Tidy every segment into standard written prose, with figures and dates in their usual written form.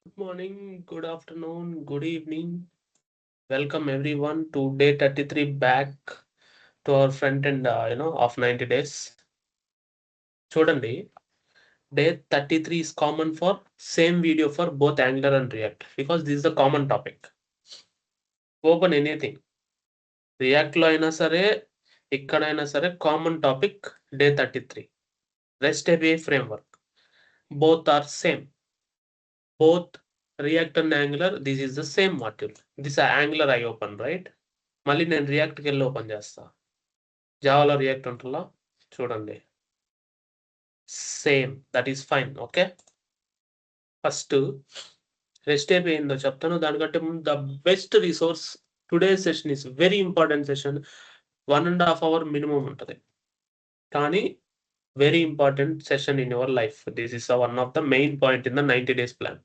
Good morning, good afternoon, good evening. Welcome everyone to day 33 back to our front end of 90 days. చూడండి, day 33 is common for same video for both Angular and React because this is the common topic. Open anything. React లో అయినా సరే, ఇక్కడైనా సరే common topic day 33. REST API framework. Both are same. Both React and Angular, this is the same module. This Angular I open, right? మళ్ళీ నేను రియాక్ట్కి వెళ్ళి open చేస్తా. జావాలో react ఉంటుందా చూడండి, same, that is fine. Okay, first rest AP ఏందో చెప్తాను. దానికంటే ముందు the best resource today session is very important session. 1.5 hour minimum ఉంటుంది, కానీ very important session in your life. This is one of the main point in the 90 days plan.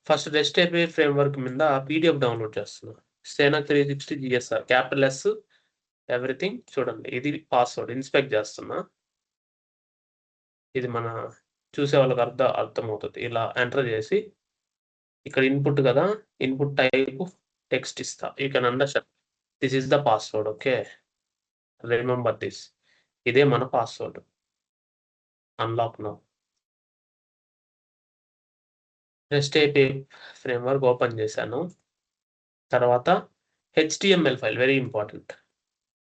First rest AP framework మీద PDF download చేస్తున్నాను. సేనక్ 360 GSR capital yes everything. చూడండి, ఇది password inspect చేస్తున్నా. ఇది మన చూసే వాళ్ళకి అర్థమవుతుంది. ఇలా ఎంటర్ చేసి ఇక్కడ ఇన్పుట్ కదా, ఇన్పుట్ టైప్ టెక్స్ట్ ఇస్తా. You can understand this is the password. Okay, remember this. ఇదే మన password. Unlock now. Rest AP framework open చేశాను. తర్వాత హెచ్టిఎంఎల్ ఫైల్ వెరీ ఇంపార్టెంట్.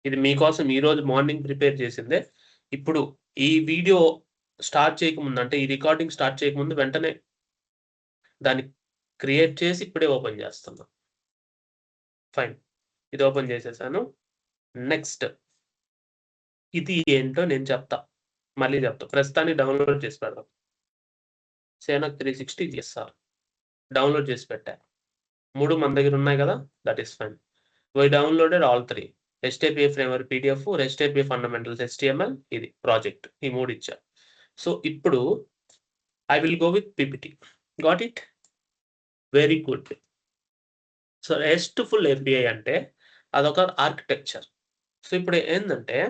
ఇది మీకోసం ఈరోజు మార్నింగ్ ప్రిపేర్ చేసిందే. ఇప్పుడు ఈ వీడియో స్టార్ట్ చేయకముందు, అంటే ఈ రికార్డింగ్ స్టార్ట్ చేయకముందు వెంటనే దాన్ని క్రియేట్ చేసి ఇప్పుడే ఓపెన్ చేస్తున్నా. ఫైన్, ఇది ఓపెన్ చేసేసాను. నెక్స్ట్ ఇది ఏంటో నేను చెప్తా, మళ్ళీ చెప్తా. ప్రస్తుతానికి డౌన్లోడ్ చేసి పెడదాం. సేనక్ 360 జిఎస్ఆర్ డౌన్లోడ్ చేసి పెట్టా. 3 మన దగ్గర ఉన్నాయి కదా, that is fine. Why downloaded all 3. REST API framework PDF, REST API fundamentals HTML, ఇది ప్రాజెక్ట్. ఈ 3 ఇచ్చా. సో ఇప్పుడు I will go with PPT. Got it? Very good. So RESTful API అంటే అదొక ఆర్కిటెక్చర్. సో ఇప్పుడు ఏంటంటే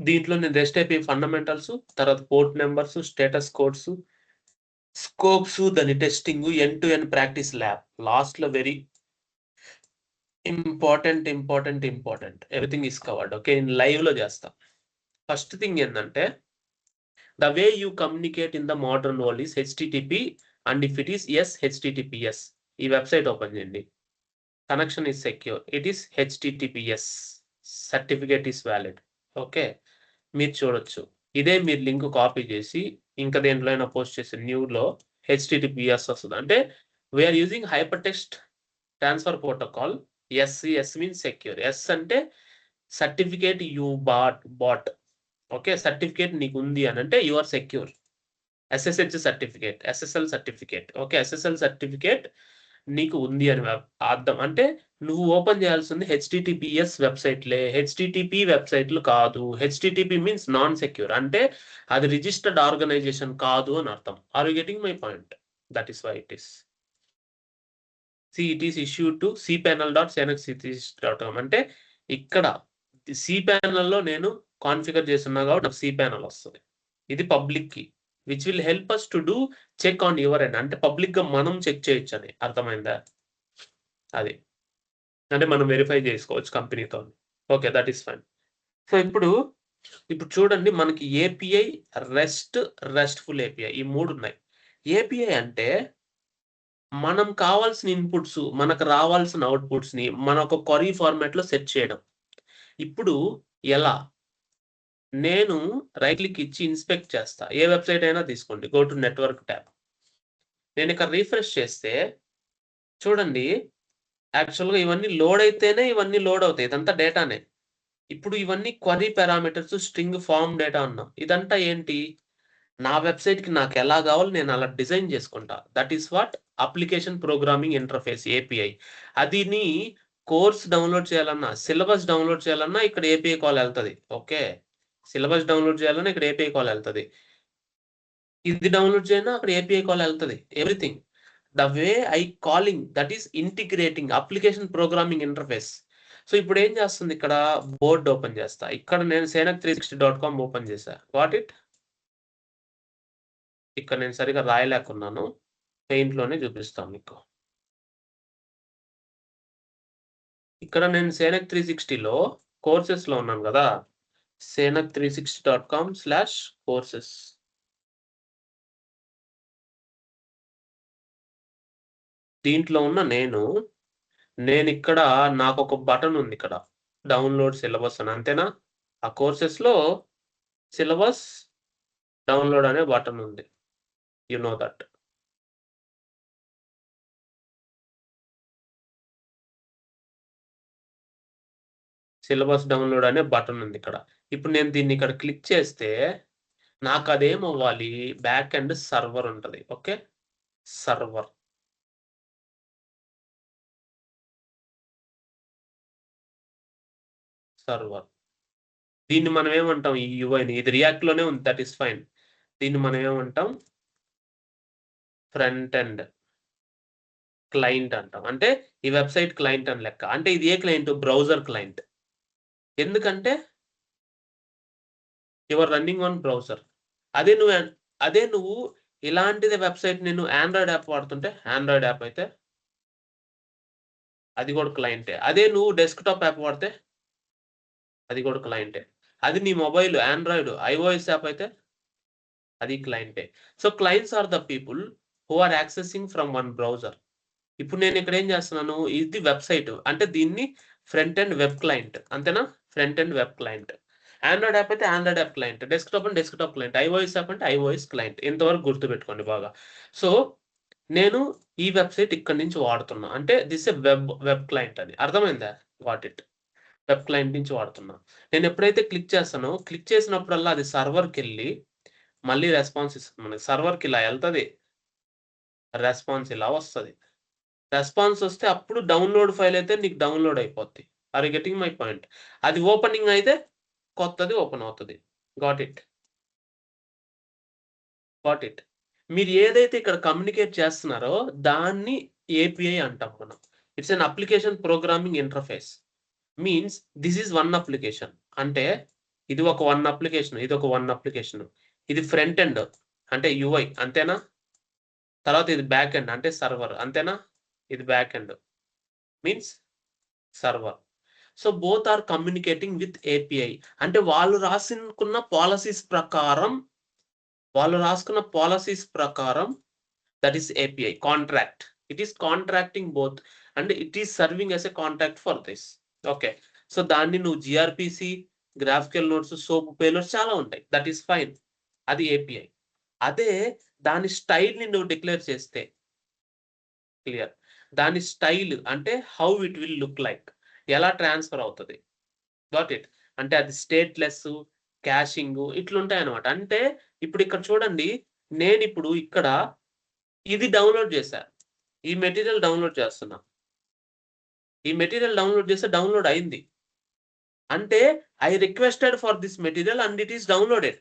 దీంట్లో నేను రెస్ట్ ఏపీఐ ఫండమెంటల్స్, తర్వాత port numbers, status codes, scopes, దాని testing, end to end practice lab, last లో very important everything is covered. Okay, నేను లైవ్ లో చేస్తా. ఫస్ట్ థింగ్ ఏంటంటే the way you communicate in the modern world is HTTP, and if it is HTTPS. ఈ website open చేయండి. Connection is secure. It is HTTPS. Certificate is valid. Okay, మీరు చూడొచ్చు. ఇదే మీరు లింక్ కాపీ చేసి ఇంకా దేంట్లో అయినా పోస్ట్ చేసి న్యూలో HTTPS వస్తుంది. అంటే we're using hypertext transfer protocol. S means secure. S అంటే certificate you bought. Okay, certificate నీకు ఉంది అని అంటే you are secure. SSH certificate, SSL certificate. Okay, SSL certificate నీకు ఉంది అని అర్థం. అంటే నువ్వు ఓపెన్ చేయాల్సింది HTTPS వెబ్సైట్లే, HTTP వెబ్సైట్లు కాదు. HTTP మీన్స్ నాన్ సెక్యూర్, అంటే అది రిజిస్టర్డ్ ఆర్గనైజేషన్ కాదు అని అర్థం. Are you getting my point? That is why it is. It is issued to cpanel.synapse.com. అంటే ఇక్కడ cpanel నేను కాన్ఫిగర్ చేస్తున్నా కాబట్టి నాకు cpanel వస్తుంది. ఇది పబ్లిక్ కి, which will help us to do check on your end. అంటే పబ్లిక్ గా మనం చెక్ చేయొచ్చు అని అర్థమైందా? అది అంటే మనం వెరిఫై చేసుకోవచ్చు కంపెనీతో. Okay, that is fine. So ఇప్పుడు చూడండి, మనకి ఏపీఐ, రెస్ట్ఫుల్ ఏపీఐ, ఈ 3 ఉన్నాయి. ఏపీఐ అంటే మనం కావాల్సిన ఇన్పుట్స్, మనకు రావాల్సిన అవుట్పుట్స్ ని మన ఒక క్వరీ ఫార్మాట్ లో సెట్ చేయడం. ఇప్పుడు ఎలా? నేను రైట్ క్లిక్ ఇచ్చి ఇన్స్పెక్ట్ చేస్తా. ఏ వెబ్సైట్ అయినా తీసుకోండి, గో టు నెట్వర్క్ ట్యాబ్. నేను ఇక్కడ రిఫ్రెష్ చేస్తే చూడండి, యాక్చువల్గా ఇవన్నీ లోడ్ అయితేనే ఇవన్నీ లోడ్ అవుతాయి. ఇదంతా డేటానే. ఇప్పుడు ఇవన్నీ query parameters, string, form data అన్నాం. ఇదంతా ఏంటి? నా వెబ్సైట్ కి నాకు ఎలా కావాలో నేను అలా డిజైన్ చేసుకుంటా. That is what application programming interface, API. అదిని కోర్స్ డౌన్లోడ్ చేయాలన్నా, సిలబస్ డౌన్లోడ్ చేయాలన్నా ఇక్కడ ఏపీఐ కాల్ వెళ్తుంది. ఓకే, సిలబస్ డౌన్లోడ్ చేయాలన్నా ఇక్కడ ఏపీఐ కాల్ వెళ్తుంది. ఇది డౌన్లోడ్ చేయాలన్నా అక్కడ ఏపీఐ కాల్ వెళ్తుంది. Everything the way I calling, that is integrating application programming interface. So ఇప్పుడు ఏం చేస్తుంది, ఇక్కడ బోర్డ్ ఓపెన్ చేస్తా. ఇక్కడ నేను సేనక్ 360.com ఓపెన్ చేశా. What it? ఇక్కడ నేను సరిగా రాయలేకున్నాను. పెయింట్‌లోనే చూపిస్తాను మీకు. ఇక్కడ నేను సేనక్ 360లో కోర్సెస్‌లో ఉన్నాను గదా! senak360.com/courses. దీంట్లో ఉన్న నేనిక్కడ నాకొక బటన్ ఉంది ఇక్కడ. డౌన్‌లోడ్ సిలబస్ అని అంతేనా? ఆ కోర్సెస్‌లో సిలబస్ డౌన్‌లోడ్ అనే బటన్ ఉంది. You know that. Syllabus download అనే బటన్ ఉంది ఇక్కడ. ఇప్పుడు నేను దీన్ని ఇక్కడ క్లిక్ చేస్తే నాకదేమవ్వాలి, బ్యాక్ ఎండ్ సర్వర్ ఉంటది. ఓకే. సర్వర్. సర్వర్. దీన్ని మనం ఏమంటాం, ఈ యూఐని ఇది రియాక్ట్‌లోనే ఉంది. That is fine. దీన్ని మనం ఏమంటాం, ఫ్రంట్ ఎండ్ క్లయింట్ అంటాం. అంటే ఈ వెబ్‌సైట్ క్లయింట్ అని లెక్క. అంటే ఇది ఏ క్లయింట్? Browser client. ఎందుకంటే you are running on browser. అదే నువ్వు అదే నువ్వు ఇలాంటిదే వెబ్‌సైట్ నేను ఆండ్రాయిడ్ యాప్ వాడుతుంటే, ఆండ్రాయిడ్ యాప్ అయితే అది కూడా క్లయింటే. అదే నువ్వు డెస్క్‌టాప్ యాప్ వాడితే అది కూడా క్లయింటే. అది నీ మొబైల్ ఆండ్రాయిడ్, ఐఓఎస్ యాప్ అయితే అది క్లయింటే. So, clients are the people who are accessing from one browser. ఇప్పుడు నేనిక్కడ ఏం చేస్తున్నాను, ఇది వెబ్‌సైట్. అంటే దీన్ని ఫ్రంట్ ఎండ్ వెబ్ క్లయింట్. అంతేనా? Front end web client. Android app అయితే ఆండ్రాయిడ్ యాప్ క్లయింట్. డెస్క్‌టాప్ అంటే డెస్క్‌టాప్ క్లయింట్. ఐఓఎస్ యాప్ అంటే ఐఓఎస్ క్లయింట్. ఇంతవరకు గుర్తుపెట్టుకోండి బాగా. సో, నేను ఈ వెబ్‌సైట్ ఇక్కడి నుంచి వాడుతున్నా. అంటే దిస్ ఎ వెబ్ క్లయింట్ అది. అర్థమైందా? Got it. వెబ్ క్లయింట్ నుంచి వాడుతున్నా. నేనెప్పుడైతే క్లిక్ చేస్తానో, క్లిక్ చేసినప్పుడల్లా అది సర్వర్‌కెళ్ళి మళ్ళీ రెస్పాన్స్ ఇస్తది మనకి. సర్వర్‌కి ఇలా ఎళ్తది. రెస్పాన్స్ ఇలా వస్తది. రెస్పాన్స్ వస్తే అప్పుడు డౌన్‌లోడ్ ఫైల్ అయితే నీకు డౌన్‌లోడ్ అయిపోద్ది. Are you getting my point? అది ఓపెనింగ్ అయితే కొత్తది ఓపెన్ అవుతది. Got it. Got it. మీరు ఏదైతే ఇక్కడ కమ్యూనికేట్ చేస్తున్నారో దాన్ని ఏపీఐ అంటాం మనం. It's an application programming interface. Means this is one application. అంటే ఇది ఒక అప్లికేషన్. ఇదొక అప్లికేషన్. ఇది ఫ్రంట్ ఎండ్ అంటే యూఐ అంతేనా? తర్వాత ఇది బ్యాక్ ఎండ్ అంటే సర్వర్ అంతేనా? ఇది back end means server. So, both are communicating with API. అంటే వాళ్ళు రాసుకున్న పాలిసీస్ ప్రకారం that is API contract. It is contracting both and it is serving as a contract for this. Okay. So, దాన్ని నువ్వు gRPC, graphical notes, SOAP payloads చాలా ఉంటాయి. That is fine. అది API. అదే దాని స్టైల్‌ని నువ్వు డిక్లేర్ చేస్తే క్లియర్. దాని స్టైల్ అంటే how it will look like. ఎలా ట్రాన్స్‌ఫర్ అవుతది. Got it. అంటే అది స్టేట్‌లెస్సు, క్యాషింగు ఇట్లుంటాయన్నమాట. అంటే ఇప్పుడిక్కడ చూడండి. నేనిప్పుడు ఇక్కడ ఇది డౌన్‌లోడ్ చేశా. ఈ మెటీరియల్ డౌన్‌లోడ్ చేస్తున్నా. ఈ మెటీరియల్ డౌన్‌లోడ్ చేస్తే డౌన్‌లోడ్ అయింది. అంటే I requested for this material and it is downloaded.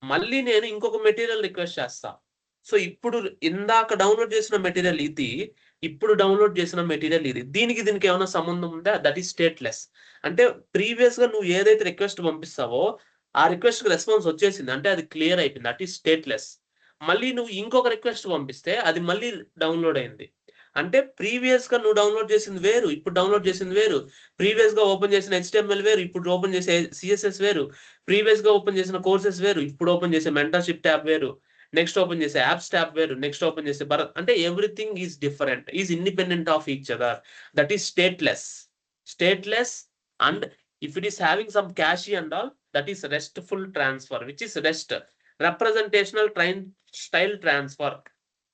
మళ్ళీ నేను ఇంకొక మెటీరియల్ రిక్వెస్ట్ చేస్తా. సో, ఇప్పుడు ఇందాక డౌన్‌లోడ్ చేసిన మెటీరియల్ ఇది. ఇప్పుడు డౌన్‌లోడ్ చేసిన మెటీరియల్ ఇది. దీనికి ఏమైనా సంబంధం ఉందా? That is stateless. అంటే ప్రీవియస్‌గా నువ్వు ఏదైతే రిక్వెస్ట్ పంపిస్తావో, ఆ రిక్వెస్ట్‌కి రెస్పాన్స్ వచ్చేసింది. అంటే అది క్లియర్ అయిపోయింది. That is stateless. మళ్ళీ నువ్వు ఇంకొక రిక్వెస్ట్ పంపిస్తే అది మళ్ళీ డౌన్‌లోడ్ అయింది. అంటే ప్రీవియస్‌గా నువ్వు డౌన్‌లోడ్ చేసింది వేరు. ఇప్పుడు డౌన్‌లోడ్ చేసింది వేరు. ప్రీవియస్‌గా ఓపెన్ చేసిన హెచ్‌టీఎంఎల్ వేరు. ఇప్పుడు ఓపెన్ చేసే సీఎస్ఎస్ వేరు. ప్రీవియస్‌గా ఓపెన్ చేసిన కోర్సెస్ వేరు. ఇప్పుడు ఓపెన్ చేసే మెంటర్‌షిప్ ట్యాబ్ వేరు. నెక్స్ట్ ఓపెన్ చేసే యాప్స్ ట్యాబ్ వేరు. నెక్స్ట్ ఓపెన్ చేసే అంటే everything is different. Is independent of each other. That is stateless. Stateless and if it is having some cache and all that is restful transfer which is REST. Representational style transfer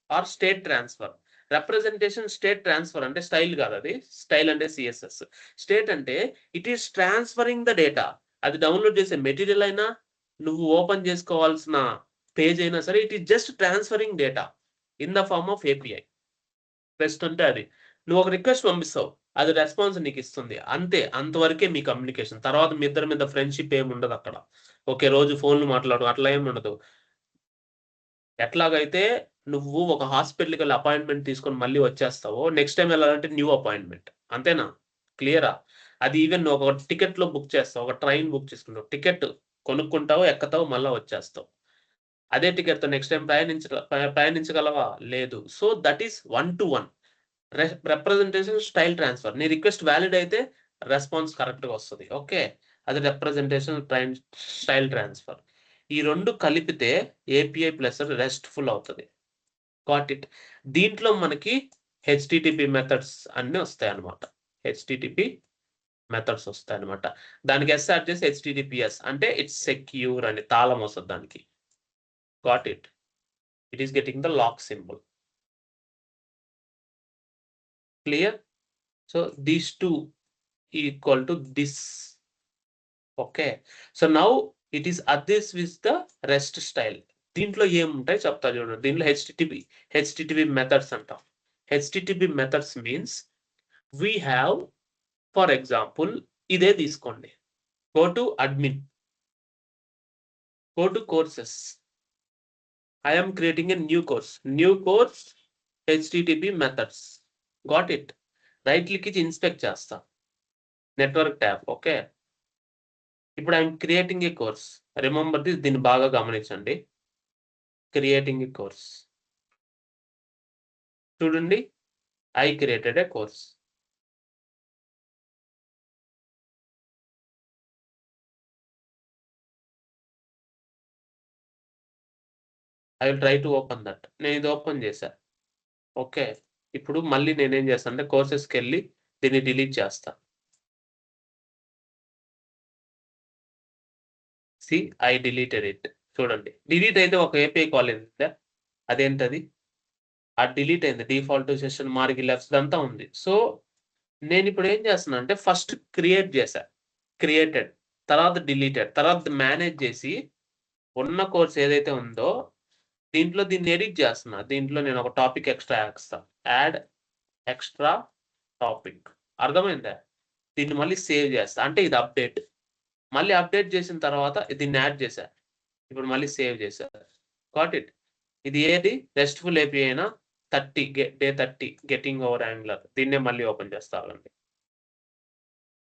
or state transfer. Representation state transfer అంటే style కాదది. Style అంటే CSS. State అంటే it is transferring the data. అది download చేసే material అయినా, నువ్వు open చేసుకోవాల్సిన page అయినా సరే it is just transferring data in the form of API. REST అంటే అది. నువ్వు ఒక రిక్వెస్ట్ పంపిస్తావు. అది రెస్పాన్స్ నీకిస్తుంది. అంతే. అంతవరకే మీ కమ్యూనికేషన్. తర్వాత మీ ఇద్దరి మీద ఫ్రెండ్‌షిప్ ఏమి ఉండదక్కడ. ఓకే. రోజు ఫోన్‌లు మాట్లాడడం అట్లా ఏమి ఉండదు. ఎట్లాగైతే నువ్వు ఒక హాస్పిటల్‌కెళ్ళి అపాయింట్‌మెంట్ తీసుకొని మళ్ళీ వచ్చేస్తావో, నెక్స్ట్ టైమ్ ఎళ్ళాలంటే న్యూ అపాయింట్‌మెంట్. అంతేనా? క్లియరా? అది ఈవెన్ నువ్వు ఒక టికెట్‌లో బుక్ చేస్తావు. ఒక ట్రైన్ బుక్ చేసుకుంటావు. టికెట్ కొనుక్కుంటావు, ఎక్కుతావు, మళ్ళా వచ్చేస్తావు. అదే టికెట్‌తో నెక్స్ట్ టైమ్ ప్రయాణించగలవా? లేదు. So, that is 1-to-1 representation style transfer. నీ రిక్వెస్ట్ వాలిడ్ అయితే రెస్పాన్స్ కరెక్ట్‌గా వస్తది. ఓకే. అది రిప్రజెంటేషన్ స్టైల్ ట్రాన్స్‌ఫర్. ఈ 2 కలిపితే ఏపీఐ ప్లస్ రెస్ట్‌ఫుల్ అవుతది. Got it. దీంట్లో మనకి హెచ్‌టిటిపి మెథడ్స్ అన్నీ వస్తాయన్నమాట. హెచ్‌టిటిపి మెథడ్స్ వస్తాయన్నమాట. దానికి ఎస్ యాడ్ చేసి హెచ్‌టిటిపిఎస్ అంటే ఇట్స్ సెక్యూర్ అని తాళం వస్తది దానికి. Got it. It is getting the lock symbol. Clear? So, these 2 equal to this. Okay. So, now it is అదిస్ విత్ ద రెస్ట్ స్టైల్. దీంట్లో ఏముంటాయి చెప్తా చూడండి. దీంట్లో హెచ్‌టిటిపి మెథడ్స్ అంటాం. HTTP methods means we have for example ఇదే తీసుకోండి. Go to admin. Go to courses. I am creating a new course. New course HTTP methods. Got it. Right click ఇచ్చి inspect చేస్తా. Network tab. ఓకే. ఇప్పుడు I'm creating a course. Remember this, దీన్ని బాగా గమనించండి. Creating a course. చూడండి. I created a course. I will try to open that. నేను ఇది open చేశా. ఓకే. ఇప్పుడు మళ్ళీ నేనేం చేస్తాను అంటే కోర్సెస్‌కెళ్ళి దీన్ని డిలీట్ చేస్తా. See I deleted it. చూడండి. డిలీట్ అయితే ఒక ఏపీఐ కాల్ అయిందా? అదేంటది? అది డిలీట్ అయింది. డిఫాల్ట్ సెషన్ మార్గి లెఫ్ట్స్ ఇదంతా ఉంది. సో, నేనిప్పుడు ఏం చేస్తున్నా అంటే ఫస్ట్ క్రియేట్ చేశా. క్రియేటెడ్. తర్వాత డిలీటెడ్. తర్వాత మేనేజ్ చేసి ఉన్న కోర్స్ ఏదైతే ఉందో దీంట్లో దీన్ని ఎడిట్ చేస్తున్నా. దీంట్లో నేను ఒక టాపిక్ ఎక్స్ట్రా ఏస్తా. Add extra topic. అర్థమైందా? దీన్ని మళ్ళీ సేవ్ చేస్తా. అంటే ఇది అప్డేట్. మళ్ళీ అప్డేట్ చేసిన తర్వాత దీన్ని యాడ్ చేశా. ఇప్పుడు మళ్ళీ సేవ్ చేశా. Got it. ఇది ఏది? రెస్ట్‌ఫుల్ ఏపీఐనా? 30 డే 30 గెట్టింగ్ ఓవర్ యాంగులర్. దీన్నే మళ్ళీ ఓపెన్ చేస్తా ఆగండి.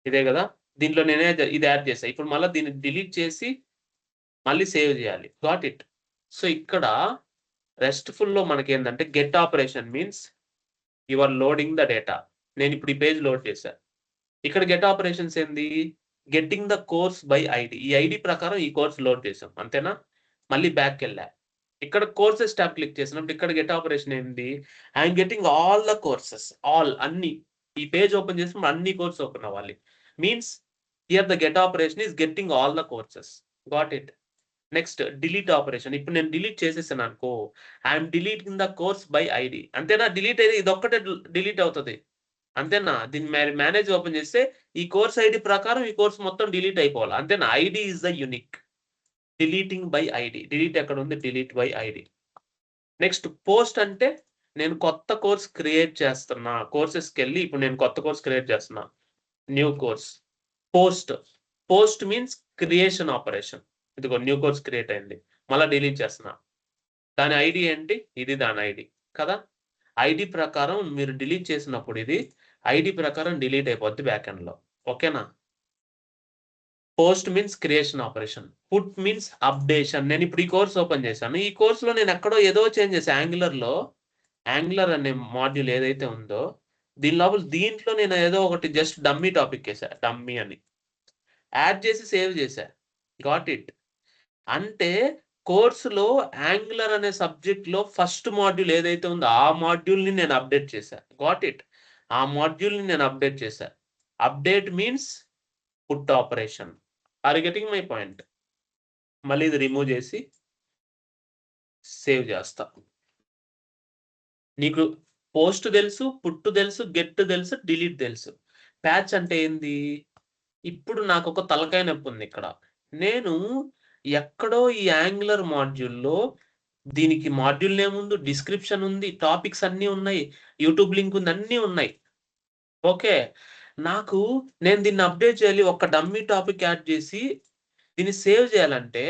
ఇదే గదా! దీంట్లో ఇది యాడ్ చేశా. ఇప్పుడు మళ్ళా దీన్ని డిలీట్ చేసి మళ్ళీ సేవ్ చేయాలి. Got it. సో, ఇక్కడ రెస్ట్‌ఫుల్‌లో మనకేందంటే get operation means you are loading the data. నేనిప్పుడు ఈ పేజ్ లోడ్ చేశా. ఇక్కడ గెట్ ఆపరేషన్స్ ఏంది? Getting the course by ID. ఈ ఐడీ ప్రకారం ఈ కోర్స్ లోడ్ చేసాం. అంతేనా? మళ్ళీ బ్యాక్‌కెళ్ళా. ఇక్కడ కోర్సెస్ టాబ్ క్లిక్ చేసినప్పుడు ఇక్కడ గెట్ ఆపరేషన్ ఏంది? I am getting all the courses. All అన్ని. ఈ పేజ్ ఓపెన్ చేసినప్పుడు అన్ని కోర్స్ ఓపెన్ అవ్వాలి. Means here the get operation is getting all the courses. Got it. Next delete operation. ఇప్పుడు నేను డిలీట్ చేసేసాననుకో, I am deleting the course by ID. అంతేనా? Delete అయితే ఇదొక్కటే డిలీట్ అవుతది. అంతేనా? దీన్ని మేనేజ్ ఓపెన్ చేస్తే ఈ కోర్స్ ఐడీ ప్రకారం ఈ కోర్స్ మొత్తం డిలీట్ అయిపోవాలి. అంతేనా? ID is the unique. Deleting by ID. Delete ఎక్కడుంది? Delete by ID. Next post అంటే నేను కొత్త కోర్స్ క్రియేట్ చేస్తున్నా. కోర్సెస్‌కెళ్ళి ఇప్పుడు నేను కొత్త కోర్స్ క్రియేట్ చేస్తున్నా. New course. Post. Post means creation operation. ఇదిగో న్యూ కోర్స్ క్రియేట్ అయింది. మళ్ళా డిలీట్ చేస్తున్నా. దాని ఐడీ ఏంటి? ఇది దాని ఐడీ. కదా! ఐడీ ప్రకారం మీరు డిలీట్ చేసినప్పుడు ఇది ఐడీ ప్రకారం డిలీట్ అయిపోద్ది బ్యాక్ ఎండ్‌లో. ఓకేనా? Post means creation operation. Put means updation. నేనిప్పుడు ఈ కోర్స్ ఓపెన్ చేశాను. ఈ కోర్స్‌లో నేనెక్కడో ఏదో చేంజ్ చేశా. యాంగులర్ అనే మాడ్యూల్ ఏదైతే ఉందో దీని లోపల దీంట్లో నేను ఏదో ఒకటి జస్ట్ డమ్మీ టాపిక్ ఏసా. డమ్మీ అని. యాడ్ చేసి సేవ్ చేశా. Got it. అంటే కోర్స్‌లో యాంగులర్ అనే సబ్జెక్ట్‌లో ఫస్ట్ మాడ్యూల్ ఏదైతే ఉందో ఆ మాడ్యూల్‌ని నేను అప్డేట్ చేశా. Got it. ఆ మాడ్యూల్‌ని నేను అప్డేట్ చేశా. Update means put operation. Are you getting my point? మళ్ళీ ఇది రిమూవ్ చేసి సేవ్ చేస్తా. నీకు పోస్ట్ తెలుసు, పుట్ తెలుసు, గెట్ తెలుసు, డిలీట్ తెలుసు. ప్యాచ్ అంటే ఏంది? ఇప్పుడు నాకొక తలకాయ నొప్పుంది ఇక్కడ. నేను ఎక్కడో ఈ యాంగులర్ మాడ్యూల్‌లో దీనికి మాడ్యూల్ నేమ్ ఉంది, డిస్క్రిప్షన్ ఉంది, టాపిక్స్ అన్నీ ఉన్నాయి, యూట్యూబ్ లింక్ ఉంది, అన్నీ ఉన్నాయి. ఓకే. నాకు నేను దీన్ని అప్డేట్ చేయాలి. ఒక డమ్మీ టాపిక్ యాడ్ చేసి దీన్ని సేవ్ చేయాలంటే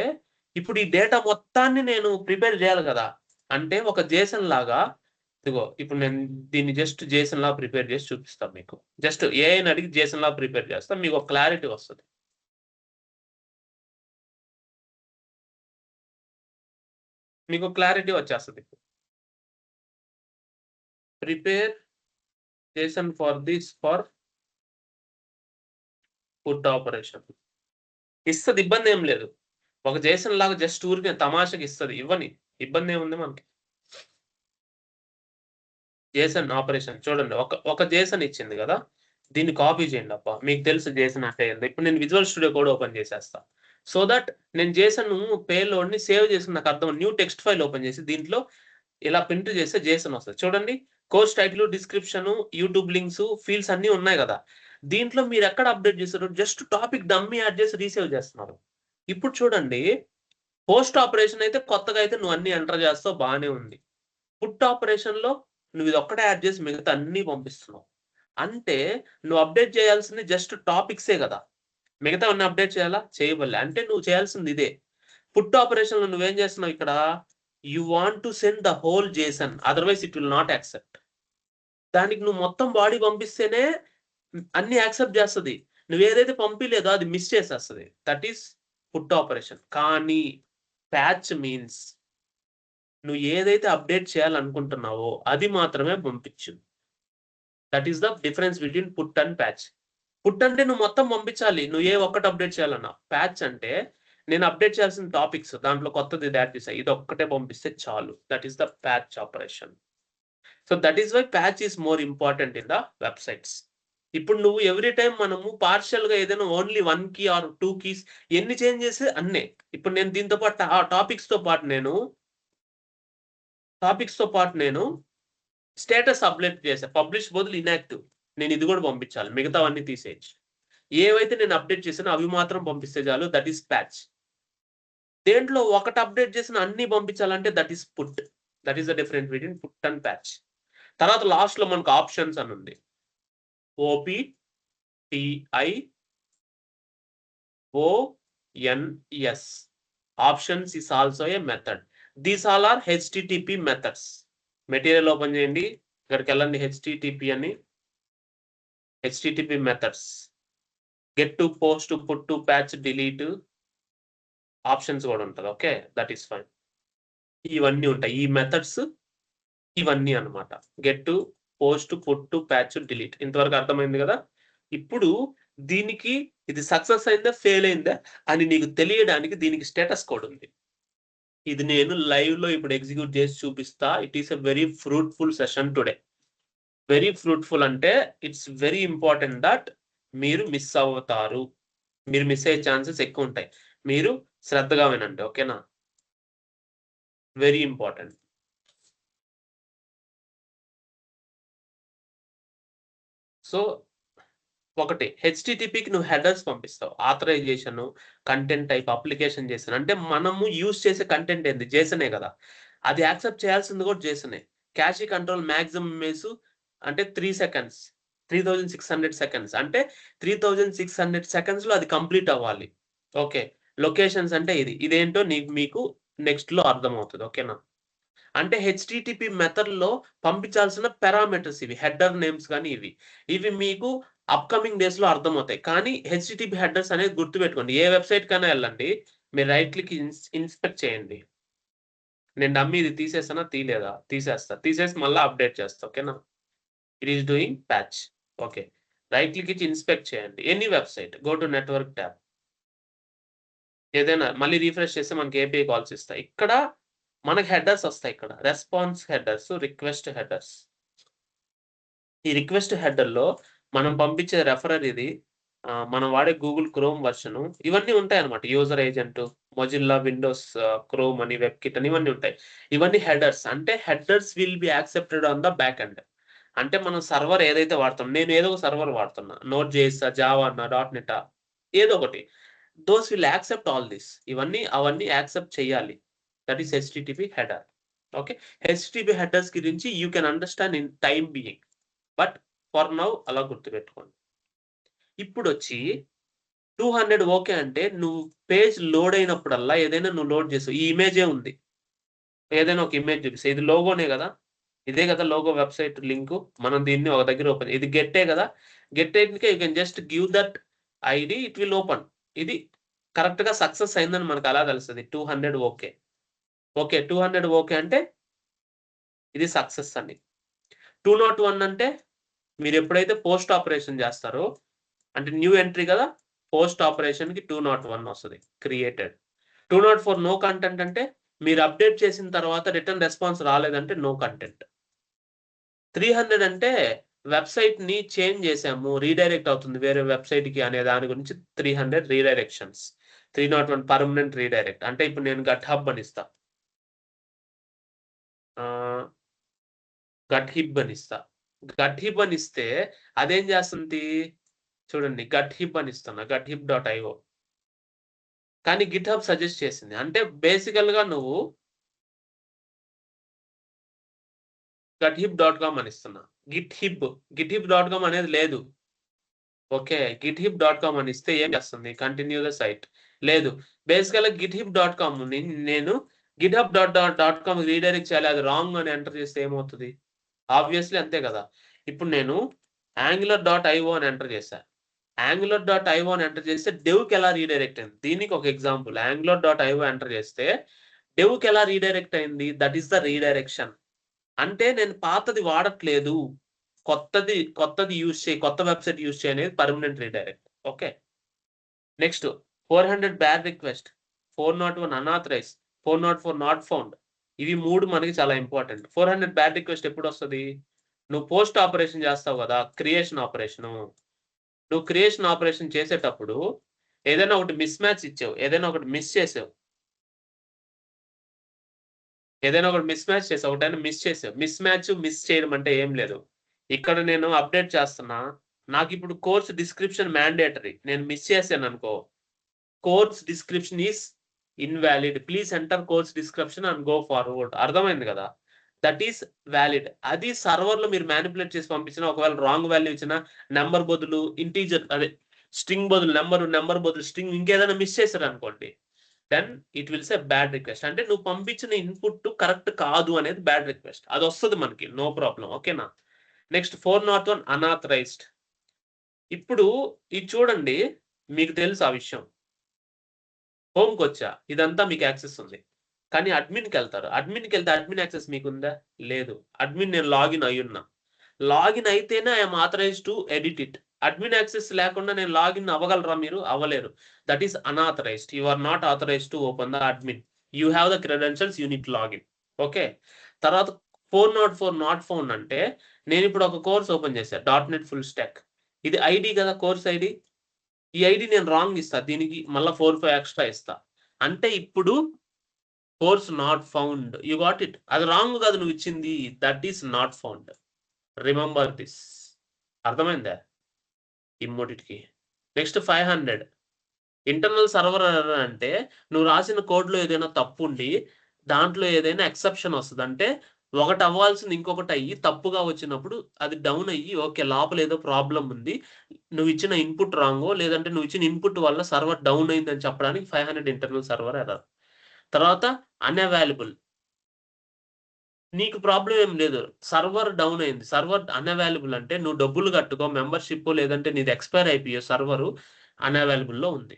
ఇప్పుడు ఈ డేటా మొత్తాన్ని నేను ప్రిపేర్ చేయాలి గదా! అంటే ఒక జేసన్ లాగా ఇదిగో ఇప్పుడు నేను దీన్ని జస్ట్ జేసన్ లాగా ప్రిపేర్ చేసి చూపిస్తా మీకు. జస్ట్ ఏఐని అడిగి జేసన్ లాగా ప్రిపేర్ చేస్తా. మీకు ఒక క్లారిటీ వస్తది. మీకు క్లారిటీ వచ్చేస్తుంది. Prepare JSON for put operation ఇస్తుంది, ఇబ్బంది ఏం లేదు. ఒక JSON లాగా జస్ట్ ఊరికే తమాషకి ఇస్తుంది, ఇవ్వని, ఇబ్బంది ఏముంది మనకి. JSON ఆపరేషన్ చూడండి, ఒక JSON ఇచ్చింది కదా, దీన్ని కాపీ చేయండి అబ్బా. మీకు తెలుసు JSON అంటే ఏంది. ఇప్పుడు నేను విజువల్ స్టూడియో కోడ్ ఓపెన్ చేసేస్తా. సో దట్ నేను JSON పేలోడ్ని సేవ్ చేసి నాకు అర్థం న్యూ టెక్స్ట్ ఫైల్ ఓపెన్ చేసి దీంట్లో ఇలా ప్రింట్ చేస్తే JSON వస్తుంది. చూడండి, course title, description, YouTube links, fields అన్ని ఉన్నాయి కదా. దీంట్లో మీరు ఎక్కడ అప్డేట్ చేస్తారు, జస్ట్ టాపిక్ డమ్మీ యాడ్ చేసి రీసేవ్ చేస్తున్నారు. ఇప్పుడు చూడండి, పోస్ట్ ఆపరేషన్ అయితే కొత్తగా అయితే నువ్వు అన్ని ఎంటర్ చేస్తావు, బాగానే ఉంది. పుట్ ఆపరేషన్ లో నువ్వు ఇది ఒక్కటే యాడ్ చేసి మిగతా అన్ని పంపిస్తున్నావు. అంటే నువ్వు అప్డేట్ చేయాల్సింది జస్ట్ టాపిక్సే కదా, మిగతా అన్ని అప్డేట్ చేయాలా, చేయబడలే. అంటే నువ్వు చేయాల్సింది ఇదే. పుట్ ఆపరేషన్ లో నువ్వేం చేస్తున్నావు ఇక్కడ, you want to send the whole JSON, otherwise it will not accept. దానికి నువ్వు మొత్తం బాడీ పంపిస్తేనే అన్ని యాక్సెప్ట్ చేస్తుంది. నువ్వు ఏదైతే పంపించలేదో అది మిస్ చేసేస్తుంది. That is put operation. కానీ ప్యాచ్ మీన్స్ నువ్వు ఏదైతే అప్డేట్ చేయాలనుకుంటున్నావో అది మాత్రమే పంపించు. That is the difference between put and patch. Put అంటే నువ్వు మొత్తం పంపించాలి, నువ్వు ఏ ఒక్కటి అప్డేట్ చేయాలన్నా. ప్యాచ్ అంటే నేను అప్డేట్ చేయాల్సిన టాపిక్స్, దాంట్లో కొత్తది యాడ్ చేసా, ఇది ఒక్కటే పంపిస్తే చాలు. That is the patch operation. So that is why patch is more important in the websites. ఇప్పుడు నువ్వు ఎవ్రీ టైం మనము పార్షియల్ గా ఏదైనా ఓన్లీ 1 key ఆర్ 2 keys ఎన్ని చేంజ్ చేసి అన్నే. ఇప్పుడు నేను దీంతో పాటు ఆ టాపిక్స్ తో పాటు నేను స్టేటస్ అప్డేట్ చేసా, పబ్లిష్ బదులు ఇన్యాక్టివ్. నేను ఇది కూడా పంపించాలి, మిగతావన్నీ తీసేయచ్చు. ఏవైతే నేను అప్డేట్ చేసానో అవి మాత్రం పంపిస్తే చాలు. That is patch. దేంట్లో ఒకటి అప్డేట్ చేసిన అన్ని పంపించాలంటే that is put. That is the difference between put and patch. తర్వాత లాస్ట్ లో మనకు ఆప్షన్స్ అని ఉంది. OPTIONS. Options is also a method. These all are HTTP methods. Material open చేయండి, ఇక్కడికి వెళ్ళండి, HTTP అని, HTTP methods, get to, post, put to, patch, delete, options కూడా ఉంటుంది. Okay, that is fine. ఇవన్నీ ఉంటాయి ఈ మెథడ్స్, ఇవన్నీ అన్నమాట. Get to, post, put to, patch, delete. ఇంతవరకు అర్థమైంది కదా. ఇప్పుడు దీనికి ఇది సక్సెస్ అయిందా ఫెయిల్ అయిందా అని నీకు తెలియడానికి దీనికి స్టేటస్ కోడ్ ఉంది. ఇది నేను లైవ్ లో ఇప్పుడు ఎగ్జిక్యూట్ చేసి చూపిస్తా. It is a very fruitful session today. Very fruitful అంటే ఇట్స్ వెరీ ఇంపార్టెంట్ దట్ మీరు మిస్ అవుతారు. మీరు మిస్ అయ్యే ఛాన్సెస్ ఎక్కువ ఉంటాయి. మీరు శ్రద్ధగా వినండి, ఓకేనా. Very important. సో ఒకటి, HTTPకి నువ్వు హెడర్స్ పంపిస్తావు, authorization, content type, application JSON. అంటే మనము యూజ్ చేసే కంటెంట్ ఏంది, JSON కదా. అది యాక్సెప్ట్ చేయాల్సింది కూడా JSON. క్యాషీ కంట్రోల్ మ్యాక్సిమం ఇమేజ్ అంటే 3 seconds, 3600 seconds. అంటే 3600 seconds లో అది కంప్లీట్ అవ్వాలి. ఓకే, లొకేషన్స్ అంటే ఇదేంటో మీకు నెక్స్ట్ లో అర్థమవుతుంది, ఓకేనా. అంటే HTTP మెథడ్ లో పంపించాల్సిన పారామీటర్స్ ఇవి, హెడర్ నేమ్స్ కానీ ఇవి మీకు అప్కమింగ్ డేస్ లో అర్థమవుతాయి. కానీ HTTP హెడర్స్ అనేది గుర్తుపెట్టుకోండి. ఏ వెబ్సైట్ కైనా వెళ్ళండి, మీరు రైట్ క్లిక్ ఇన్స్పెక్ట్ చేయండి. నేను డమ్మీ ఇది తీసేస్తానా తీలేదా, తీసేసి మళ్ళీ అప్డేట్ చేస్తా, ఓకేనా. It is doing patch. Okay, right click ఇచ్చి ఇన్స్పెక్ట్ చేయండి. Any website, go to network tab. ఏదైనా మళ్ళీ రీఫ్రెష్ చేస్తే మనకి API కాల్స్ ఇస్తాయి. ఇక్కడ మనకి హెడర్స్ వస్తాయి. ఇక్కడ రెస్పాన్స్ హెడర్స్, రిక్వెస్ట్ హెడర్స్. ఈ రిక్వెస్ట్ హెడర్ లో మనం పంపించే రెఫరర్ ఇది, మనం వాడే గూగుల్ క్రోమ్ వర్షన్, ఇవన్నీ ఉంటాయి అనమాట. User agent, Mozilla, Windows chrome అని, వెబ్ కిట్ అని, ఇవన్నీ ఉంటాయి. ఇవన్నీ హెడర్స్. అంటే headers will be accepted on the back end. అంటే మనం సర్వర్ ఏదైతే వాడుతాం, నేను ఏదో ఒక సర్వర్ వాడుతున్నా, Node.js, జావా అన్న, .NET, ఏదో ఒకటి, those will accept all this. అవన్నీ యాక్సెప్ట్ చేయాలి. That is HTTP header. Okay, HTTP headers గురించి you can understand in time being, but for now అలా గుర్తుపెట్టుకోండి. ఇప్పుడు వచ్చి 200 ఓకే అంటే నువ్వు పేజ్ లోడ్ అయినప్పుడల్లా ఏదైనా నువ్వు లోడ్ చేసావు, ఈ ఇమేజే ఉంది, ఏదైనా ఒక ఇమేజ్ చూపిస్తే, ఇది లోగోనే కదా, ఇదే కదా లోగో వెబ్సైట్ లింక్. మనం దీన్ని ఒక దగ్గర ఓపెన్, ఇది గెట్టే కదా, గెట్ అయితే you can just give that ID, it will open. ఇది కరెక్ట్ గా సక్సెస్ అయిందని మనకు అలా తెలుస్తుంది. 200 ఓకే. ఓకే 200 ఓకే అంటే ఇది సక్సెస్ అండి. 201 అంటే మీరు ఎప్పుడైతే పోస్ట్ ఆపరేషన్ చేస్తారో అంటే న్యూ ఎంట్రీ కదా పోస్ట్ ఆపరేషన్ కి 201 వస్తుంది క్రియేటెడ్. 204 నో కంటెంట్ అంటే మీరు అప్డేట్ చేసిన తర్వాత రిటర్న్ రెస్పాన్స్ రాలేదంటే నో కంటెంట్. 300 అంటే వెబ్‌సైట్ ని చేంజ్ చేసాము. రీడైరెక్ట్ అవుతుంది వేరే వెబ్‌సైట్ కి అనే దాని గురించి 300 రీడైరెక్షన్స్. 301 పర్మనెంట్ రీడైరెక్ట్. అంటే ఇప్పుడు నేను గట్ హబ్ అని ఇస్తా. ఆహ్, గట్ హిబ్ అని ఇస్తా. గట్ హిబ్ అని ఇస్తే అదేం చేస్తుంది? చూడండి గట్ హిబ్ అని ఇస్తున్నా. github.io కానీ గిట్‌హబ్ సజెస్ట్ చేసింది. అంటే బేసికల్‌గా నువ్వు github.com అని ఇస్తున్నా. github.com అనేది లేదు. ఓకే. github.com అని ఇస్తే ఏం చేస్తుంది? Continue the site. లేదు. బేసికల్‌గా github.comని నేను github.com రీడైరెక్ట్ చేయాలి. అది రాంగ్ అని ఎంటర్ చేస్తే ఏమవుతది? ఆబ్వియస్‌లీ అంతే కదా! ఇప్పుడు నేను angular.io అని ఎంటర్ చేశా. angular.io అని ఎంటర్ చేస్తే డెవ్‌కి ఎలా రీడైరెక్ట్ అయింది? దీనికి ఒక ఎగ్జాంపుల్. angular.io ఎంటర్ చేస్తే డెవ్‌కి ఎలా రీడైరెక్ట్ అయింది? That is the redirection. అంటే నేను పాతది వాడట్లేదు. కొత్తది కొత్త వెబ్‌సైట్ యూజ్ చేయి అనేది permanent redirect. Okay. Next 400 bad request, 401 unauthorised, 404 not found. ఇవి 3 మనకి చాలా ఇంపార్టెంట్. 400 bad request ఎప్పుడొస్తది? నువ్వు పోస్ట్ ఆపరేషన్ చేస్తావు గదా! Creation operation. నువ్వు క్రియేషన్ ఆపరేషన్ చేసేటప్పుడు ఏదైనా ఒకటి మిస్ మ్యాచ్ ఇచ్చావు. ఏదైనా ఒకటి మిస్ చేసావు. ఏదైనా ఒకటి మిస్ మ్యాచ్ చేసావు. ఒకటైనా మిస్ చేసావు. మిస్ చేయడం అంటే ఏం లేదు. ఇక్కడ నేను అప్డేట్ చేస్తున్నా. నాకిప్పుడు కోర్స్ డిస్క్రిప్షన్ మ్యాండేటరీ. నేను మిస్ చేశాననుకో, course description is invalid. Please enter course description and go forward. అర్థమైంది గదా! That is valid. అది సర్వర్‌లో మీరు మానిప్యులేట్ చేసి పంపించినా ఒకవేళ రాంగ్ వాల్యూ ఇచ్చినా నంబర్ బదులు ఇంటిజర్ అదే స్ట్రింగ్ బదులు నంబర్ బదులు స్ట్రింగ్ ఇంకేదైనా మిస్ చేశారనుకోండి. Then it will say bad request. అంటే నువ్వు పంపించిన ఇన్‌పుట్ కరెక్ట్ కాదు అనేది బ్యాడ్ రిక్వెస్ట్. అదొస్తది మనకి. No problem. ఓకేనా? Next 401 unauthorized. ఇప్పుడు ఇది చూడండి. మీకు తెలుసు ఆ విషయం. హోమ్‌కొచ్చా. ఇదంతా మీకు యాక్సెస్ ఉంది. కానీ అడ్మిన్‌కెళ్తారు. అడ్మిన్‌కెళ్తే అడ్మిన్ యాక్సెస్ మీకుందా? లేదు. అడ్మిన్ నేను లాగిన్ అయ్యున్నా. లాగిన్ అయితేనే I am authorized to edit it. Admin access లేకుండా నేను లాగిన్ అవ్వగలరా మీరు? అవ్వలేరు. That is unauthorized. You are not authorized to open the admin. You have the credentials you need to login. Okay. తర్వాత 404 not found అంటే నేనిప్పుడు ఒక course open చేశా. Dot net full stack. ఇది ఐడీ కదా! Course ID. ఈ ID నేను wrong ఇస్తా. దీనికి మళ్ళా 4, 5 ఎక్స్‌ట్రా ఇస్తా. అంటే ఇప్పుడు course not found. You got it. అది రాంగ్ కాదు నువ్విచ్చింది. That is not found. Remember this. అర్థమైందా? ఈ మూడిటికి. నెక్స్ట్ 500 ఇంటర్నల్ సర్వర్ ఎర్రర్ అంటే నువ్వు రాసిన కోడ్‌లో ఏదైనా తప్పుండి, దాంట్లో ఏదైనా ఎక్సెప్షన్ వస్తది. అంటే ఒకటి అవ్వాల్సింది ఇంకొకటయ్యి తప్పుగా వచ్చినప్పుడు అది డౌన్ అయ్యి ఓకే. లోపల ఏదో ప్రాబ్లమ్ ఉంది. నువ్విచ్చిన ఇన్‌పుట్ రాంగో లేదంటే నువ్విచ్చిన ఇన్‌పుట్ వల్ల సర్వర్ డౌన్ అయిందని చెప్పడానికి 500 ఇంటర్నల్ సర్వర్ ఎర్రర్. తర్వాత అన్‌అవైలబుల్. నీకు ప్రాబ్లమ్ ఏం లేదు. సర్వర్ డౌన్ అయింది. సర్వర్ అన్‌అవైలబుల్ అంటే నువ్వు డబ్బులు కట్టుకో మెంబర్‌షిప్ లేదంటే నీది ఎక్స్‌పైర్ అయిపోయే సర్వరు అన్‌అవైలబుల్‌లో ఉంది.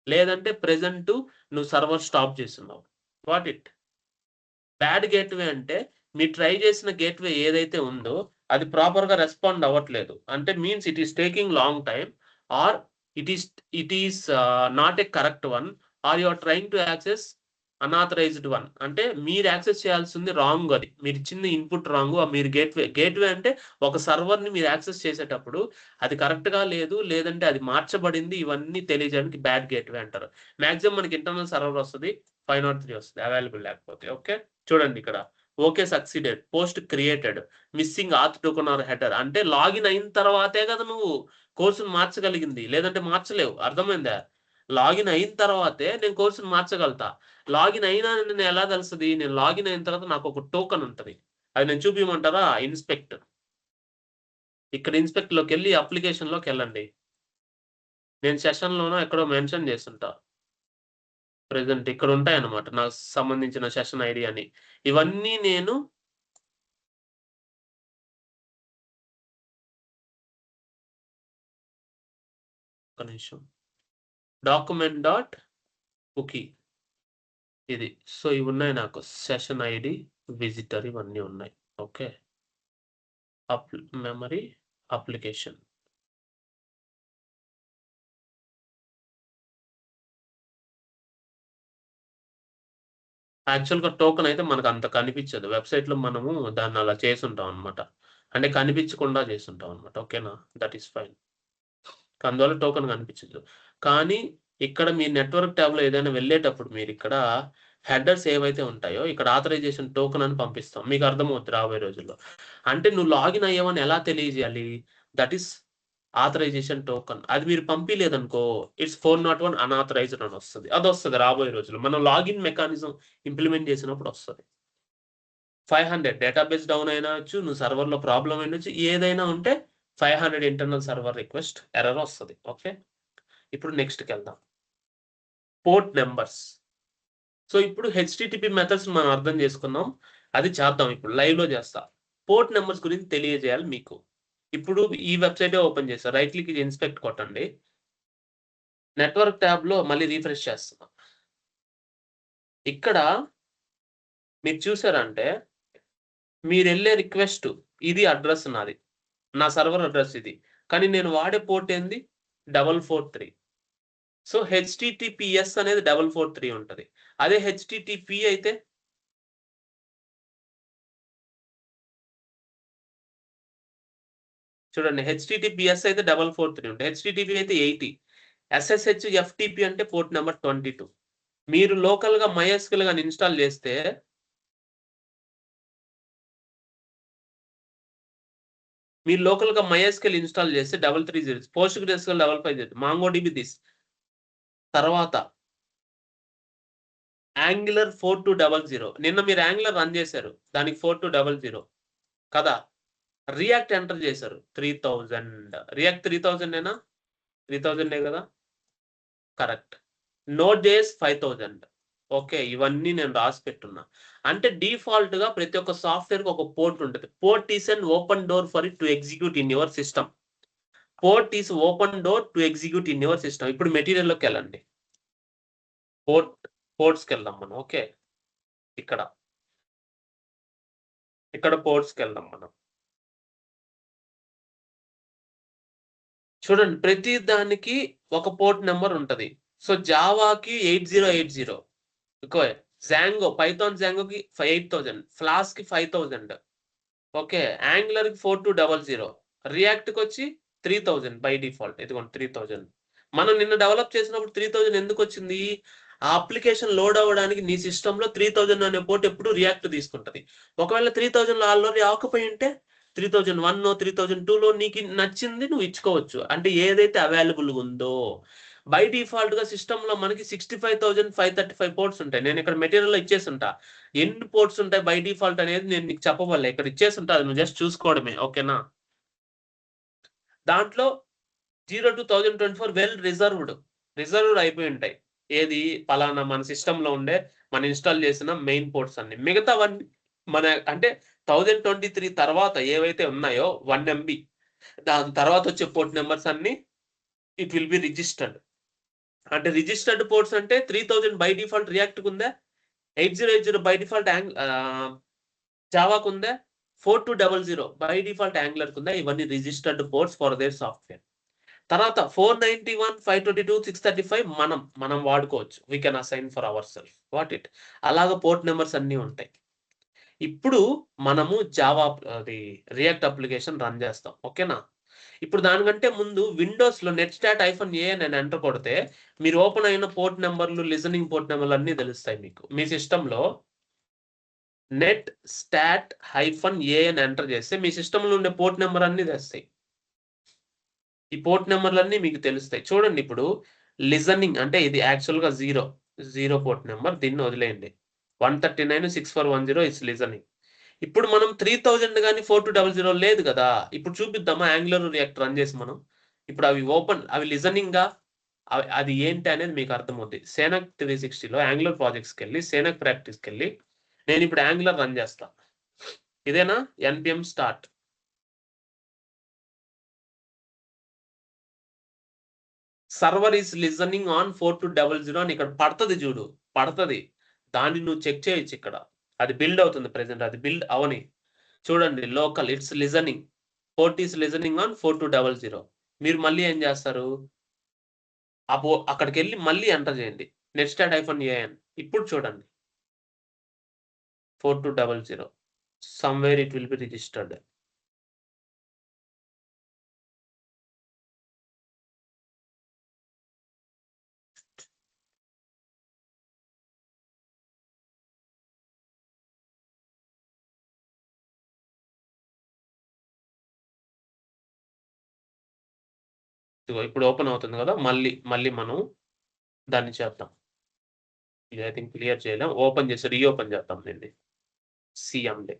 లేదంటే ప్రెజెంటు నువ్వు సర్వర్ స్టాప్ చేసున్నావు. Got it. బ్యాడ్ గేట్‌వే అంటే మీరు ట్రై చేసిన గేట్‌వే ఏదైతే ఉందో అది ప్రాపర్‌గా రెస్పాండ్ అవ్వట్లేదు. అంటే means it is taking long time or it is not a correct one or you are trying to access unauthorized one. అంటే మీరు యాక్సెస్ చేయాల్సింది రాంగ్ అది. మీరిచ్చింది ఇన్‌పుట్ రాంగు. మీరు గేట్‌వే అంటే ఒక సర్వర్‌ని మీరు యాక్సెస్ చేసేటప్పుడు అది కరెక్ట్‌గా లేదు. లేదంటే అది మార్చబడింది. ఇవన్నీ తెలియజేయడానికి బ్యాడ్ గేట్‌వే అంటారు. మాక్సిమం మనకి ఇంటర్నల్ సర్వర్ వస్తది. 503 వస్తది. అవైలబుల్ లేకపోతే. ఓకే. చూడండి ఇక్కడ. Okay succeeded. Post created. Missing auth token or header. అంటే లాగిన్ అయిన తర్వాతే కదా నువ్వు కోర్స్‌ని మార్చగలిగింది. లేదంటే మార్చలేవు. అర్థమైందా? లాగిన్ అయిన తర్వాతే నేను కోర్స్‌ని మార్చగలుగుతా. లాగిన్ అయినానని నేను ఎలా తెలుస్తది? నేను లాగిన్ అయిన తర్వాత నాకొక టోకెన్ ఉంటది. అది నేను చూపియమంటారా? ఇన్స్‌పెక్ట్. ఇక్కడ ఇన్స్‌పెక్ట్‌లోకెళ్ళి అప్లికేషన్‌లోకెళ్ళండి. నేను సెషన్‌లోనో ఎక్కడో మెన్షన్ చేసుంటా. ప్రెజెంట్ ఇక్కడుంటాయన్నమాట. నాకు సంబంధించిన సెషన్ ఐడీ అని. ఇవన్నీ నేను ఒక్క నిమిషం. Document dot cookie. ఇది. సో ఇవి ఉన్నాయి నాకు. సెషన్ ఐడి, విజిటర్ ఇవన్నీ ఉన్నాయి. ఓకే. Memory, application. యాక్చువల్‌గా టోకెన్ అయితే మనకు అంత కనిపించదు. వెబ్‌సైట్‌లో మనము దాన్ని అలా చేసుంటాం అన్నమాట. అంటే కనిపించకుండా చేసుంటాం అన్నమాట. ఓకేనా? That is fine. అందువల్ల టోకెన్ కనిపించదు. కానీ ఇక్కడ మీ నెట్వర్క్ ట్యాబ్‌లో ఏదైనా వెళ్ళేటప్పుడు మీరిక్కడ హెడర్స్ ఏవైతే ఉంటాయో ఇక్కడ ఆథరైజేషన్ టోకెన్ అని పంపిస్తాం. మీకు అర్థమవుద్ది రాబోయే రోజుల్లో. అంటే నువ్వు లాగిన్ అయ్యావని ఎలా తెలియజేయాలి? That is authorization token. అది మీరు పంపియలేదనుకో ఇట్స్ 401 అన్‌ఆథరైజ్డ్ అని వస్తది. అదొస్తది రాబోయే రోజుల్లో. మనం లాగిన్ మెకానిజం ఇంప్లిమెంట్ చేసినప్పుడు వస్తది. 500 డేటాబేస్ డౌన్ అయినొచ్చు, నువ్వు సర్వర్‌లో ప్రాబ్లమ్ అయ్యుండొచ్చు. ఏదైనా ఉంటే 500 ఇంటర్నల్ సర్వర్ రిక్వెస్ట్ ఎర్రర్ వస్తది. ఓకే. ఇప్పుడు నెక్స్ట్‌కెళ్దాం. Port numbers. సో, ఇప్పుడు హెచ్‌టిటిపి మెథడ్స్ మనం అర్థం చేసుకున్నాం. అది చేద్దాం ఇప్పుడు లైవ్‌లో చేస్తా. పోర్ట్ నంబర్స్ గురించి తెలియజేయాలి మీకు. ఇప్పుడు ఈ వెబ్‌సైటే ఓపెన్ చేశా. రైట్ క్లిక్ ఇన్స్పెక్ట్ కొట్టండి. నెట్వర్క్ ట్యాబ్‌లో మళ్ళీ రిఫ్రెష్ చేస్తున్నా. ఇక్కడ మీరు చూసారంటే మీరెళ్ళే రిక్వెస్ట్ ఇది అడ్రెస్ నాది. నా సర్వర్ అడ్రెస్ ఇది. కానీ నేను వాడే పోర్ట్ ఏంది? 443. సో, హెచ్‌టిటిపిఎస్ అనేది 443 ఉంటది. అదే హెచ్‌టిటిపి అయితే చూడండి హెచ్‌టిటిపిఎస్ అయితే 443 ఉంటది. హెచ్‌టిటిపి అయితే 80. ఎస్ఎస్‌హెచ్, ఎఫ్‌టిపి అంటే పోర్ట్ నంబర్ 22. మీరు లోకల్‌గా మైఎస్‌క్యూఎల్ గాని ఇన్‌స్టాల్ చేస్తే మీరు లోకల్‌గా మైఎస్‌క్యూఎల్ ఇన్‌స్టాల్ చేస్తే 330 పోస్ట్‌గ్రెస్‌క్యూఎల్ 550 మాంగోడిబి దిస్. తర్వాత యాంగులర్ 4200 నిన్న మీరు యాంగులర్ రన్ చేశారు. దానికి 4200 కదా! రియాక్ట్ ఎంటర్ చేశారు 3000 రియాక్ట్ 3000 ఏనా? 3000 కదా! కరెక్ట్. Node JS 5000 okay. ఇవన్నీ నేను రాసి పెట్టున్నా. అంటే డిఫాల్ట్‌గా ప్రతి ఒక్క సాఫ్ట్‌వేర్‌కి ఒక పోర్ట్ ఉంటది. Port is an open door for it to execute in your system. Port is open door to execute in your system. ఇప్పుడు మెటీరియల్‌లోకెళ్ళండి. పోర్ట్ పోర్ట్స్‌కెళ్దాం మనం. ఓకే. ఇక్కడ. ఇక్కడ పోర్ట్స్‌కెళ్దాం మనం. చూడండి ప్రతి దానికి ఒక పోర్ట్ నంబర్ ఉంటది. సో, జావాకి 8080 ఓకే. పైథాన్ జాంగోకి 8000 ఫ్లాస్క్‌కి 5000 ఓకే. యాంగులర్‌కి 4200 రియాక్ట్‌కొచ్చి 3000 బై డిఫాల్ట్. ఇదిగోండి 3000. మనం నిన్న డెవలప్ చేసినప్పుడు 3000 ఎందుకొచ్చింది? ఆ అప్లికేషన్ లోడ్ అవ్వడానికి నీ సిస్టమ్‌లో 3000 అనే పోర్ట్ ఎప్పుడు రియాక్ట్ తీసుకుంటది. ఒకవేళ 3000లో ఆల్రెడీ ఆక్యుపై ఉంటే 3001 3002లో నీకు నచ్చింది నువ్వు ఇచ్చుకోవచ్చు. అంటే ఏదైతే అవైలబుల్‌గా ఉందో. బై డిఫాల్ట్‌గా సిస్టమ్‌లో మనకి 65,535 పోర్ట్స్ ఉంటాయి. నేను ఇక్కడ మెటీరియల్‌లో ఇచ్చేసుంటా. ఎన్ని పోర్ట్స్ ఉంటాయి బై డిఫాల్ట్ అనేది నేను నీకు చెప్పబడలే. ఇక్కడ ఇచ్చేసుంటా. అది నువ్వు జస్ట్ చూసుకోవడమే. ఓకేనా? దాంట్లో 02/2024 రిజర్వ్డ్ అయిపోయుంటాయి. ఏది పలానా మన సిస్టమ్‌లో ఉండే మనం ఇన్‌స్టాల్ చేసిన మెయిన్ పోర్ట్స్ అన్నీ. మిగతావన్నీ మన అంటే 1023 తర్వాత ఏవైతే ఉన్నాయో 1 ఎంబీ దాని తర్వాత వచ్చే పోర్ట్ నంబర్స్ అన్నీ ఇట్ విల్ బి రిజిస్టర్డ్. అంటే రిజిస్టర్డ్ పోర్ట్స్ అంటే 3000 బై డిఫాల్ట్ రియాక్ట్‌కుందా? 8080 బై డిఫాల్ట్ జావాకుందా? 4200 బై డిఫాల్ట్ యాంగులర్‌కుందా? ఇవన్నీ registered ports for their software. తర్వాత 491, 522, 635 మనం వాడుకోవచ్చు. We can assign for our self. What it. అలాగా పోర్ట్ నంబర్స్ అన్నీ ఉంటాయి. ఇప్పుడు మనము జావా అది రియాక్ట్ అప్లికేషన్ రన్ చేస్తాం. ఓకేనా? ఇప్పుడు దానికంటే ముందు విండోస్‌లో నెట్‌స్టాట్ -a అని ఎంటర్ కొడితే మీరు ఓపెన్ అయిన పోర్ట్ నంబర్‌లు, లిజనింగ్ పోర్ట్ నంబర్‌లు అన్నీ తెలుస్తాయి మీకు. మీ సిస్టమ్‌లో నెట్ స్టాట్ -a అని ఎంటర్ చేస్తే మీ సిస్టమ్‌లో ఉండే పోర్ట్ నంబర్ అన్నీ తెస్తాయి. ఈ పోర్ట్ నంబర్‌లన్నీ మీకు తెలుస్తాయి. చూడండి ఇప్పుడు లిజనింగ్ అంటే ఇది యాక్చువల్‌గా 0 పోర్ట్ నంబర్ దీన్ని వదిలేయండి. 139, 6410 ఇస్ లిజనింగ్. ఇప్పుడు మనం 3000 గాని 4200 లేదు గదా! ఇప్పుడు చూపిద్దామా యాంగులర్ రియాక్ట్ రన్ చేసి మనం. ఇప్పుడు అవి లిజనింగా? అది ఏంటి అనేది మీకు అర్థమవుద్ది. సేనక్ 360లో యాంగులర్ ప్రాజెక్ట్స్‌కెళ్ళి సేనక్ ప్రాక్టీస్‌కెళ్ళి నేనిప్పుడు యాంగులర్ రన్ చేస్తా. ఇదేనా? NPM start. Server is listening on 4200 అని ఇక్కడ పడతది జూడు. పడతది. దాన్ని నువ్వు చెక్ చేయొచ్చు ఇక్కడ. అది బిల్డ్ అవుతుంది ప్రెజెంట్. అది బిల్డ్ అవని. చూడండి local it's listening. Port is listening on 4200. మీరు మళ్ళీ ఏం చేస్తారు? అక్కడికెళ్ళి మళ్ళీ ఎంటర్ చేయండి. netstat-an. ఇప్పుడు చూడండి 4200. Somewhere it will be registered. ఇదిగో ఇప్పుడు ఓపెన్ అవుతుంది కదా! మళ్ళీ మనం దాన్ని చేద్దాం. ఇది ఐ థింక్ క్లియర్ చేయలేం. ఓపెన్ చేసి రీఓపెన్ చేద్దాం దీన్ని. సీఎండి.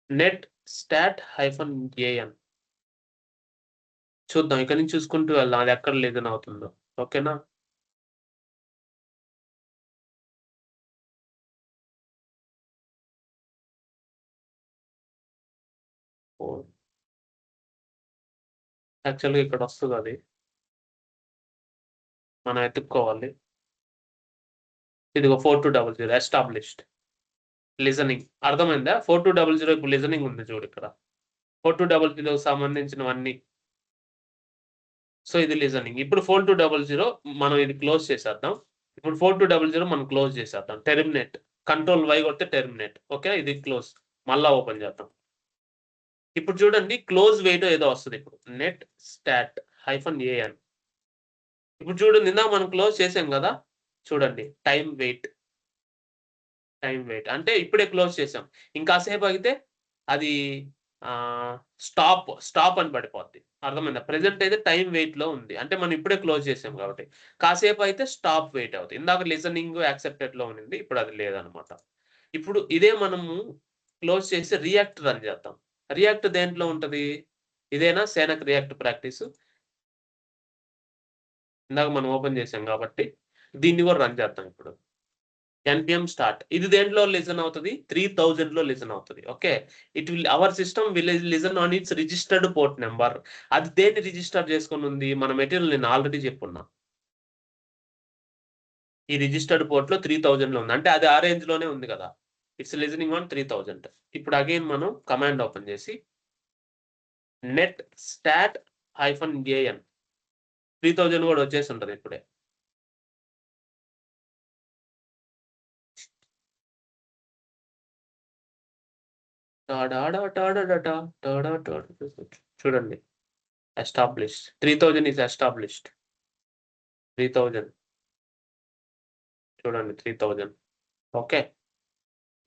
netstat-an. చూద్దాం. ఇక్కడి నుంచి చూసుకుంటూ వెళ్దాం. అది ఎక్కడ లిజన్ అవుతుందో. ఓకేనా? యాక్చువల్‌గా ఇక్కడ వస్తదది. మనం ఎతుక్కోవాలి. ఇదిగో 4200 ఎస్టాబ్లిష్డ్. లిజనింగ్. అర్థమైందా? 4200 ఇప్పుడు లిజనింగ్ ఉంది చూడు ఇక్కడ. 4200కి సంబంధించినవన్నీ. సో ఇది లిజనింగ్. ఇప్పుడు 4200 మనం ఇది క్లోజ్ చేసేద్దాం. ఇప్పుడు 4200 మనం క్లోజ్ చేసేద్దాం. టెర్మినేట్. కంట్రోల్-Y కొడితే టెర్మినేట్. ఓకే. ఇది క్లోజ్. మళ్ళా ఓపెన్ చేద్దాం. ఇప్పుడు చూడండి క్లోజ్ వెయిట్ ఏదో వస్తది ఇప్పుడు. netstat-an. ఇప్పుడు చూడండి ఇందాక మనం క్లోజ్ చేసాం కదా! చూడండి టైమ్ వెయిట్. అంటే ఇప్పుడే క్లోజ్ చేసాం. ఇంకాసేపు ఆగితే అది స్టాప్ అని పడిపోద్ది. అర్థమైందా? ప్రెజెంట్ అయితే టైమ్ వెయిట్‌లో ఉంది. అంటే మనం ఇప్పుడే క్లోజ్ చేసాం కాబట్టి. కాసేపు అయితే స్టాప్ వెయిట్ అవుద్ది. ఇందాక లిజనింగ్ యాక్సెప్టెడ్‌లో ఉండింది. ఇప్పుడు అది లేదనమాట. ఇప్పుడు ఇదే మనము క్లోజ్ చేసి రియాక్ట్ రన్ చేద్దాం. రియాక్ట్ దేంట్లో ఉంటది? ఇదేనా సేనక్ రియాక్ట్ ప్రాక్టీసు? ఇందాక మనం ఓపెన్ చేసాం కాబట్టి దీన్ని కూడా రన్ చేద్దాం ఇప్పుడు. npm start. ఇది దేంట్లో లిజన్ అవుతది? 3000లో లిజన్ అవుతది. Okay. Hour system will listen on it's registered port number. అది దేన్ని రిజిస్టర్ చేసుకొని ఉంది? మన మెటీరియల్ నేను ఆల్రెడీ చెప్పున్నా. ఈ రిజిస్టర్డ్ పోర్ట్‌లో 3000లో ఉంది. అంటే అది ఆ రేంజ్‌లోనే ఉంది కదా! It's listening on 3000. ఇప్పుడు అగైన్ మనం కమాండ్ ఓపెన్ చేసి netstat-an 3000 కూడా వచ్చేసి ఉంటది ఇప్పుడే. చూడండి ఎస్టాబ్లిష్డ్. 3000 is established. 3000. చూడండి 3000. ఓకే.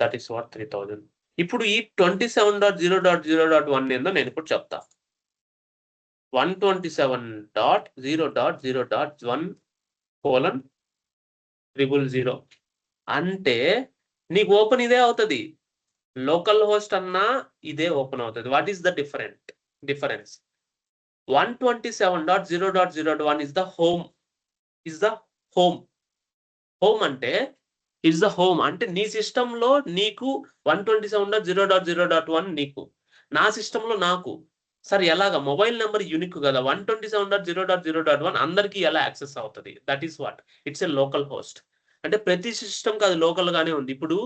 That is what 3000. ఇప్పుడు ఈ 27.0.0.1 ఏందో నేను ఇప్పుడు చెప్తా. 127.0.0.1:000 అంటే నీకు ఓపెన్ ఇదే అవుతది. లోకల్ హోస్ట్ అన్నా ఇదే ఓపెన్ అవుతది. What is the difference? 127.0.0.1 is the home. Home అంటే ఇస్ ద హోమ్. అంటే నీ సిస్టమ్‌లో నీకు 127.0.0.1 నీకు. నా సిస్టమ్‌లో నాకు. సరే ఎలాగా? మొబైల్ నంబర్ యూనిక్ గదా! 127.0.0.1 అందరికి ఎలా యాక్సెస్ అవుతది? That is what. It's a local host. అంటే ప్రతి సిస్టమ్‌కి అది లోకల్ గానే ఉంది. ఇప్పుడు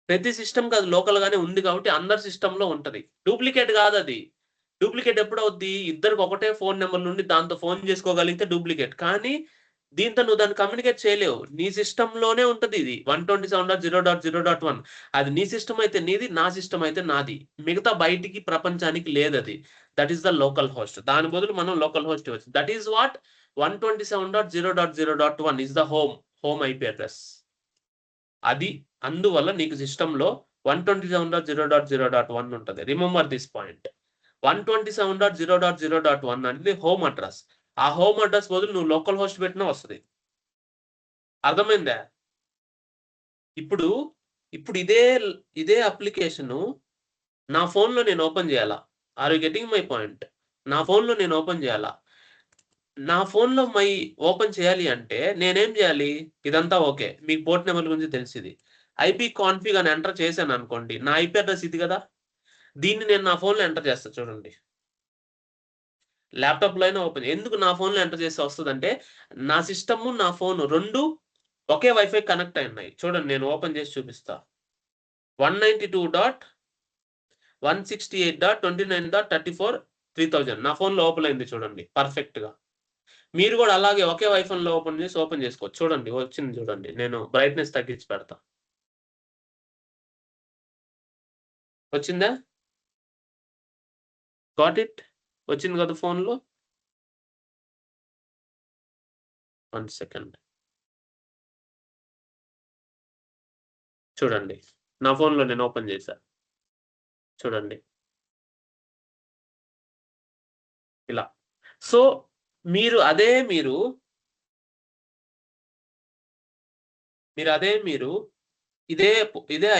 ప్రతి సిస్టమ్‌కి అది లోకల్ గానే ఉంది కాబట్టి అందరి సిస్టమ్‌లో ఉంటది. డూప్లికేట్ గాదది. డూప్లికేట్ ఎప్పుడవుద్ది? ఇద్దరికి ఒకటే ఫోను నంబర్ నుండి దాంతో ఫోను చేసుకోగలిగితే డూప్లికేట్. కానీ దీంతో నువ్వు దాన్ని కమ్యూనికేట్ చేయలేవు. నీ సిస్టమ్‌లోనే ఉంటదిది. 127.0.0.1 అది నీ సిస్టమ్ అయితే నీది. నా సిస్టమ్ అయితే నాది. మిగతా బయటికి ప్రపంచానికి లేదది. That is the local host. దాని బదులు మనం లోకల్ హోస్ట్ ఇవ్వచ్చు. That is what 127.0.0.1 is the home IP address. అది అందువల్ల నీకు సిస్టమ్‌లో 127.0.0.1 ఉంటది. Remember this point. 127.0.0.1 అనేది హోమ్ అడ్రెస్. ఆ హోమ్ అడ్రెస్ బదులు నువ్వు లోకల్ హోస్ట్ పెట్టినా వస్తది. అర్థమైందా? ఇప్పుడు ఇదే అప్లికేషను నా ఫోన్‌లో నేను ఓపెన్ చేయాలా? Are you getting my point? నా ఫోన్‌లో నేను ఓపెన్ చేయాలా? నా ఫోన్‌లో ఓపెన్ చేయాలి అంటే నేనేం చేయాలి? ఇదంతా ఓకే. మీకు పోర్ట్ నంబర్ గురించి తెలిసిది. ఐపీ కాన్ఫిగ్ అని ఎంటర్ చేశాననుకోండి. నా ఐపీ అడ్రెస్ ఇది గదా! దీన్ని నేను నా ఫోన్‌లో ఎంటర్ చేస్తా చూడండి. ల్యాప్‌టాప్‌లో అయినా ఎందుకు నా ఫోన్‌లో ఎంటర్ చేస్తే వస్తదంటే, నా సిస్టము, నా ఫోను 2 ఒకే వైఫై కనెక్ట్ అయి ఉన్నాయి. చూడండి నేను ఓపెన్ చేసి చూపిస్తా. 192.168.29.34 నా ఫోన్లో ఓపెన్ అయింది చూడండి పర్ఫెక్ట్ గా. మీరు కూడా అలాగే ఒకే వైఫైలో ఓపెన్ చేసుకోవచ్చు. చూడండి వచ్చింది చూడండి. నేను బ్రైట్నెస్ తగ్గించి పెడతా. వచ్చిందా? Got it? వచ్చింది కదా ఫోన్లో. 1 సెకండ్ చూడండి. నా ఫోన్లో నేను ఓపెన్ చేశా. చూడండి ఇలా. సో మీరు ఇదే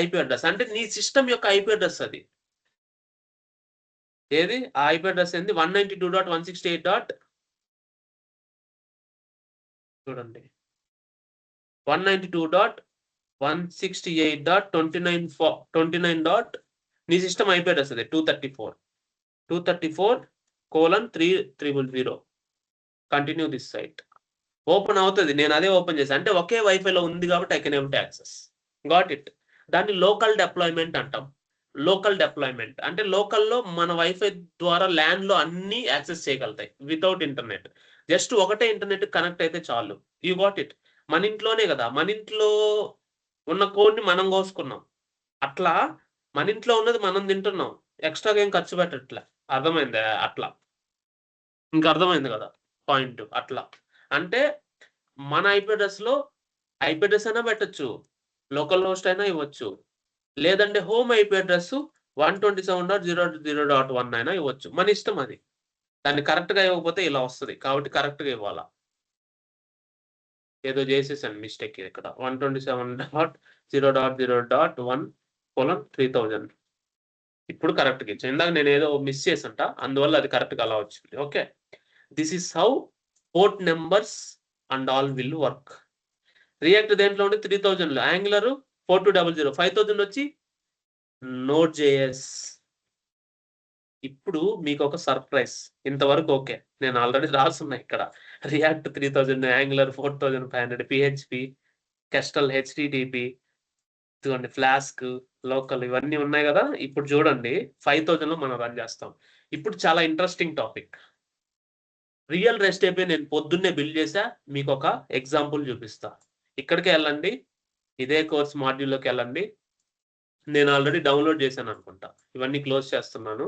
ఐపీ అడ్రస్ అంటే నీ సిస్టమ్ యొక్క ఐపీ అడ్రస్ అది. ఏది ఆ ఐపీ అడ్రస్ ఏంది? 192.168. చూడండి 192.168.29. నీ సిస్టమ్ ఐపీ అడ్రస్ అది 234:300. Continue this site. ఓపెన్ అవుతుంది. నేను అదే ఓపెన్ చేశాను. అంటే ఒకే వైఫైలో ఉంది కాబట్టి I can able to access. Got it? దాన్ని లోకల్ డిప్లాయ్మెంట్ అంటాం. లోకల్ డిప్లాయ్మెంట్ అంటే లోకల్లో మన వైఫై ద్వారా ల్యాన్ లో అన్ని యాక్సెస్ చేయగలుగుతాయి వితౌట్ ఇంటర్నెట్. జస్ట్ ఒకటే ఇంటర్నెట్ కనెక్ట్ అయితే చాలు. You got it? మన ఇంట్లోనే కదా, మన ఇంట్లో ఉన్న కోడ్ని మనం కోసుకున్నాం. అట్లా మన ఇంట్లో ఉన్నది మనం తింటున్నాం. ఎక్స్ట్రాగా ఏం ఖర్చు పెట్టట్లే. అర్థమైందా? అట్లా ఇంకా అర్థమైంది కదా పాయింట్. అట్లా అంటే మన ఐపీ అడ్రస్లో ఐపీ అడ్రస్ అయినా పెట్టచ్చు, లోకల్ హోస్ట్ అయినా ఇవ్వచ్చు, లేదంటే హోమ్ ఐపీ అడ్రస్ 127.0.0.1 అయినా ఇవ్వచ్చు. మన ఇష్టం అది. దాన్ని కరెక్ట్గా ఇవ్వకపోతే ఇలా వస్తుంది. కాబట్టి కరెక్ట్గా ఇవ్వాలా. ఏదో చేసేసాను మిస్టేక్ ఇక్కడ. 127.0.0.1:3000 ఇప్పుడు కరెక్ట్గా ఇచ్చాను. ఇందాక నేను ఏదో మిస్ చేసంట, అందువల్ల అది కరెక్ట్గా అలా వచ్చింది. Okay, this is how port numbers and all will work. React దేంట్లో ఉండి 3000, యాంగులర్ 4200, 5000 వచ్చి Node.js. ఇప్పుడు మీకు ఒక సర్ప్రైజ్. ఇంతవరకు ఓకే, నేను ఆల్రెడీ రాసున్నా ఇక్కడ. రియాక్ట్ 3000, యాంగులర్ 4500, PHP, కెస్టల్, HTTP, ఇదిగోండి ఫ్లాస్క్, లోకల్ ఇవన్నీ ఉన్నాయి కదా. ఇప్పుడు చూడండి 5000 లో మనం రన్ చేస్తాం. ఇప్పుడు చాలా interesting topic. Real rest AP నేను పొద్దున్నే బిల్డ్ చేసా. మీకు ఒక ఎగ్జాంపుల్ చూపిస్తా. ఇక్కడికి వెళ్ళండి, ఇదే కోర్స్ మాడ్యూల్లోకి వెళ్ళండి. నేను ఆల్రెడీ డౌన్లోడ్ చేశాను అనుకుంటా. ఇవన్నీ క్లోజ్ చేస్తున్నాను.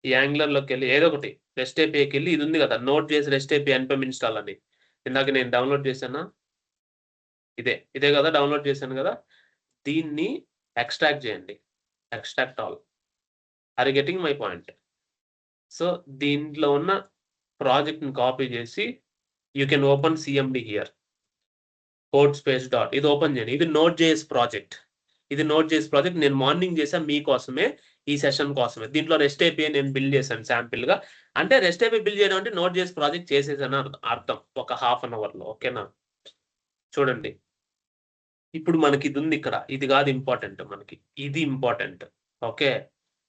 ఈ యాంగులర్లోకి వెళ్ళి ఏదో ఒకటి రెస్ట్ ఏపీకి వెళ్ళి, ఇది ఉంది కదా Node.js rest AP npm install అని. ఇందాక నేను డౌన్లోడ్ చేశానా? ఇదే కదా డౌన్లోడ్ చేశాను కదా. దీన్ని ఎక్స్ట్రాక్ట్ చేయండి. Extract all. Are getting my point? So దీంట్లో ఉన్న ప్రాజెక్ట్ని కాపీ చేసి you can open CMD here. Code space dot ఇది ఓపెన్ చేయండి. ఇది Node.js ప్రాజెక్ట్. నేను మార్నింగ్ చేశాను మీకోసమే, ఈ సెషన్ కోసమే. దీంట్లో రెస్ట్ ఏపీ నేను బిల్డ్ చేశాను శాంపిల్ గా. అంటే రెస్ట్ ఏపీ బిల్డ్ చేయడం అంటే Node.js ప్రాజెక్ట్ చేసేసాను అర్థం, ఒక ½ an hour లో. ఓకేనా? చూడండి ఇప్పుడు మనకి ఇది ఉంది ఇక్కడ. ఇది కాదు ఇంపార్టెంట్ మనకి, ఇది ఇంపార్టెంట్. ఓకే,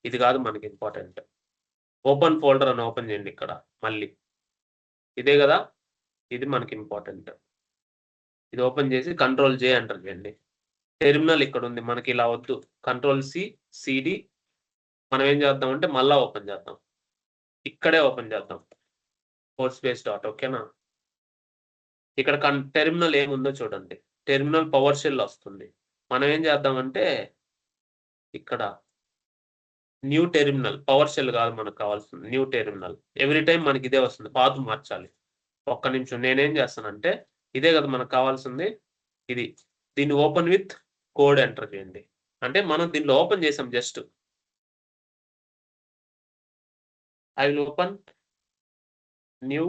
ఇది కాదు మనకి ఇంపార్టెంట్. ఓపెన్ ఫోల్డర్ అని ఓపెన్ చేయండి ఇక్కడ. మళ్ళీ ఇదే కదా, ఇది మనకి ఇంపార్టెంట్. ఇది ఓపెన్ చేసి Ctrl+J ఎంటర్ చేయండి. టెర్మినల్ ఇక్కడ ఉంది మనకి. ఇలా వద్దు, Ctrl+C, CD. మనం ఏం చేద్దాం అంటే మళ్ళా ఓపెన్ చేద్దాం. ఇక్కడే ఓపెన్ చేద్దాం కోడ్ స్పేస్ డాట్. ఓకేనా? ఇక్కడ టెర్మినల్ ఏముందో చూడండి. టెర్మినల్ పవర్ షెల్ వస్తుంది. మనం ఏం చేద్దామంటే ఇక్కడ న్యూ టెర్మినల్, పవర్ షెల్ కాదు మనకు కావాల్సింది, న్యూ టెర్మినల్. ఎవ్రీ టైం మనకి ఇదే వస్తుంది, పాత్ మార్చాలి. ఒక్క నిమిషం, నేనేం చేస్తానంటే ఇదే కదా మనకు కావాల్సింది, ఇది. దీన్ని ఓపెన్ విత్ కోడ్ ఎంటర్ చేయండి. అంటే మనం దీనిలో ఓపెన్ చేసాం just. I will open new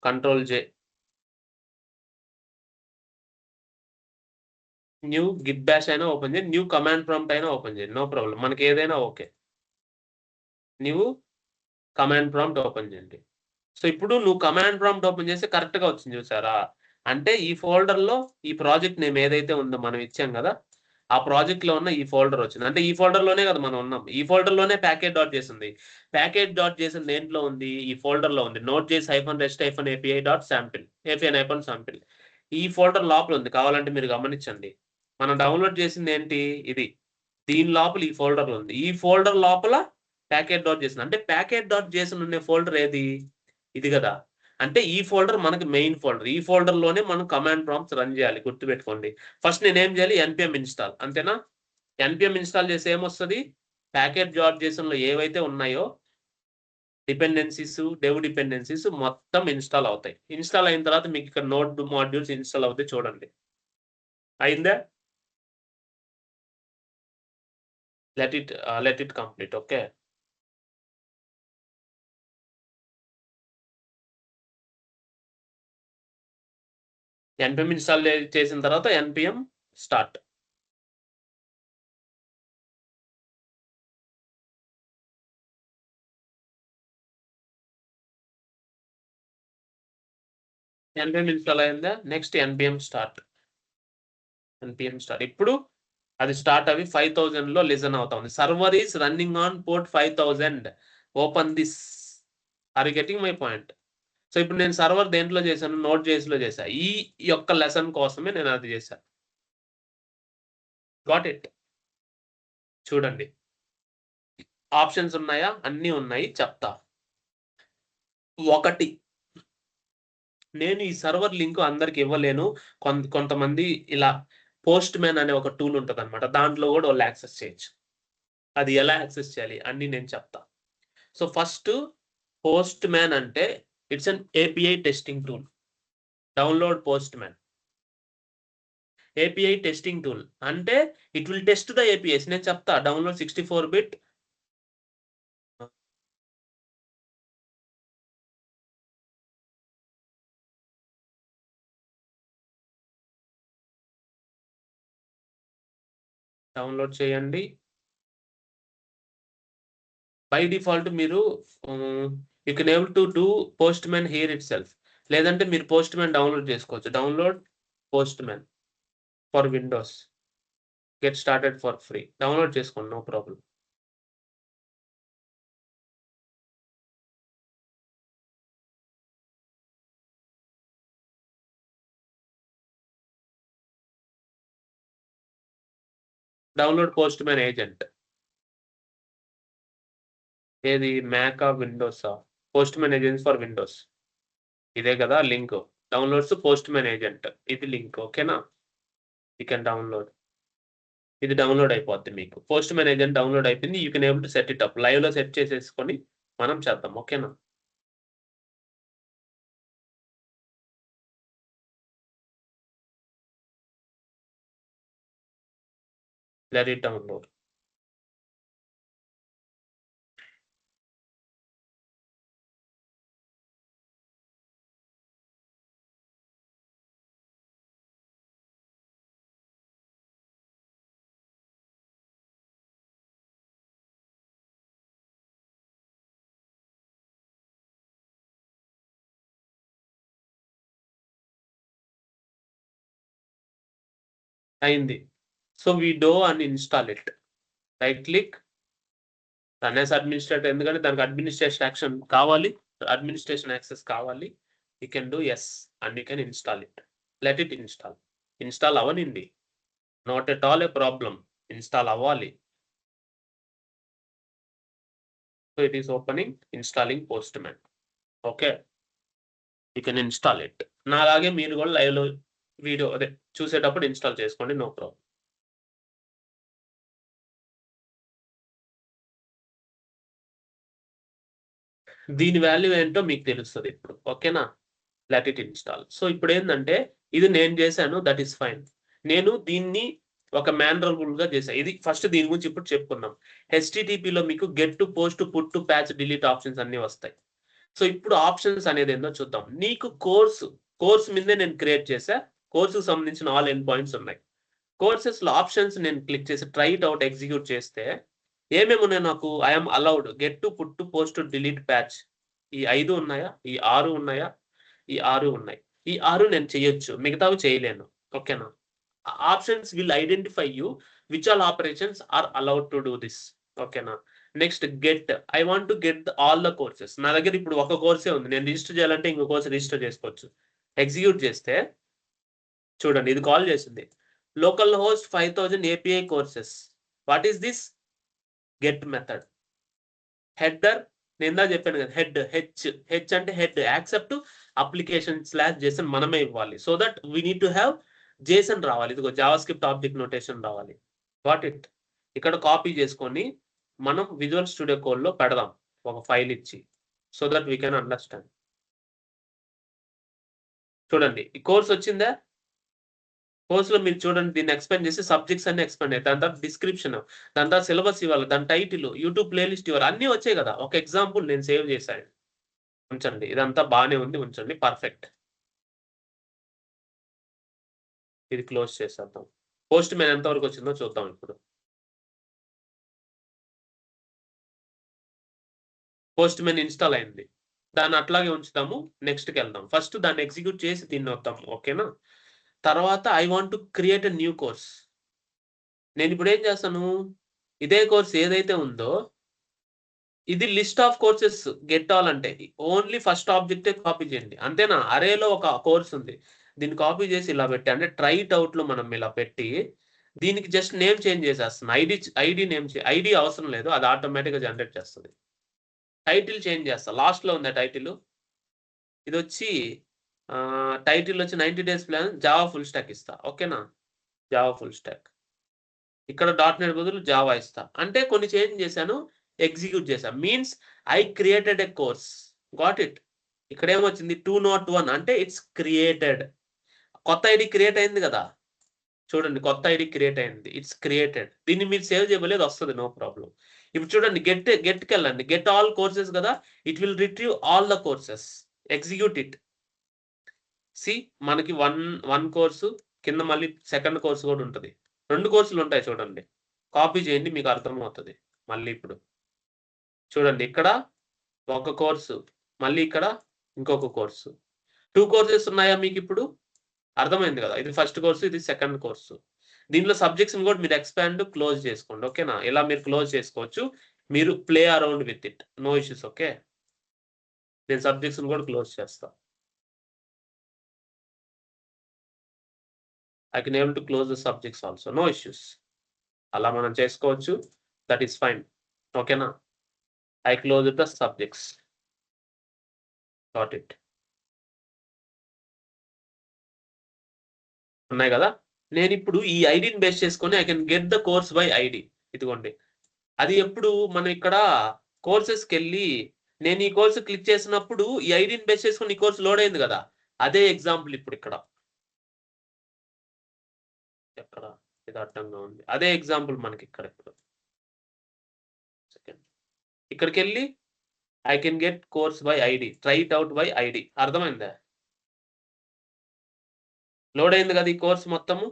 Ctrl+J, new Git bash అయినా ఓపెన్ చేయండి, న్యూ కమాండ్ ప్రాంప్ట్ అయినా ఓపెన్ చేయండి, నో ప్రాబ్లం. మనకి ఏదైనా okay. New command prompt open చేయండి. సో ఇప్పుడు నువ్వు కమాండ్ ప్రాంప్ట్ ఓపెన్ చేస్తే కరెక్ట్ గా వచ్చింది, చూసారా? అంటే ఈ ఫోల్డర్ లో ఈ ప్రాజెక్ట్ నేమ్ ఏదైతే ఉందో మనం ఇచ్చాం కదా, ఆ ప్రాజెక్ట్ లో ఉన్న ఈ ఫోల్డర్ వచ్చింది. అంటే ఈ ఫోల్డర్ లోనే కదా మనం ఉన్నాం. ఈ ఫోల్డర్ లోనే package.js ఉంది. package.js దేంట్లో ఉంది? ఈ ఫోల్డర్ లో ఉంది. Node.js -rest-api.sample. ఏపీఐ నైపుణ్ శాంపిల్ ఈ ఫోల్డర్ లోపల ఉంది, కావాలంటే మీరు గమనించండి. మనం డౌన్లోడ్ చేసింది ఏంటి, ఇది. దీని లోపల ఈ ఫోల్డర్ ఉంది. ఈ ఫోల్డర్ లోపల package.json అంటే package.json ఉండే ఫోల్డర్ ఏది, ఇది కదా. అంటే ఈ ఫోల్డర్ మనకి మెయిన్ ఫోల్డర్. ఈ ఫోల్డర్ లోనే మనం కమాండ్ ప్రాంప్ట్స్ రన్ చేయాలి, గుర్తుపెట్టుకోండి. ఫస్ట్ నేనేం చేయాలి, npm ఇన్స్టాల్, అంతేనా. npm ఇన్స్టాల్ చేసి ఏమొస్తుంది, package.json లో ఏవైతే ఉన్నాయో డిపెండెన్సీస్, డెవ్ డిపెండెన్సీస్ మొత్తం ఇన్స్టాల్ అవుతాయి. ఇన్స్టాల్ అయిన తర్వాత మీకు ఇక్కడ నోడ్ మాడ్యూల్స్ ఇన్స్టాల్ అవుతాయి, చూడండి. అయిందా? let it complete. Okay, npm install చేసిన తర్వాత npm స్టార్ట్. npm ఇన్స్టాల్ అయిందా, నెక్స్ట్ npm స్టార్ట్. ఇప్పుడు అది స్టార్ట్ అవి 5000 లో లిజన్ అవుతా ఉంది. Server is running on port 5000. Open this. Are you getting my point? So ఇప్పుడు నేను సర్వర్ దేంట్లో చేశాను, Node.js లో చేశా. ఈ యొక్క లెసన్ కోసమే నేను అది చేశాను. Got it? చూడండి, ఆప్షన్స్ ఉన్నాయా, అన్నీ ఉన్నాయి, చెప్తా. ఒకటి, నేను ఈ సర్వర్ లింక్ అందరికి ఇవ్వలేను. కొంతమంది ఇలా పోస్ట్ మ్యాన్ అనే ఒక టూల్ ఉంటుంది అనమాట, దాంట్లో కూడా వాళ్ళు యాక్సెస్ చేయొచ్చు. అది ఎలా యాక్సెస్ చేయాలి అన్ని నేను చెప్తా. సో ఫస్ట్, పోస్ట్ మ్యాన్ అంటే it's an API testing tool. Download Postman. API testing tool అంటే it will test the APIs. నేను చెప్తా, డౌన్లోడ్ 64-bit. డౌన్లోడ్ చేయండి. బై డిఫాల్ట్ మీరు you can able to do Postman here itself. లేదంటే మీరు Postman download చేసుకోవచ్చు. Download Postman for Windows. Get started for free. Download చేసుకోండి, no problem. Download Postman agent. ఏది, మ్యాకా, విండోసా? Postman agents for Windows, ఇదే కదా link. Downloads Postman agent, ఇది link. ఓకేనా, you can download. ఇది download అయిపోద్ది మీకు. Postman agent download అయిపోయింది. You can able to set it up. Live లో సెట్ చేసేసుకొని మనం చేద్దాం. ఓకేనా, లెట్ ఇట్ డౌన్లోడ్. అయింది. So we do and install it. Right click, run as administrator. ఎందుకంటే దానికి అడ్మినిస్ట్రేషన్ యాక్షన్ కావాలి, అడ్మినిస్ట్రేషన్ యాక్సెస్ కావాలి. You can do yes and you can install it. Let it install. Install అవ్వనింది, not at all a problem. Install అవ్వాలి. So it is opening, installing Postman. Okay, you can install it. నాలాగే మీరు కూడా live లో video అదే చూసేటప్పుడు install చేసుకోండి, no problem. దీని వాల్యూ ఏంటో మీకు తెలుస్తుంది ఇప్పుడు. ఓకేనా, లెట్ ఇట్ ఇన్స్టాల్. సో ఇప్పుడు ఏంటంటే ఇది నేను చేశాను, దట్ ఈస్ ఫైన్. నేను దీన్ని ఒక మాన్యువల్ గా చేశాను. ఇది ఫస్ట్ దీని గురించి ఇప్పుడు చెప్పుకున్నాం. హెచ్టిటిపిలో మీకు get to, post, put to, patch, delete options అన్ని వస్తాయి. సో ఇప్పుడు ఆప్షన్స్ అనేది ఏందో చూద్దాం. నీకు కోర్స్ మీదే నేను క్రియేట్ చేశా. కోర్సుకు సంబంధించిన ఆల్ ఎండ్ పాయింట్స్ ఉన్నాయి. కోర్సెస్ లో ఆప్షన్స్ నేను క్లిక్ చేసి ట్రై ఇట్ అవుట్ ఎగ్జిక్యూట్ చేస్తే ఏమేమి ఉన్నాయి నాకు, I'm allowed, get to, put to, post, delete, patch. ఈ 5 ఉన్నాయా, ఈ 6 ఉన్నాయా, ఈ 6 ఉన్నాయి. ఈ 6 నేను చేయొచ్చు, మిగతావి చేయలేను. ఓకేనా, options will identify you which all operations are allowed to do this. ఓకేనా, next get. I want to get all the courses. నా దగ్గర ఇప్పుడు ఒక కోర్సే ఉంది, నేను రిజిస్టర్ చేయాలంటే ఇంకో కోర్స్ రిజిస్టర్ చేసుకోవచ్చు. ఎగ్జిక్యూట్ చేస్తే చూడండి ఇది కాల్ చేసింది local host 5000 API courses. What is this? Get method. Header నేను చెప్పాను కదా, హెచ్ అంటే హెడ్, యాక్సెప్ట్ అప్లికేషన్ /JSON మనమే ఇవ్వాలి. So that we need to have JSON రావాలి. ఇదిగో జావా స్క్రిప్ట్ ఆబ్జెక్ట్ నోటేషన్ రావాలి. వాట్ ఇట్ ఇక్కడ కాపీ చేసుకొని మనం విజువల్ స్టూడియో కోడ్ లో పెడదాం ఒక ఫైల్ ఇచ్చి, so that we can understand. చూడండి ఈ కోర్స్ వచ్చిందా? కోర్స్ లో మీరు చూడండి దీన్ని ఎక్స్ప్లెయిన్ చేసి సబ్జెక్ట్స్ అన్ని ఎక్స్ప్లెయిన్ అయ్యాయి. దాని తర్వాత డిస్క్రిప్షన్, దాని తర్వాత సిలబస్ ఇవ్వాలి, దాని టైటిల్, యూట్యూబ్ ప్లేలిస్ట్ ఇవ్వాలి, అన్ని వచ్చాయి కదా. ఒక ఎగ్జాంపుల్ నేను సేవ్ చేశాను, ఉంచండి. ఇదంతా బాగానే ఉంది, ఉంచండి. పర్ఫెక్ట్. ఇది క్లోజ్ చేసేద్దాం. పోస్ట్ మ్యాన్ ఎంతవరకు వచ్చిందో చూద్దాం. ఇప్పుడు పోస్ట్ మ్యాన్ ఇన్స్టాల్ అయింది, దాన్ని అట్లాగే ఉంచుతాము. నెక్స్ట్కి వెళ్దాం. ఫస్ట్ దాన్ని ఎగ్జిక్యూట్ చేసి దీన్ని వద్దాం, ఓకేనా? తర్వాత I want to create a new course. నేను ఇప్పుడు ఏం చేస్తాను, ఇదే కోర్స్ ఏదైతే ఉందో ఇది list of courses get all అంటే ఓన్లీ ఫస్ట్ ఆబ్జెక్టే కాపీ చేయండి, అంతేనా? అరేలో ఒక కోర్స్ ఉంది, దీన్ని కాపీ చేసి ఇలా పెట్టి, అంటే ట్రై ఇట్ అవుట్ లో మనం ఇలా పెట్టి దీనికి జస్ట్ నేమ్ చేంజ్ చేసేస్తాను. ఐడి అవసరం లేదు, అది ఆటోమేటిక్గా జనరేట్ చేస్తుంది. టైటిల్ చేంజ్ చేస్తా, లాస్ట్ లో ఉంది టైటిల్. ఇది వచ్చి టైటిల్ వచ్చి 90 days plan Java full stock ఇస్తా, ఓకేనా? Java full stock. ఇక్కడ .NET బదులు జావా ఇస్తా, అంటే కొన్ని చేంజ్ చేశాను, ఎగ్జిక్యూట్ చేశా. Means I created a course. Got it? ఇక్కడ ఏమొచ్చింది 201 అంటే ఇట్స్ క్రియేటెడ్. కొత్త ఐడి క్రియేట్ అయింది కదా, చూడండి కొత్త ఐడి క్రియేట్ అయింది, ఇట్స్ క్రియేటెడ్. దీన్ని మీరు సేవ్ చేయలేదు, వస్తుంది, నో ప్రాబ్లం. ఇప్పుడు చూడండి గెట్కి వెళ్ళండి, గెట్ ఆల్ కోర్సెస్ కదా, it will retrieve all the courses. Execute it. See మనకి వన్ కోర్సు కింద మళ్ళీ సెకండ్ కోర్సు కూడా ఉంటుంది, 2 కోర్సులు ఉంటాయి. చూడండి కాపీ చేయండి, మీకు అర్థమవుతుంది. మళ్ళీ ఇప్పుడు చూడండి ఇక్కడ ఒక కోర్సు, మళ్ళీ ఇక్కడ ఇంకొక కోర్సు, 2 కోర్సెస్ ఉన్నాయా మీకు? ఇప్పుడు అర్థమైంది కదా, ఇది ఫస్ట్ కోర్సు, ఇది సెకండ్ కోర్సు. దీంట్లో సబ్జెక్ట్స్ కూడా మీరు ఎక్స్పాండ్ క్లోజ్ చేసుకోండి, ఓకేనా? ఇలా మీరు క్లోజ్ చేసుకోవచ్చు, మీరు play around with it, no issues. Okay, నేను సబ్జెక్ట్స్ కూడా క్లోజ్ చేస్తా. I can able to close the subjects also, no issues. అలా మనం చేసుకోవచ్చు, that is fine. ఓకేనా? I close the subjects. Got it. ఉన్నాయి కదా. నేను ఇప్పుడు ఈ ఐడిని బేస్ చేసుకొని I can get the course by ID. ఇదిగోండి, అది ఎప్పుడు మనం ఇక్కడ కోర్సెస్కి వెళ్ళి నేను ఈ కోర్సు క్లిక్ చేసినప్పుడు ఈ ఐడిని బేస్ చేసుకొని ఈ కోర్సు లోడ్ అయింది కదా, అదే ఎగ్జాంపుల్ ఇప్పుడు ఇక్కడ ఎక్కడ ఇది అడ్డంగా ఉంది, అదే ఎగ్జాంపుల్ మనకి ఇక్కడ. ఇప్పుడు సెకండ్ ఇక్కడికి వెళ్ళి I can get course by ID, try it out by ID. అర్థమైందా? లోడ్ అయింది కదా ఈ కోర్స్ మొత్తము.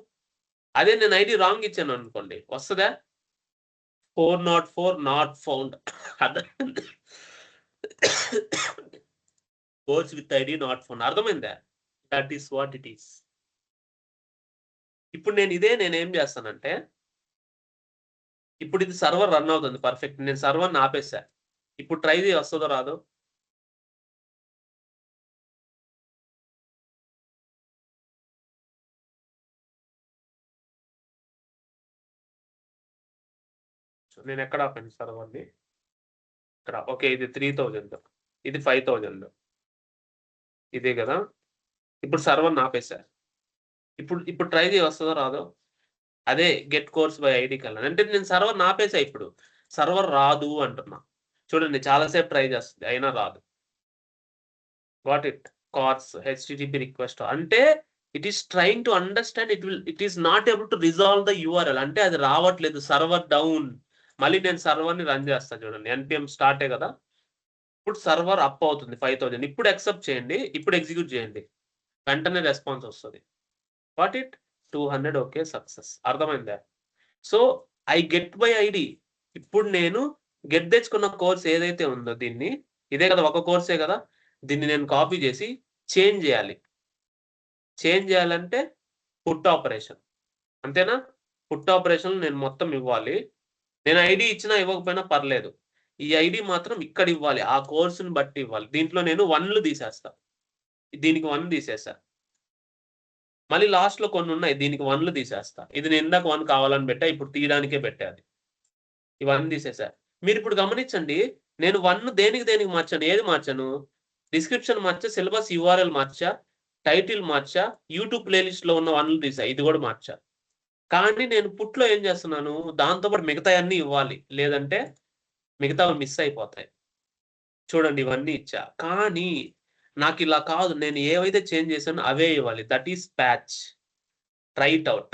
అదే నేను ఐడి రాంగ్ ఇచ్చాను అనుకోండి, వస్తుందా? 404 not found. Course with ID not found. అర్థమైందా? That is what it is. ఇప్పుడు నేను ఏం చేస్తానంటే, ఇప్పుడు ఇది సర్వర్ రన్ అవుతుంది పర్ఫెక్ట్, నేను సర్వర్ని ఆపేసా. ఇప్పుడు ట్రై చేసి వస్తుందో రాదో? నేను ఎక్కడ ఆపాను సర్వర్ని? ఇక్కడ. ఓకే, ఇది 3000, ఇది 5000, ఇదే కదా. ఇప్పుడు సర్వర్ని ఆపేసా. ఇప్పుడు ట్రై చేసి వస్తుందో రాదో? అదే గెట్ కోర్స్ బై ఐడికి వెళ్ళాను, అంటే నేను సర్వర్ ఆపేసా. ఇప్పుడు సర్వర్ రాదు అంటున్నా. చూడండి చాలాసేపు ట్రై చేస్తుంది అయినా రాదు. What it course HTTP request అంటే it is trying to understand, it is not able to resolve the URL, అంటే అది రావట్లేదు, సర్వర్ డౌన్. మళ్ళీ నేను సర్వర్ని రన్ చేస్తాను. చూడండి NPM స్టార్టే కదా, ఇప్పుడు సర్వర్ అప్ అవుతుంది 5000. ఇప్పుడు యాక్సెప్ట్ చేయండి, ఇప్పుడు ఎగ్జిక్యూట్ చేయండి, వెంటనే రెస్పాన్స్ వస్తుంది. What it 200. Okay, success. అర్థమైందా? So I get by ID. ఇప్పుడు నేను గెట్ తెచ్చుకున్న కోర్స్ ఏదైతే ఉందో దీన్ని, ఇదే కదా ఒక కోర్సే కదా, దీన్ని నేను కాపీ చేసి చేంజ్ చేయాలి. చేంజ్ చేయాలంటే పుట్ ఆపరేషన్, అంతేనా? పుట్ ఆపరేషన్ నేను మొత్తం ఇవ్వాలి. నేను ఐడి ఇచ్చినా ఇవ్వకపోయినా పర్లేదు, ఈ ఐడి మాత్రం ఇక్కడ ఇవ్వాలి, ఆ కోర్సుని బట్టి ఇవ్వాలి. దీంట్లో నేను 1లు తీసేస్తా, దీనికి 1 తీసేసా. మళ్ళీ లాస్ట్లో కొన్ని ఉన్నాయి, దీనికి 1లు తీసేస్తా. ఇది నేను ఇందాక 1 కావాలని పెట్టా, ఇప్పుడు తీయడానికే పెట్టాది. ఇవన్నీ తీసేసా. మీరు ఇప్పుడు గమనించండి, నేను 1 దేనికి మార్చాను, ఏది మార్చాను? డిస్క్రిప్షన్ మార్చా, సిలబస్ యూఆర్ఎల్ మార్చా, టైటిల్ మార్చా, యూట్యూబ్ ప్లేలిస్ట్‌లో ఉన్న 1లు తీసా, ఇది కూడా మార్చా. కానీ నేను పుట్‌లో ఏం చేస్తున్నాను, దాంతో పాటు మిగతాయన్నీ ఇవ్వాలి. లేదంటే మిగతావి మిస్ అయిపోతాయి. చూడండి ఇవన్నీ ఇచ్చా. కానీ నాకిలా కాదు. నేను ఏవైతే చేంజ్ చేశానో అవే ఇవ్వాలి. That is patch. Try it out.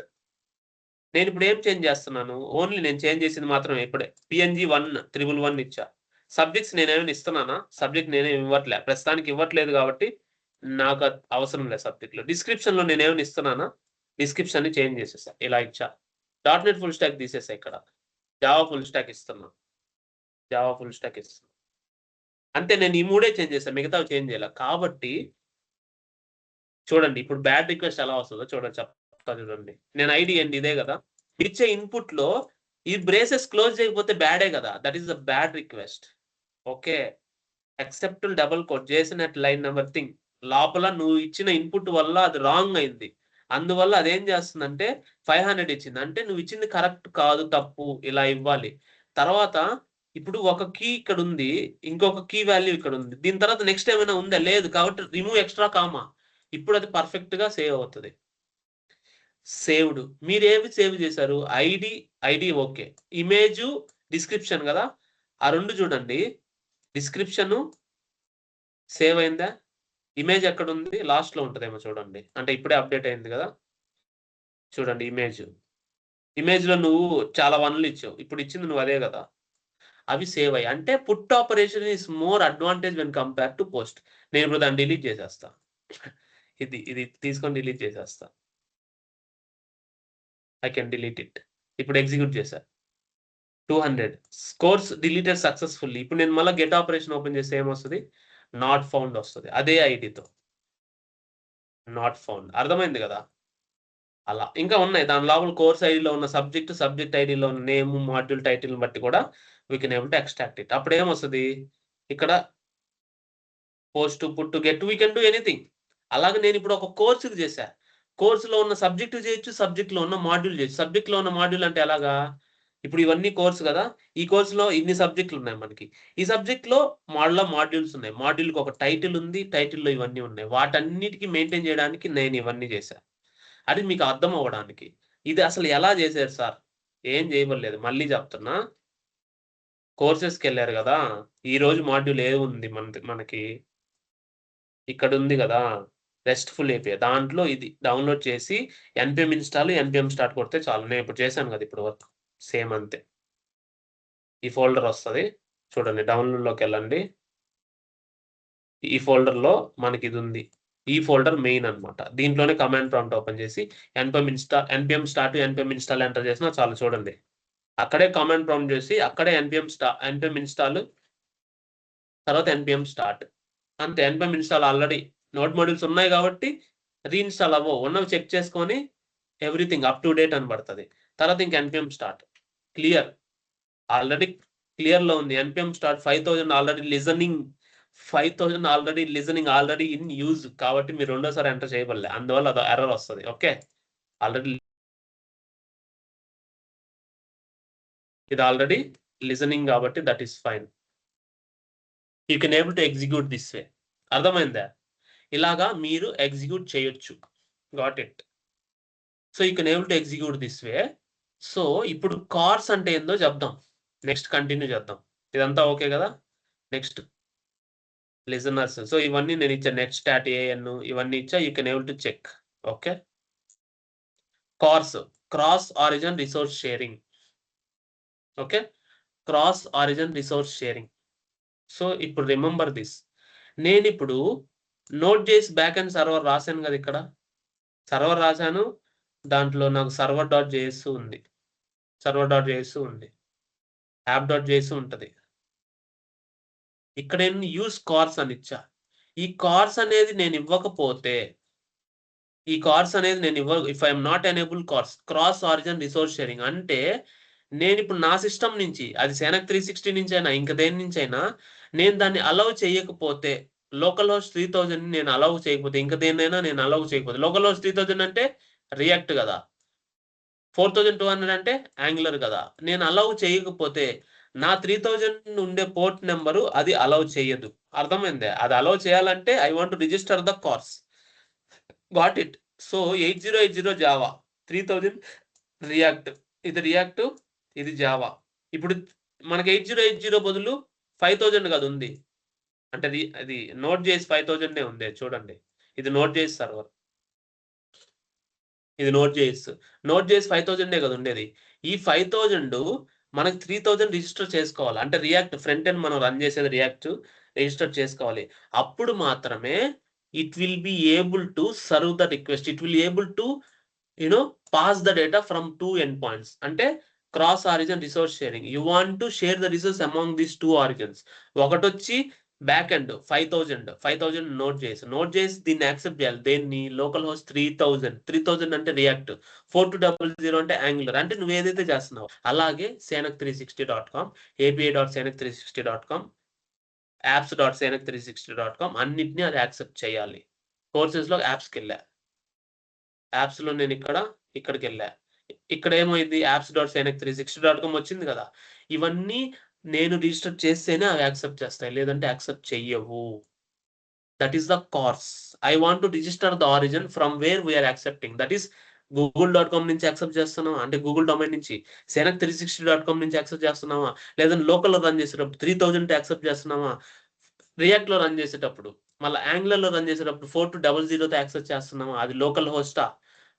నేనిప్పుడు ఏం చేంజ్ చేస్తున్నాను, ఓన్లీ నేను చేంజ్ చేసింది మాత్రమే ఇప్పుడే. పీఎన్‌జీ 1 ఇచ్చా. సబ్జెక్ట్స్ నేనేమైనా ఇస్తున్నానా? సబ్జెక్ట్ నేనేమి ఇవ్వట్లే. ప్రస్తుతానికి ఇవ్వట్లేదు కాబట్టి నాకు అవసరం లేదు సబ్జెక్ట్‌లో. డిస్క్రిప్షన్‌లో నేనేమైనా ఇస్తున్నానా? డిస్క్రిప్షన్‌ని చేంజ్ చేసేసా. ఇలా ఇచ్చా. డాట్‌నెట్ ఫుల్ స్టాక్ తీసేసా ఇక్కడ. జావా ఫుల్ స్టాక్ ఇస్తున్నా. జావా ఫుల్ స్టాక్ ఇస్తున్నా. అంతే, నేను ఈ 3 చేంజ్ చేశా. మిగతావి చేంజ్ చేయలే. కాబట్టి చూడండి ఇప్పుడు బ్యాడ్ రిక్వెస్ట్ ఎలా వస్తదో చెప్తా చూడండి. నేను ఐడీ ఏంటి ఇదే గదా! ఇచ్చే ఇన్‌పుట్‌లో ఈ బ్రేసెస్ క్లోజ్ చేయకపోతే బ్యాడే గదా! That is the bad request. Okay. Except double quote JSON at line number thing. లోపల నువ్వు ఇచ్చిన ఇన్‌పుట్ వల్ల అది రాంగ్ అయింది. అందువల్ల అదేం చేస్తుందంటే 500 ఇచ్చింది. అంటే నువ్వు ఇచ్చింది కరెక్ట్ కాదు, తప్పు ఇలా ఇవ్వాలి. తర్వాత ఇప్పుడు ఒక కీ ఇక్కడుంది. ఇంకొక కీ వాల్యూ ఇక్కడుంది. దీని తర్వాత నెక్స్ట్ ఏమైనా ఉందా? లేదు. కాబట్టి రిమూవ్ ఎక్స్‌ట్రా కామా. ఇప్పుడు అది పర్ఫెక్ట్‌గా సేవ్ అవుతది. సేవ్డ్. మీరేవి సేవ్ చేశారు? ID okay. ఇమేజు, డిస్క్రిప్షన్ గదా! ఆ 2 చూడండి. డిస్క్రిప్షను సేవ్ అయిందా? ఇమేజ్ ఎక్కడుంది? లాస్ట్‌లో ఉంటదేమో చూడండి. అంటే ఇప్పుడే అప్‌డేట్ అయింది గదా! చూడండి ఇమేజ్. ఇమేజ్‌లో నువ్వు చాలా 1లు ఇచ్చావు. ఇప్పుడు ఇచ్చింది నువ్వు అదే గదా! అవి సేవ్ అయ్యాయి. అంటే put operation is more advantage when compare to post. నేనిప్పుడు దాన్ని డిలీట్ చేసేస్తా. ఇది తీసుకొని డిలీట్ చేసేస్తా. I can delete it. ఇప్పుడు ఎగ్జిక్యూట్ చేశా. 200 కోర్స్ డిలీటెడ్ సక్సెస్‌ఫుల్లీ. ఇప్పుడు నేను మళ్ళా గెట్ ఆపరేషన్ ఓపెన్ చేస్తే ఏమొస్తది? నాట్ ఫౌండ్ వస్తది. అదే ఐడీతో. Not found. అర్థమైంది గదా! అలా. ఇంకా ఉన్నాయి. దాని లోపల కోర్స్ ఐడీలో ఉన్న సబ్జెక్ట్ ఐడీలో ఉన్న నేమ్, మాడ్యూల్ టైటిల్‌ని బట్టి కూడా we can able to extract it. అప్పుడేమొస్తది? ఇక్కడ post, put, get we can do anything. అలాగే నేనిప్పుడు ఒక కోర్స్‌కి చేశా. కోర్స్‌లో ఉన్న సబ్జెక్ట్ చేయొచ్చు, సబ్జెక్ట్‌లో ఉన్న మాడ్యూల్ చేయొచ్చు. సబ్జెక్ట్‌లో ఉన్న మాడ్యూల్ అంటే ఎలాగా? ఇప్పుడు ఇవన్నీ కోర్స్ గదా! ఈ కోర్స్‌లో ఇన్ని సబ్జెక్ట్‌లున్నాయి మనకి. ఈ సబ్జెక్ట్‌లో మాడ్యూల్స్ ఉన్నాయి. మాడ్యూల్‌కి ఒక టైటిల్ ఉంది. టైటిల్‌లో ఇవన్నీ ఉన్నాయి. వాటన్నిటికి మెయింటైన్ చేయడానికి నేను ఇవన్నీ చేశా. అది మీకు అర్థం అవ్వడానికి. ఇది అసలు ఎలా చేశారు సార్? ఏం చేయబడలేదు. మళ్ళీ చెప్తున్నా. కోర్సెస్‌కెళ్లారు గదా! ఈరోజు మాడ్యూల్ ఏముంది మనకి? ఇక్కడుంది గదా! RESTful API. దాంట్లో ఇది డౌన్‌లోడ్ చేసి ఎన్‌పిఎం ఇన్‌స్టాల్, ఎన్‌పిఎం స్టార్ట్ కొడితే చాలు. నేనిప్పుడు చేశాను గదా! ఇప్పటి వరకు. సేమ్ అంతే. ఈ ఫోల్డర్ వస్తది. చూడండి డౌన్‌లోడ్‌లోకెళ్ళండి. ఈ ఫోల్డర్‌లో మనకిదుంది. ఈ ఫోల్డర్ మెయిన్ అన్నమాట. దీంట్లోనే కమాండ్ ప్రాంప్ట్ ఓపెన్ చేసి NPM start, NPM install enter చేసినా చాలు చూడండి. అక్కడే కమాండ్ ప్రాంప్ట్ చేసి అక్కడే ఎన్‌పిఎం ఇన్‌స్టాల్, తర్వాత ఎన్‌పిఎం స్టార్ట్. అంతే. NPM install already node modules ఉన్నాయి కాబట్టి రీఇన్‌స్టాల్ అవ్వవు. ఉన్నవి చెక్ చేసుకొని ఎవ్రీథింగ్ అప్ టు డేట్ అని పడతది. తర్వాత ఇంక ఎన్‌పిఎం స్టార్ట్. క్లియర్. ఆల్రెడీ క్లియర్‌లో ఉంది. NPM start 5000 already listening. 5000 already in use. కాబట్టి మీరు రెండోసారి ఎంటర్ చేయబడలే. అందువల్ల అదో ఎర్రర్ వస్తది. ఓకే. ఆల్రెడీ ఇది ఆల్రెడీ లిజనింగ్ కాబట్టి that is fine. You can able to execute this way. అర్థమైందా? ఇలాగా మీరు ఎగ్జిక్యూట్ చేయొచ్చు. Got it. So you can able to execute this way. So ఇప్పుడు కార్స్ అంటే ఏందో చెప్దాం. నెక్స్ట్ కంటిన్యూ చేద్దాం. ఇదంతా ఓకే గదా! Next listeners. సో ఇవన్నీ నేను ఇచ్చా. నెట్ స్టాట్ ఏఎన్ ఇవన్నీ ఇచ్చా. You can able to check. Okay. CORS cross origin resource sharing. Okay. Cross origin resource sharing. So ఇప్పుడు రిమెంబర్ దిస్. నేనిప్పుడు నోడ్.js బ్యాక్ ఎండ్ సర్వర్ రాసాను గదా! ఇక్కడ. సర్వర్ రాసాను. దాంట్లో నాకు సర్వర్.js ఉంది. సర్వర్.js ఉంది. యాప్.js ఉంటది. ఇక్కడ నేను యూజ్ కార్స్ అని ఇచ్చా. ఈ కార్స్ అనేది నేను ఇవ్వకపోతే if I am not enable cross origin resource sharing అంటే నేనిప్పుడు నా సిస్టమ్ నుంచి అది సెనక్ 360 నుంచైనా ఇంక దేని నుంచైనా నేను దాన్ని అలౌ చేయకపోతే లోకల్ హోస్ట్ 3000 నేను అలౌ చేయకపోతే ఇంకా దేన్నైనా నేను అలౌ చేయకపోతే లోకల్ హోస్ట్ 3000 అంటే రియాక్ట్ కదా, 4200 అంటే యాంగులర్ కదా. నేను అలౌ చేయకపోతే నా 3000 ఉండే పోర్ట్ నెంబరు అది అలౌ చేయదు. అర్థమైందే? అది అలౌ చేయాలంటే I want to register the cars. Got it. So 8080 Java, 3000 react, ఇది రియాక్ట్, ఇది జావా. ఇప్పుడు మనకి 8080 బదులు 5000 కదా ఉంది. అంటే అది నోట్ చేసి 5000 ఉంది చూడండి. ఇది నోట్ చేసి సర్వర్, ఇది నోట్ చేసి 5000 కదా ఉండేది. ఈ 5000 మనకి 3000 రిజిస్టర్ చేసుకోవాలి. అంటే రియాక్ట్ ఫ్రంట్ ఎండ్ మనం రన్ చేసేది రియాక్ట్ రిజిస్టర్ చేసుకోవాలి. అప్పుడు మాత్రమే it will be able to serve the request. It will able to pass the data from 2 end points. అంటే cross origin resource sharing. You want to share the resource among these 2 origins. ఒకటొచ్చి back end 5000 note చేసి దీన్ని accept చేయాలి. దేన్ని? Local host 3000 అంటే react, 4200 అంటే angular. అంటే నువ్వు ఏదైతే చేస్తున్నావు. అలాగే senac360.com, api.senac360.com, apps.senac360.com అన్నిటిని అది యాక్సెప్ట్ చేయాలి. కోర్సెస్ లో యాప్స్కి వెళ్ళా, యాప్స్ లో నేను ఇక్కడికి వెళ్ళా. ఇక్కడ ఏమైంది? apps.senac360.com వచ్చింది కదా. ఇవన్నీ నేను రిజిస్టర్ చేస్తేనే అవి యాక్సెప్ట్ చేస్తాయి, లేదంటే యాక్సెప్ట్ చెయ్యవు. That is the CORS. I want to register the origin from where we are accepting. That is google.com నుంచి యాక్సెప్ట్ చేస్తున్నావా అంటే గూగుల్ డొమైన్ నుంచి, senac360.com నుంచి యాక్సెప్ట్ చేస్తున్నావా, లేదా లోకల్ లో రన్ చేసేటప్పుడు 3000 యాక్సెప్ట్ చేస్తున్నావా, రియాక్ట్ లో రన్ చేసేటప్పుడు, మళ్ళీ యాంగులర్ లో రన్ చేసేటప్పుడు 4200 యాక్సెప్ట్ చేస్తున్నామా, అది లోకల్ హోస్టా,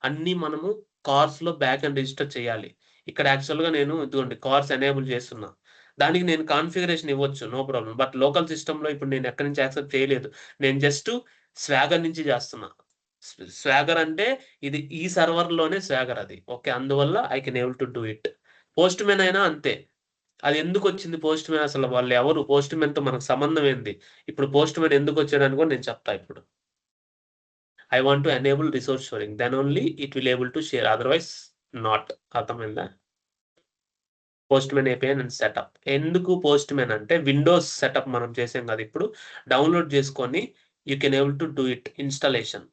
అన్ని మనము కార్స్ లో బ్యాక్ అండ్ రిజిస్టర్ చేయాలి. ఇక్కడ యాక్చువల్ గా నేను ఇదిగోండి కార్స్ ఎనేబుల్ చేస్తున్నా. దానికి నేను కాన్ఫిగరేషన్ ఇవ్వచ్చు, no problem. But local system లో ఇప్పుడు నేను ఎక్కడి నుంచి యాక్సెప్ట్ చేయలేదు. నేను జస్ట్ స్వాగర్ నుంచి చేస్తున్నా. స్వాగర్ అంటే ఇది ఈ సర్వర్ లోనే స్వాగర్ అది. ఓకే, అందువల్ల I can able to do it. Post man అయినా అంతే. అది ఎందుకు వచ్చింది పోస్ట్ మ్యాన్? అసలు వాళ్ళు ఎవరు? పోస్ట్ మ్యాన్ తో మనకు సంబంధం ఏంది? ఇప్పుడు పోస్ట్ మ్యాన్ ఎందుకు వచ్చాడని కూడా నేను చెప్తా. ఇప్పుడు I want to enable resource sharing, then only it will able to share, otherwise not. అర్థమైందా? Postman API and setup. ఎందుకు పోస్ట్ మ్యాన్ అంటే విండోస్ సెటప్ మనం చేసాం కదా, ఇప్పుడు డౌన్లోడ్ చేసుకొని you can able to do it installation.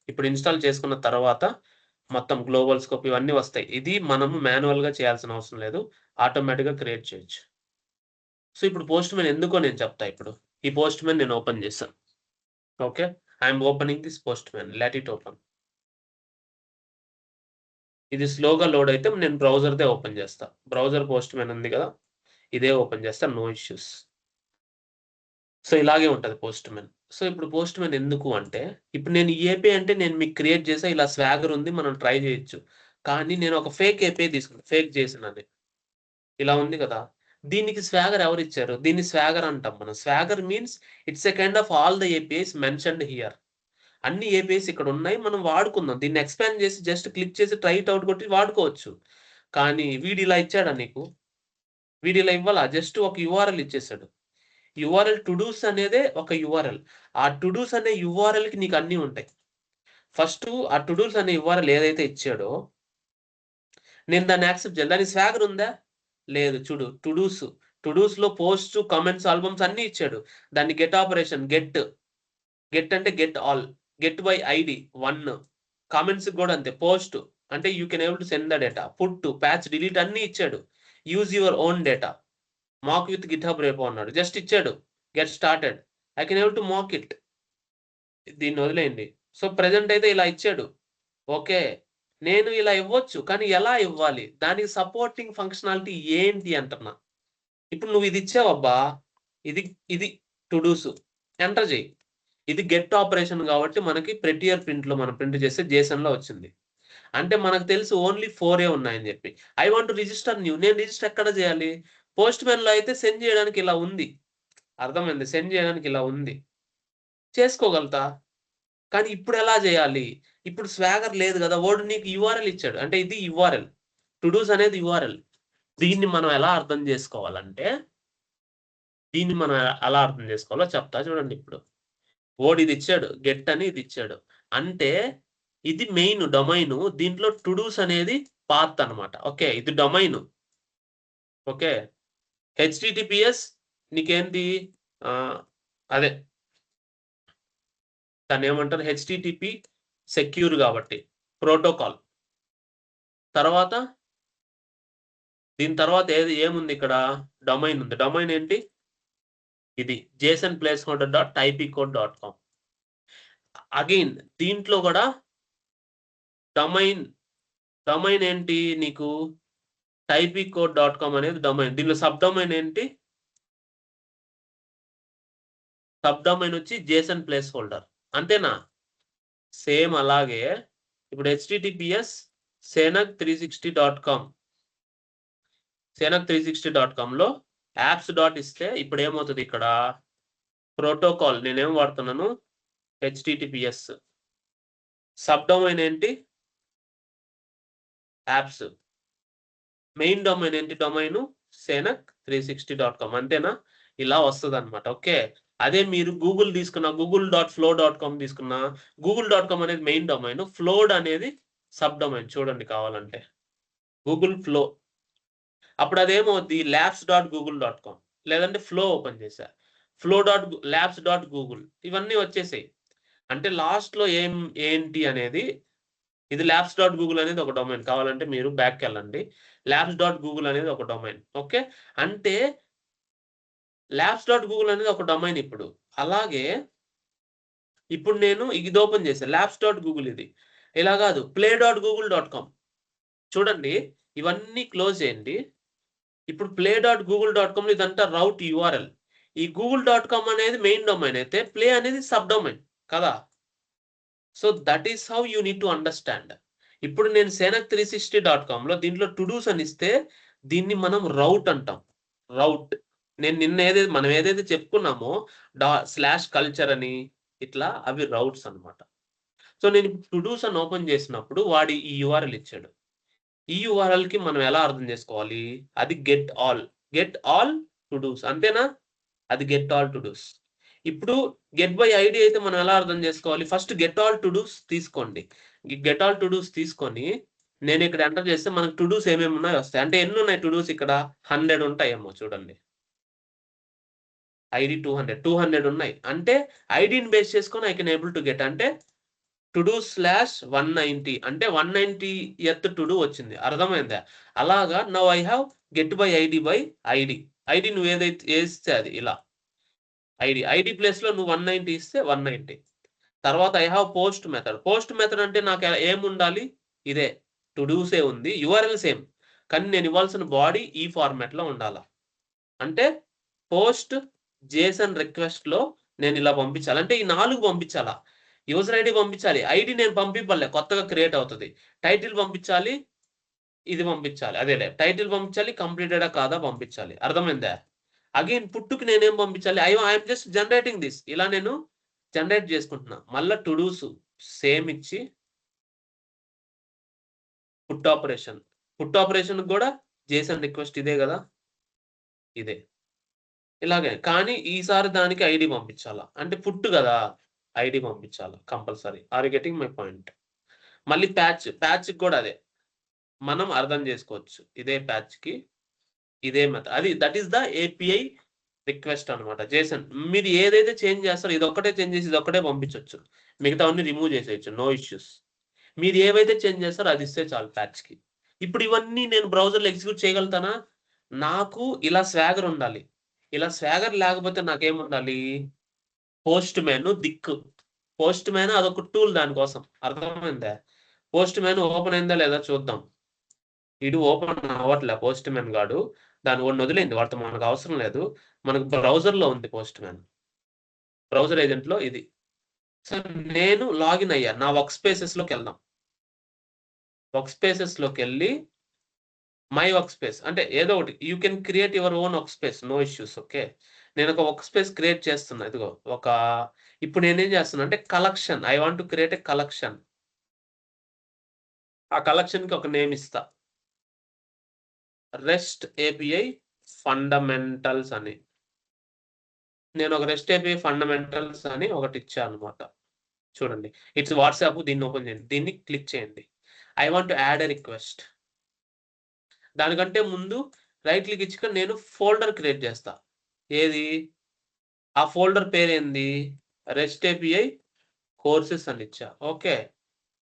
ఇప్పుడు install చేసుకున్న తర్వాత మొత్తం గ్లోబల్ స్కోప్ ఇవన్నీ వస్తాయి. ఇది మనము మాన్యువల్ గా చేయాల్సిన అవసరం లేదు, ఆటోమేటిక్ గా క్రియేట్ చేయొచ్చు. సో ఇప్పుడు పోస్ట్ మ్యాన్ ఎందుకో నేను చెప్తా. ఇప్పుడు ఈ పోస్ట్ మ్యాన్ నేను ఓపెన్ చేశాను. Okay, I'm opening this post man, let it open. ఇది స్లోగా లోడ్ అయితే నేను బ్రౌజర్దే ఓపెన్ చేస్తా. బ్రౌజర్ పోస్ట్ మ్యాన్ ఉంది కదా, ఇదే ఓపెన్ చేస్తా, నో ఇష్యూస్. సో ఇలాగే ఉంటుంది పోస్ట్ మ్యాన్. సో ఇప్పుడు పోస్ట్ మ్యాన్ ఎందుకు అంటే, ఇప్పుడు నేను ఏపీ అంటే నేను మీకు క్రియేట్ చేసా, ఇలా స్వాగర్ ఉంది మనం ట్రై చేయొచ్చు. కానీ నేను ఒక ఫేక్ ఏపీ తీసుకున్నాను, ఫేక్ చేసినది ఇలా ఉంది కదా. దీనికి స్వాగర్ ఎవరు ఇచ్చారు? దీన్ని స్వాగర్ అంటాం మనం. Swagger means it's a kind of all the APIs mentioned here. అన్ని ఏపీఐస్ ఇక్కడ ఉన్నాయి, మనం వాడుకుందాం. దీన్ని ఎక్స్పాండ్ చేసి జస్ట్ క్లిక్ చేసి ట్రై ఇట్ అవుట్ కొట్టి వాడుకోవచ్చు. కానీ వీడు ఇలా ఇచ్చాడా నీకు? వీడు ఇలా ఇవ్వాలా? జస్ట్ ఒక యూఆర్ఎల్ ఇచ్చేసాడు. యూఆర్ఎల్ టుడూస్ అనేదే ఒక యూఆర్ఎల్. ఆ టుడూస్ అనే యూఆర్ఎల్ కి నీకు అన్ని ఉంటాయి. ఫస్ట్ ఆ టుడూస్ అనే యూఆర్ఎల్ ఏదైతే ఇచ్చాడో నేను దాన్ని యాక్సెప్ట్ చేయాలి. దాని స్వాగర్ ఉందా? లేదు. చూడు, టుడూస్ లో పోస్ట్, కామెంట్స్, ఆల్బమ్స్ అన్ని ఇచ్చాడు. దాన్ని గెట్ ఆపరేషన్, గెట్ అంటే get all, get by ID 1, comments కూడా అంతే. పోస్ట్ అంటే you can able to send the data, put, patch, delete అన్ని ఇచ్చాడు. Use your own data, mock with GitHub రేపో అన్నాడు, జస్ట్ ఇచ్చాడు. Get started, I can able to mock it. దీన్ని వదిలేయండి. సో ప్రెజెంట్ అయితే ఇలా ఇచ్చాడు. ఓకే, నేను ఇలా ఇవ్వచ్చు, కానీ ఎలా ఇవ్వాలి? దానికి సపోర్టింగ్ ఫంక్షనాలిటీ ఏంటి అంటున్నా. ఇప్పుడు నువ్వు ఇది ఇచ్చావబ్బా, ఇది టుడూస్ ఎంటర్ చేయి. ఇది గెట్ ఆపరేషన్ కాబట్టి మనకి ప్రెటియర్ ప్రింట్ లో మనం ప్రింట్ చేస్తే జేసన్ లో వచ్చింది. అంటే మనకు తెలుసు ఓన్లీ 4 ఉన్నాయని చెప్పి. I want to register new. నేను రిజిస్టర్ ఎక్కడ చేయాలి? పోస్ట్ మ్యాన్ లో అయితే సెండ్ చేయడానికి ఇలా ఉంది. అర్థమైంది? సెండ్ చేయడానికి ఇలా ఉంది, చేసుకోగలుగుతా. కానీ ఇప్పుడు ఎలా చేయాలి? ఇప్పుడు స్వాగర్ లేదు కదా, వాడు నీకు యూఆర్ఎల్ ఇచ్చాడు. అంటే ఇది యూఆర్ఎల్, టుడూస్ అనేది యూఆర్ఎల్. దీన్ని మనం ఎలా అర్థం చేసుకోవాలంటే, ఎలా అర్థం చేసుకోవాలో చెప్తా చూడండి. ఇప్పుడు ఓడి ఇది ఇచ్చాడు, గెట్ అని ఇది ఇచ్చాడు. అంటే ఇది మెయిన్ డొమైన్, దీంట్లో టుడూస్ అనేది పాత్ అన్నమాట. ఓకే, ఇది డొమైన్. ఓకే, హెచ్టిటిపిఎస్ నీకేంటి? అదే దాన్ని ఏమంటారు, హెచ్టిటిపి సెక్యూర్ కాబట్టి ప్రోటోకాల్. తర్వాత దీని తర్వాత ఏముంది ఇక్కడ, డొమైన్ ఉంది. డొమైన్ ఏంటి, ఇది JSON_placeholder.ipcode.com. అగైన్ దీంట్లో కూడా డొమైన్ ఏంటి నీకు, ipcode.com అనేది డొమైన్. దీనిలో సబ్ డొమైన్ ఏంటి, సబ్ డొమైన్ వచ్చి JSON placeholder. అంతేనా? సేమ్ అలాగే ఇప్పుడు https senag360.com senag360.com లో యాప్స్ డాట్ ఇస్తే ఇప్పుడు ఏమవుతుంది, ఇక్కడ ప్రోటోకాల్ నేనేం వాడుతున్నాను, https. సబ్ డొమైన్ ఏంటి, యాప్స్. మెయిన్ డొమైన్ ఏంటి, డొమైన్ senag360.com. అంతేనా? ఇలా వస్తుంది అనమాట. ఓకే, అదే మీరు గూగుల్ తీసుకున్న, google.flow.com తీసుకున్న, google.com అనేది మెయిన్ డొమైన్, ఫ్లోడ్ అనేది సబ్ డొమైన్. చూడండి కావాలంటే గూగుల్ ఫ్లో. అప్పుడు అదేమవుద్ది, labs.google.com, లేదంటే ఫ్లో ఓపెన్ చేశా, flow.labs.google, ఇవన్నీ వచ్చేసాయి. అంటే లాస్ట్ లో ఏంటి అనేది, ఇది labs.google అనేది ఒక డొమైన్. కావాలంటే మీరు బ్యాక్ వెళ్ళండి, labs.google అనేది ఒక డొమైన్. ఓకే, అంటే labs.google అనేది ఒక డొమైన్. ఇప్పుడు అలాగే ఇప్పుడు నేను ఇది ఓపెన్ చేశాను, labs.google. ఇది ఇలా కాదు, play.google.com. చూడండి ఇవన్నీ క్లోజ్ చేయండి. ఇప్పుడు play.google.com ఇదంతా రౌట్ URL. ఈ google.com అనేది మెయిన్ డొమైన్ అయితే ప్లే అనేది సబ్ డొమైన్ కదా. So that is how you need to understand. ఇప్పుడు నేను senag360.com లో దీంట్లో టు డూస్ అని ఇస్తే దీన్ని మనం రౌట్ అంటాం. రౌట్ నేను మనం ఏదైతే చెప్పుకున్నామో /culture అని ఇట్లా, అవి రౌట్స్ అన్నమాట. సో నేను టు డూస్ అని ఓపెన్ చేసినప్పుడు వాడి ఈ URL ఇచ్చాడు. ఈ URL కి మనం ఎలా అర్థం చేసుకోవాలి, అది గెట్ ఆల్ టు డూస్. అంతేనా? అది గెట్ ఆల్ టు డూస్. ఇప్పుడు గెట్ బై ఐడి అయితే మనం ఎలా అర్థం చేసుకోవాలి, first get all todos తీసుకోండి. గెట్ ఆల్ టు డూస్ తీసుకొని నేను ఇక్కడ ఎంటర్ చేస్తే మనకు టు డూస్ ఏమేమి ఉన్నాయో వస్తాయి. అంటే ఎన్ని ఉన్నాయి టు డూస్, ఇక్కడ 100 ఉంటాయేమో. చూడండి ఐడి 200 ఉన్నాయి. అంటే ఐడిని బేస్ చేసుకొని I can able to get. అంటే టు డూ /190 అంటే 190th టు డూ వచ్చింది. అర్థమైందా? అలాగా now I have get by ID నువ్వు ఏదైతే వేస్తే అది ఇలా ఐడి ప్లేస్ లో నువ్వు 190 ఇస్తే 190. తర్వాత ఐ హావ్ పోస్ట్ మెథడ్ అంటే నాకు ఏముండాలి, ఇదే టు డూసే ఉంది, URL సేమ్, కానీ నేను ఇవ్వాల్సిన బాడీ ఈ ఫార్మాట్ లో ఉండాలా. అంటే పోస్ట్ JSON రిక్వెస్ట్ లో నేను ఇలా పంపించాలి. అంటే ఈ 4 పంపించాలా. యూజర్ ఐడి పంపించాలి, ఐడి నేను పంపించలే, కొత్తగా క్రియేట్ అవుతుంది. టైటిల్ పంపించాలి, ఇది పంపించాలి, అదేలే టైటిల్ పంపించాలి, కంప్లీటెడా కాదా పంపించాలి. అర్థమైందా? అగైన్ పుట్టుకి నేనేం పంపించాలి, ఐఎమ్ జస్ట్ జనరేటింగ్ దిస్, ఇలా నేను జనరేట్ చేసుకుంటున్నా. మళ్ళీ టు డూస్ సేమ్ ఇచ్చి పుట్ ఆపరేషన్ కూడా JSON రిక్వెస్ట్ ఇదే కదా, ఇదే ఇలాగే. కానీ ఈసారి దానికి ఐడి పంపించాలా. అంటే పుట్టు కదా, ఐడి పంపించాలా compulsory. Are you getting my point? మళ్ళీ ప్యాచ్ కూడా అదే మనం అర్థం చేసుకోవచ్చు. ఇదే ప్యాచ్ కి ఇదే మెథడ్, అది that is the API request అనమాట. JSON మీరు ఏదైతే చేంజ్ చేస్తారో ఇది ఒక్కటే చేంజ్ చేసి ఇది ఒక్కటే పంపించవచ్చు, మిగతా అన్ని రిమూవ్ చేసేయచ్చు, నో ఇష్యూస్. మీరు ఏవైతే చేంజ్ చేస్తారో అది ఇస్తే చాలు ప్యాచ్ కి. ఇప్పుడు ఇవన్నీ నేను బ్రౌజర్లో ఎగ్జిక్యూట్ చేయగలుగుతానా? నాకు ఇలా స్వాగర్ ఉండాలి. ఇలా స్వాగర్ లేకపోతే నాకేముండాలి, పోస్ట్ మ్యాన్ అదొక టూల్ దానికోసం. అర్థమైందా? పోస్ట్ మ్యాన్ ఓపెన్ అయిందా లేదా చూద్దాం. ఇది ఓపెన్ అవ్వట్లే పోస్ట్ మ్యాన్ గాడు, దాని వాడిని వదిలేంది, వాడితో మనకు అవసరం లేదు. మనకు బ్రౌజర్ లో ఉంది పోస్ట్ మ్యాన్, బ్రౌజర్ ఏజెంట్ లో ఇది. సో నేను లాగిన్ అయ్యా, నా వర్క్ స్పేసెస్ లోకి వెళ్దాం. వర్క్ స్పేసెస్ లోకి వెళ్ళి మై వర్క్ స్పేస్ అంటే ఏదో ఒకటి, you can create your own work space, no issues. Okay, నేను ఒక వర్క్ స్పేస్ క్రియేట్ చేస్తున్నా. ఇదిగో ఇప్పుడు నేనేం చేస్తున్నా అంటే collection, I want to create a collection. ఆ కలెక్షన్ కి ఒక నేమ్ ఇస్తా, REST API ఫండమెంటల్స్ అని. నేను ఒక REST API ఫండమెంటల్స్ అని ఒకటి ఇచ్చాను అనమాట. చూడండి, ఇట్స్ వాట్సాప్. దీన్ని ఓపెన్ చేయండి, దీన్ని క్లిక్ చేయండి. I want to add a request. దానికంటే ముందు రైట్ క్లిక్ ఇచ్చి నేను ఫోల్డర్ క్రియేట్ చేస్తా. ఏది, ఆ ఫోల్డర్ పేరు ఏంది, REST API కోర్సెస్ అని ఇచ్చా. ఓకే.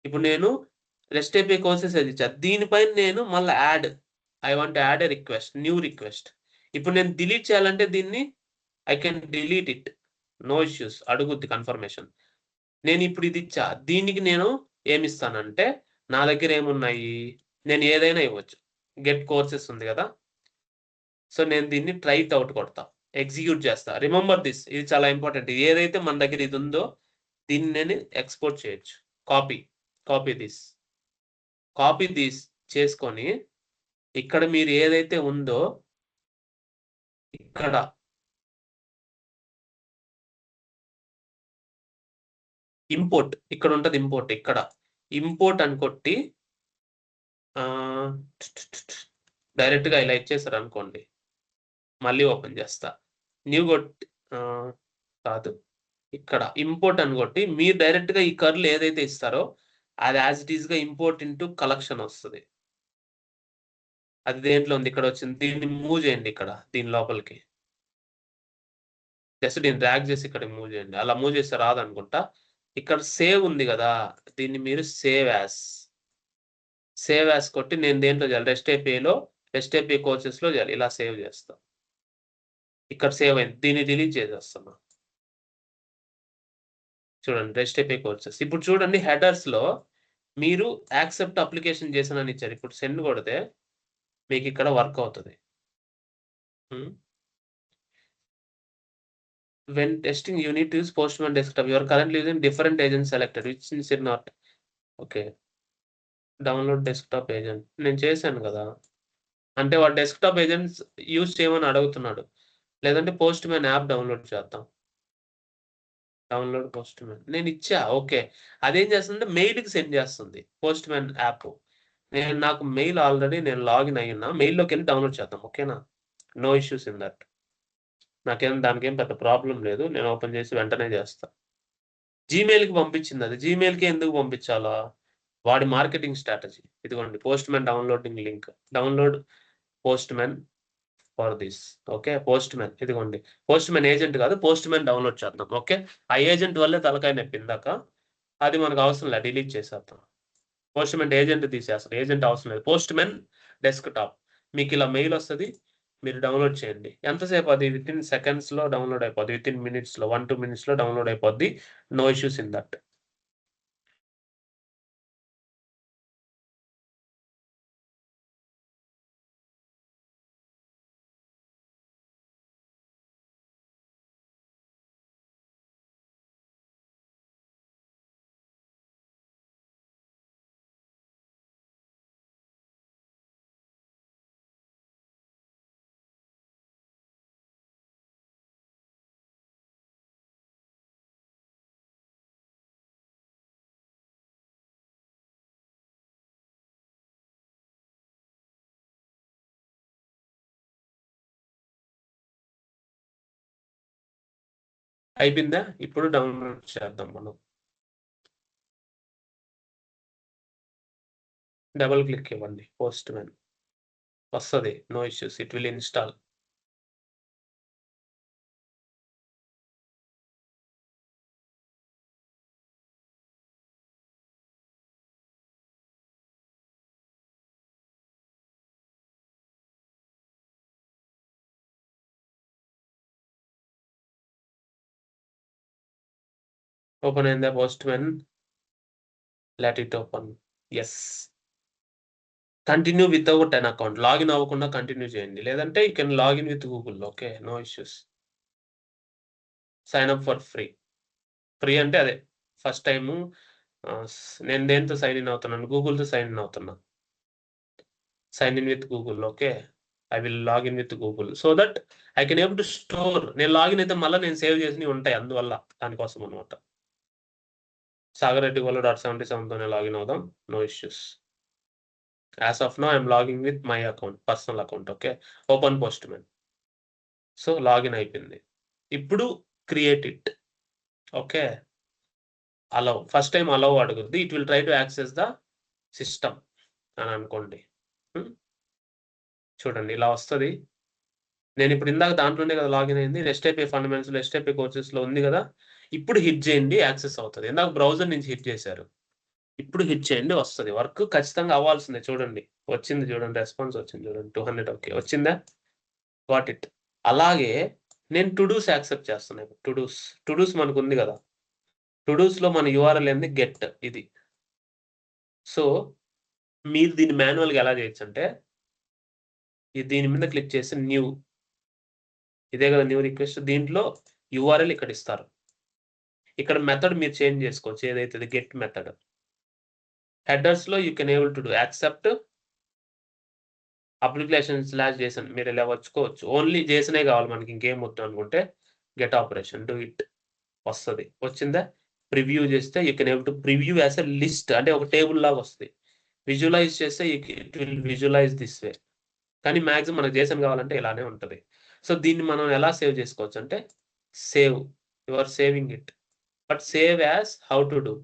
ఇప్పుడు నేను రెస్ట్ ఏపీఐ కోర్సెస్ అది ఇచ్చా. దీనిపైన నేను మళ్ళీ I want add a request, new request. ఇప్పుడు నేను డిలీట్ చేయాలంటే దీన్ని I can delete it. No issues. అడుగుద్ది కన్ఫర్మేషన్. నేను ఇప్పుడు ఇది ఇచ్చా. దీనికి నేను ఏమిస్తానంటే నా దగ్గర ఏమున్నాయి? నేను ఏదైనా ఇవ్వచ్చు. గెట్ కోర్సెస్ ఉంది కదా! సో నేను దీన్ని ట్రై ఇట్ అవుట్ కొడతా. ఎగ్జిక్యూట్ చేస్తా. రిమెంబర్ దిస్, ఇది చాలా ఇంపార్టెంట్. ఏదైతే మన దగ్గర ఇది ఉందో దీన్ని నేను ఎక్స్‌పోర్ట్ చేయొచ్చు. కాపీ దిస్ చేసుకొని ఇక్కడ మీరు ఏదైతే ఉందో ఇక్కడ ఇంపోర్ట్ ఇక్కడ ఉంటది. ఇంపోర్ట్ అని కొట్టి డైరెక్ట్‌గా ఇలా ఇచ్చేసారనుకోండి. మళ్ళీ ఓపెన్ చేస్తా. న్యూ కొట్టి కాదు. ఇక్కడ ఇంపోర్ట్ అని కొట్టి మీరు డైరెక్ట్‌గా ఈ కర్ల్ ఏదైతే ఇస్తారో అది యాజ్ ఇట్ ఈస్‌గా ఇంపోర్ట్ ఇంటూ కలెక్షన్ వస్తది. అది దేంట్లో ఉంది? ఇక్కడ వచ్చింది. దీన్ని మూవ్ చేయండి ఇక్కడ దీని లోపలికి. జస్ట్ దీన్ని డ్రాగ్ చేసి ఇక్కడికి మూవ్ చేయండి. అలా మూవ్ చేస్తే రాదనుకుంటా. ఇక్కడ సేవ్ ఉంది కదా! దీన్ని మీరు సేవ్ యాస్ కొట్టి నేను దేంట్లో చేయాలి? రెస్ట్ ఏపీఐ కోర్సెస్‌లో చేయాలి. ఇలా సేవ్ చేస్తా. ఇక్కడ సేవ్ అయింది. దీన్ని డిలీట్ చేసేస్తున్నా. చూడండి రెస్ట్ ఏపీఐ కోర్సెస్. ఇప్పుడు చూడండి హెడర్స్‌లో మీరు యాక్సెప్ట్ అప్లికేషన్ చేశానని ఇచ్చారు. ఇప్పుడు సెండ్ కొడితే మీకు ఇక్కడ వర్క్ అవుతది. When testing, you need to use Postman desktop. You are currently using different agents selected, which is not. Okay. Download desktop agent. నేను చేశాను కదా! అంటే వాడు డెస్క్‌టాప్ ఏజెంట్స్ యూజ్ చేయమని అడుగుతున్నాడు. లేదంటే పోస్ట్‌మ్యాన్ యాప్ డౌన్లోడ్ చేద్దాం. Download Postman. నేను ఇచ్చా. ఓకే. అదేం చేస్తుందంటే మెయిల్‌కి సెండ్ చేస్తుంది. Postman app. నాకు మెయిల్ ఆల్రెడీ నేను లాగిన్ అయ్యున్నా. మెయిల్‌లోకెళ్ళి డౌన్లోడ్ చేద్దాం. ఓకేనా? No issues in that. దానికేం పెద్ద ప్రాబ్లమ్ లేదు. నేను ఓపెన్ చేసి వెంటనే చేస్తా. జీమెయిల్‌కి పంపించింది అది. జీమెయిల్‌కే ఎందుకు పంపించాలా? వాడి మార్కెటింగ్ స్ట్రాటజీ. ఇదిగోండి postman downloading link. Download postman for this. Okay. Postman ఇదిగోండి. పోస్ట్‌మ్యాన్ ఏజెంట్ కాదు. పోస్ట్‌మ్యాన్ డౌన్లోడ్ చేద్దాం. ఓకే. ఆ ఏజెంట్ వల్లే తలకాయ నొప్పి ఇందాక. అది మనకు అవసరం లేదు. డిలీట్ చేసేద్దాం. పోస్ట్‌మ్యాన్ ఏజెంట్ తీసేస్తాం. ఏజెంట్ అవసరం లేదు. Postman desktop. మీకు ఇలా మెయిల్ వస్తది. మీరు డౌన్లోడ్ చేయండి. ఎంతసేపు అది వితిన్ సెకండ్స్‌లో డౌన్లోడ్ అయిపోద్ది. వితిన్ మినిట్స్‌లో 1, 2 మినిట్స్‌లో డౌన్లోడ్ అయిపోద్ది. No issues in that. అయిపోయిందా? ఇప్పుడు డౌన్లోడ్ చేద్దాం మనం. డబుల్ క్లిక్ ఇవ్వండి. పోస్ట్‌మ్యాన్ వస్తది. No issues. It will install. Open అయిందా postman? Let it open. Yes. Continue without an account. Login అవ్వకుండా కంటిన్యూ చేయండి. లేదంటే you can login with Google. Okay. No issues. Sign up for free. Free అంటే అదే first time నేను దేనితో సైన్ ఇన్ అవుతున్నాను? గూగుల్‌తో సైన్ ఇన్ అవుతున్నా. Sign in with Google. Okay. I will login with Google. So that I can able to store. నేను లాగిన్ అయితే మళ్ళా నేను సేవ్ చేసినవి ఉంటాయి అందువల్ల. దానికోసం అన్నమాట. sagarreddigolo.77తోనే లాగిన్ అవుదాం. No issues. As of now I am logging with my account. Personal account. Okay. Open postman. So login అయిపోయింది. ఇప్పుడు create it. Okay. Allow. First time allow అడుగుద్ది. It will try to access the system అని అనుకోండి. చూడండి ఇలా వస్తది. నేను ఇప్పుడు ఇందాక దాంట్లోనే కదా లాగిన్ అయింది. Rest API fundamentals, rest API కోర్సెస్‌లో ఉంది కదా! ఇప్పుడు హిట్ చేయండి యాక్సెస్ అవుతుంది. ఇందాక బ్రౌజర్ నుంచి హిట్ చేశారు. ఇప్పుడు హిట్ చేయండి వస్తది. వర్క్ ఖచ్చితంగా అవ్వాల్సిందే చూడండి. వచ్చింది చూడండి. రెస్పాన్స్ వచ్చింది చూడండి. 200 ఓకే. వచ్చిందా? Got it. అలాగే నేను టు డూస్ యాక్సెప్ట్ చేస్తున్నా. టు డూస్ మనకుంది గదా! టు డూస్‌లో మన యూఆర్ఎల్ ఏంది గెట్ ఇది. సో, మీరు దీన్ని మాన్యువల్‌గా ఎలా చేయొచ్చంటే, దీని మీద క్లిక్ చేసి న్యూ ఇదే గదా న్యూ రిక్వెస్ట్. దీంట్లో యూఆర్ఎల్ ఇక్కడ ఇస్తారు. ఇక్కడ మెథడ్ మీరు చేంజ్ చేసుకోవచ్చు. ఏదైతే గెట్ మెథడ్. హెడర్స్‌లో you can able to do accept application JSON మీరు ఇలా వచ్చుకోవచ్చు. ఓన్లీ జేసనే కావాలి మనకి ఇంకేం వద్దు అనుకుంటే గెట్ ఆపరేషన్ డూ ఇట్ వస్తది. వచ్చిందా? ప్రివ్యూ చేస్తే you can able to preview as a list అంటే ఒక టేబుల్ లాగా వస్తది. విజువలైజ్ చేస్తే it will visualize this way. కానీ మాక్సిమం మనకు జేసన్ కావాలంటే ఇలానే ఉంటది. సో, దీన్ని మనం ఎలా సేవ్ చేసుకోవచ్చు అంటే save. You are saving it. But save as how to do.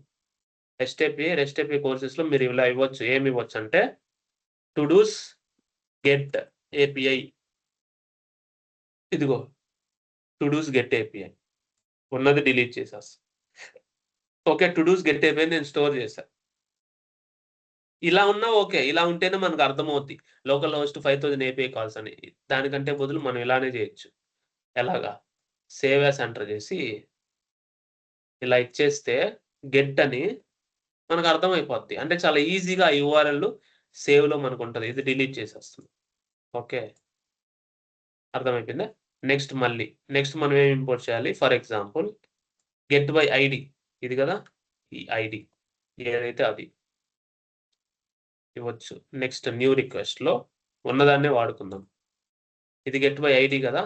Rest API కోర్సెస్‌లో మీరు ఇలా ఇవ్వచ్చు. ఏమి ఇవ్వచ్చు అంటే టు డూస్ గెట్ ఏపీఐ. ఇదిగో టు డూస్ గెట్ ఏపీఐ. ఉన్నది డిలీట్ చేసేస్తా. Okay. Todos get API నేను స్టోర్ చేశా. ఇలా ఉన్నా ఓకే. ఇలా ఉంటేనే మనకు అర్థమవుద్ది. లోకల్ హోస్ట్ 5000 ఏపీఐ కాల్స్ అని. దానికంటే బదులు మనం ఇలానే చేయొచ్చు. ఎలాగా? సేవ్ యాస్ ఎంటర్ చేసి ఇలా ఇచ్చేస్తే గెట్ అని మనకు అర్థమైపోద్ది. అంటే చాలా ఈజీగా ఆ యూఆర్ఎల్ సేవ్‌లో మనకుంటది. ఇది డిలీట్ చేసేస్తుంది. ఓకే. అర్థమైపోయిందా? నెక్స్ట్ మనం ఏం ఇంపోర్ట్ చేయాలి? For example get by ID ఇది గదా! ఈ ఐడీ ఏదైతే అది ఇవ్వచ్చు. నెక్స్ట్ న్యూ రిక్వెస్ట్‌లో ఉన్నదాన్నే వాడుకుందాం. ఇది గెట్ బై ఐడీ గదా!